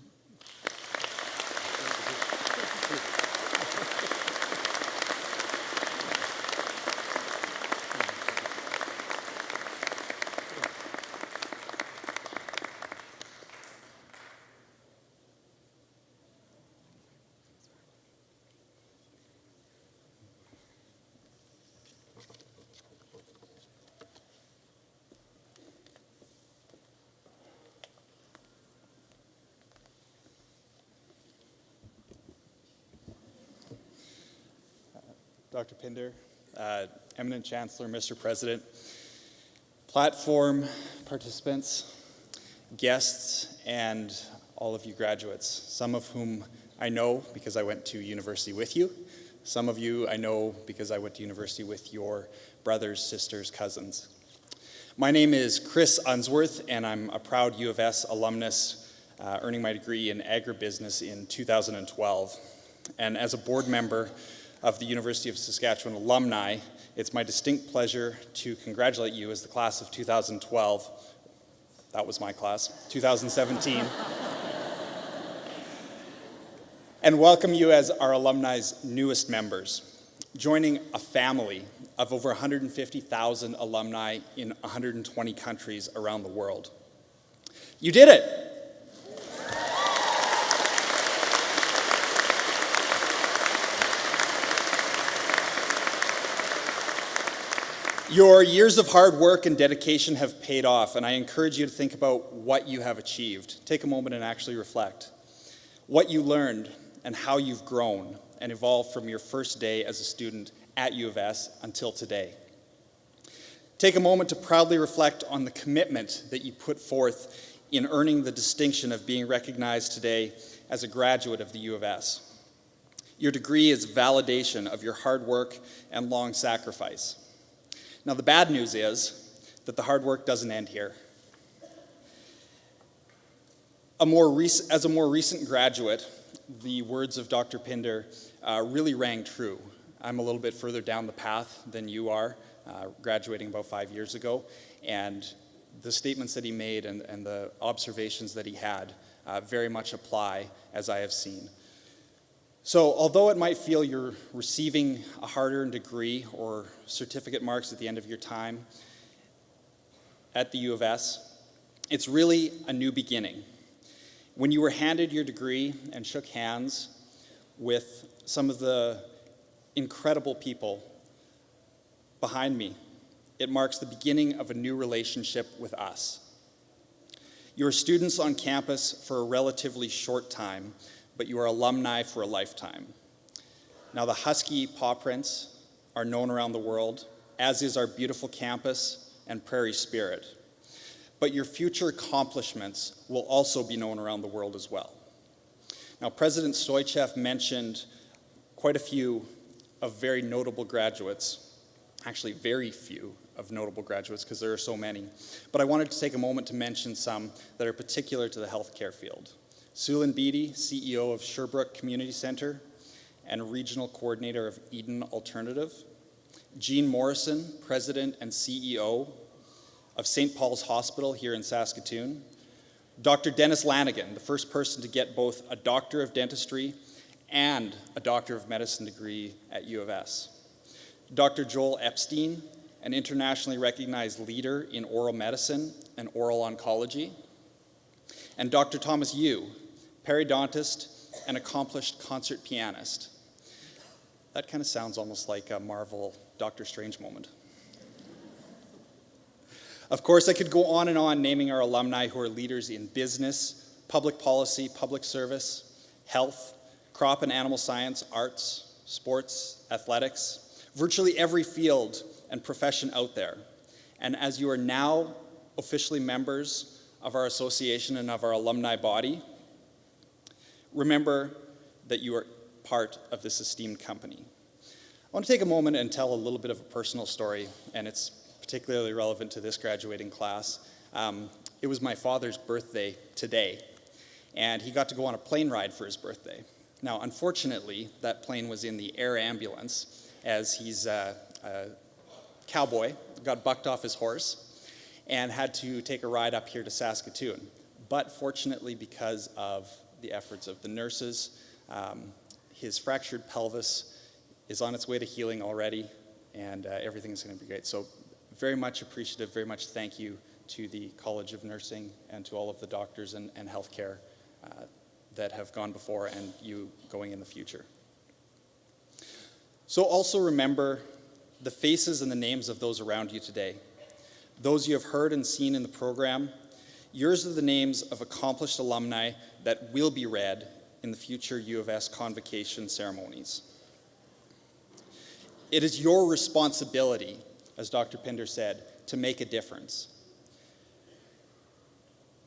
Dr. Pinder, Eminent Chancellor, Mr. President, platform participants, guests, and all of you graduates, some of whom I know because I went to university with you, some of you I know because I went to university with your brothers, sisters, cousins. My name is Chris Unsworth, and I'm a proud U of S alumnus, earning my degree in agribusiness in 2012. And as a board member of the University of Saskatchewan alumni, it's my distinct pleasure to congratulate you as the class of 2012. That was my class, 2017. And welcome you as our alumni's newest members, joining a family of over 150,000 alumni in 120 countries around the world. You did it! Your years of hard work and dedication have paid off, and I encourage you to think about what you have achieved. Take a moment and actually reflect. What you learned and how you've grown and evolved from your first day as a student at U of S until today. Take a moment to proudly reflect on the commitment that you put forth in earning the distinction of being recognized today as a graduate of the U of S. Your degree is validation of your hard work and long sacrifice. Now, the bad news is that the hard work doesn't end here. As a more recent graduate, the words of Dr. Pinder really rang true. I'm a little bit further down the path than you are, graduating about 5 years ago, and the statements that he made and the observations that he had very much apply, as I have seen. So although it might feel you're receiving a hard-earned degree or certificate marks at the end of your time at the U of S, it's really a new beginning. When you were handed your degree and shook hands with some of the incredible people behind me, it marks the beginning of a new relationship with us. You are students on campus for a relatively short time, but you are alumni for a lifetime. Now, the Husky paw prints are known around the world, as is our beautiful campus and prairie spirit. But your future accomplishments will also be known around the world as well. Now, President Stoichev mentioned quite a few of very notable graduates, actually very few of notable graduates because there are so many. But I wanted to take a moment to mention some that are particular to the healthcare field. Sulan Beatty, CEO of Sherbrooke Community Center and Regional Coordinator of Eden Alternative. Jean Morrison, President and CEO of St. Paul's Hospital here in Saskatoon. Dr. Dennis Lanigan, the first person to get both a Doctor of Dentistry and a Doctor of Medicine degree at U of S. Dr. Joel Epstein, an internationally recognized leader in oral medicine and oral oncology. And Dr. Thomas Yu, periodontist and accomplished concert pianist. That kind of sounds almost like a Marvel Doctor Strange moment. Of course, I could go on and on naming our alumni who are leaders in business, public policy, public service, health, crop and animal science, arts, sports, athletics, virtually every field and profession out there. And as you are now officially members of our association and of our alumni body, remember that you are part of this esteemed company. I want to take a moment and tell a little bit of a personal story, and it's particularly relevant to this graduating class. It was my father's birthday today, and he got to go on a plane ride for his birthday. Now, unfortunately, that plane was in the air ambulance, as he's a cowboy, got bucked off his horse, and had to take a ride up here to Saskatoon. But fortunately, because of the efforts of the nurses, his fractured pelvis is on its way to healing already, and everything's going to be great. So very much appreciative, very much thank you to the College of Nursing and to all of the doctors and healthcare that have gone before and you going in the future. So also remember the faces and the names of those around you today. Those you have heard and seen in the program, yours are the names of accomplished alumni that will be read in the future U of S convocation ceremonies. It is your responsibility, as Dr. Pinder said, to make a difference.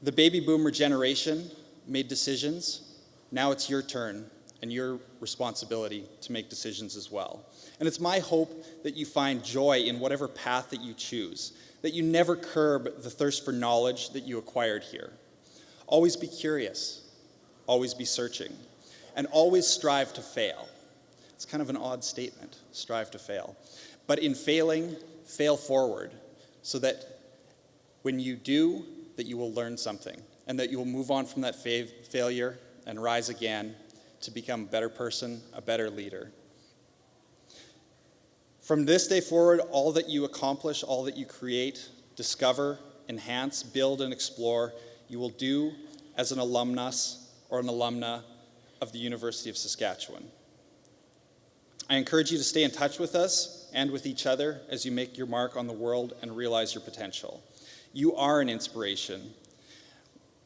The baby boomer generation made decisions. Now it's your turn and your responsibility to make decisions as well. And it's my hope that you find joy in whatever path that you choose, that you never curb the thirst for knowledge that you acquired here. Always be curious, always be searching, and always strive to fail. It's kind of an odd statement, strive to fail. But in failing, fail forward, so that when you do, that you will learn something, and that you will move on from that failure and rise again to become a better person, a better leader. From this day forward, all that you accomplish, all that you create, discover, enhance, build, and explore, you will do as an alumnus or an alumna of the University of Saskatchewan. I encourage you to stay in touch with us and with each other as you make your mark on the world and realize your potential. You are an inspiration.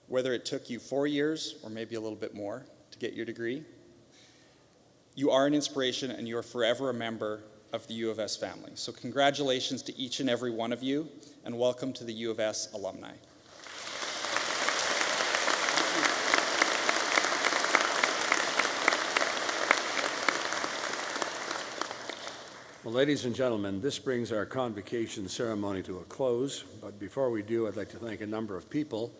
Whether it took you 4 years or maybe a little bit more to get your degree, you are an inspiration and you are forever a member of the U of S family. So congratulations to each and every one of you, and welcome to the U of S alumni. Well, ladies and gentlemen, this brings our convocation ceremony to a close. But before we do, I'd like to thank a number of people.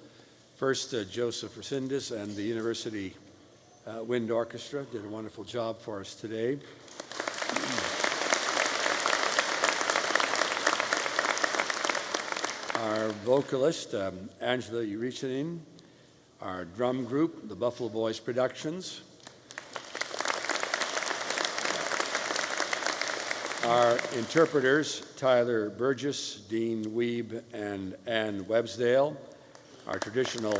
First, Joseph Resendez and the University Wind Orchestra did a wonderful job for us today. Our vocalist, Angela Urichanin. Our drum group, the Buffalo Boys Productions. Our interpreters, Tyler Burgess, Dean Weeb, and Ann Websdale. Our traditional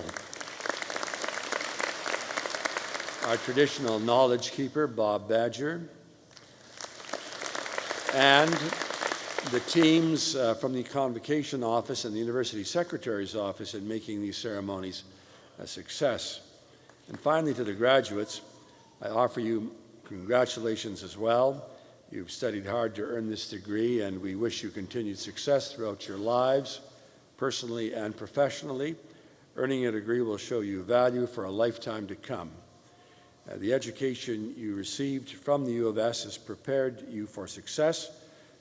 knowledge keeper, Bob Badger. And the teams from the Convocation Office and the University Secretary's Office in making these ceremonies a success. And finally, to the graduates, I offer you congratulations as well. You've studied hard to earn this degree, and we wish you continued success throughout your lives, personally and professionally. Earning a degree will show you value for a lifetime to come. The education you received from the U of S has prepared you for success,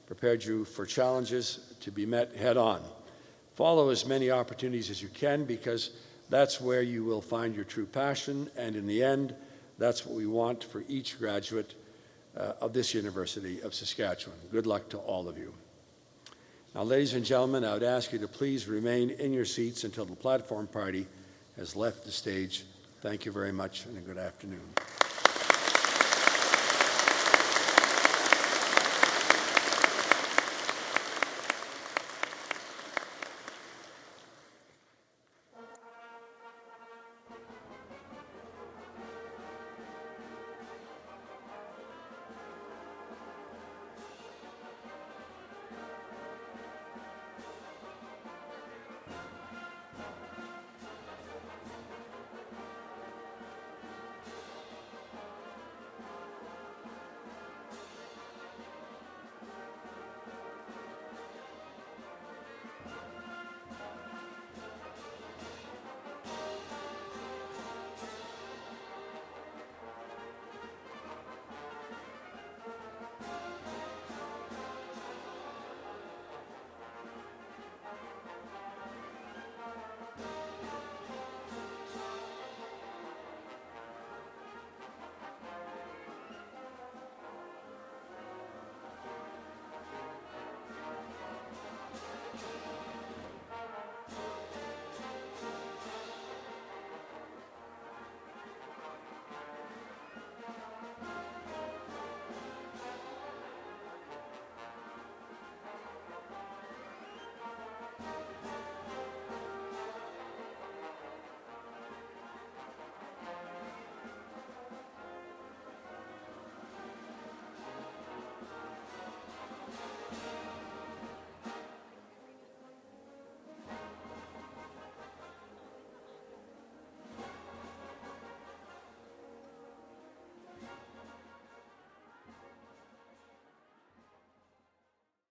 prepared you for challenges to be met head-on. Follow as many opportunities as you can, because that's where you will find your true passion, and in the end, that's what we want for each graduate of this University of Saskatchewan. Good luck to all of you. Now, ladies and gentlemen, I would ask you to please remain in your seats until the platform party has left the stage. Thank you very much, and a good afternoon.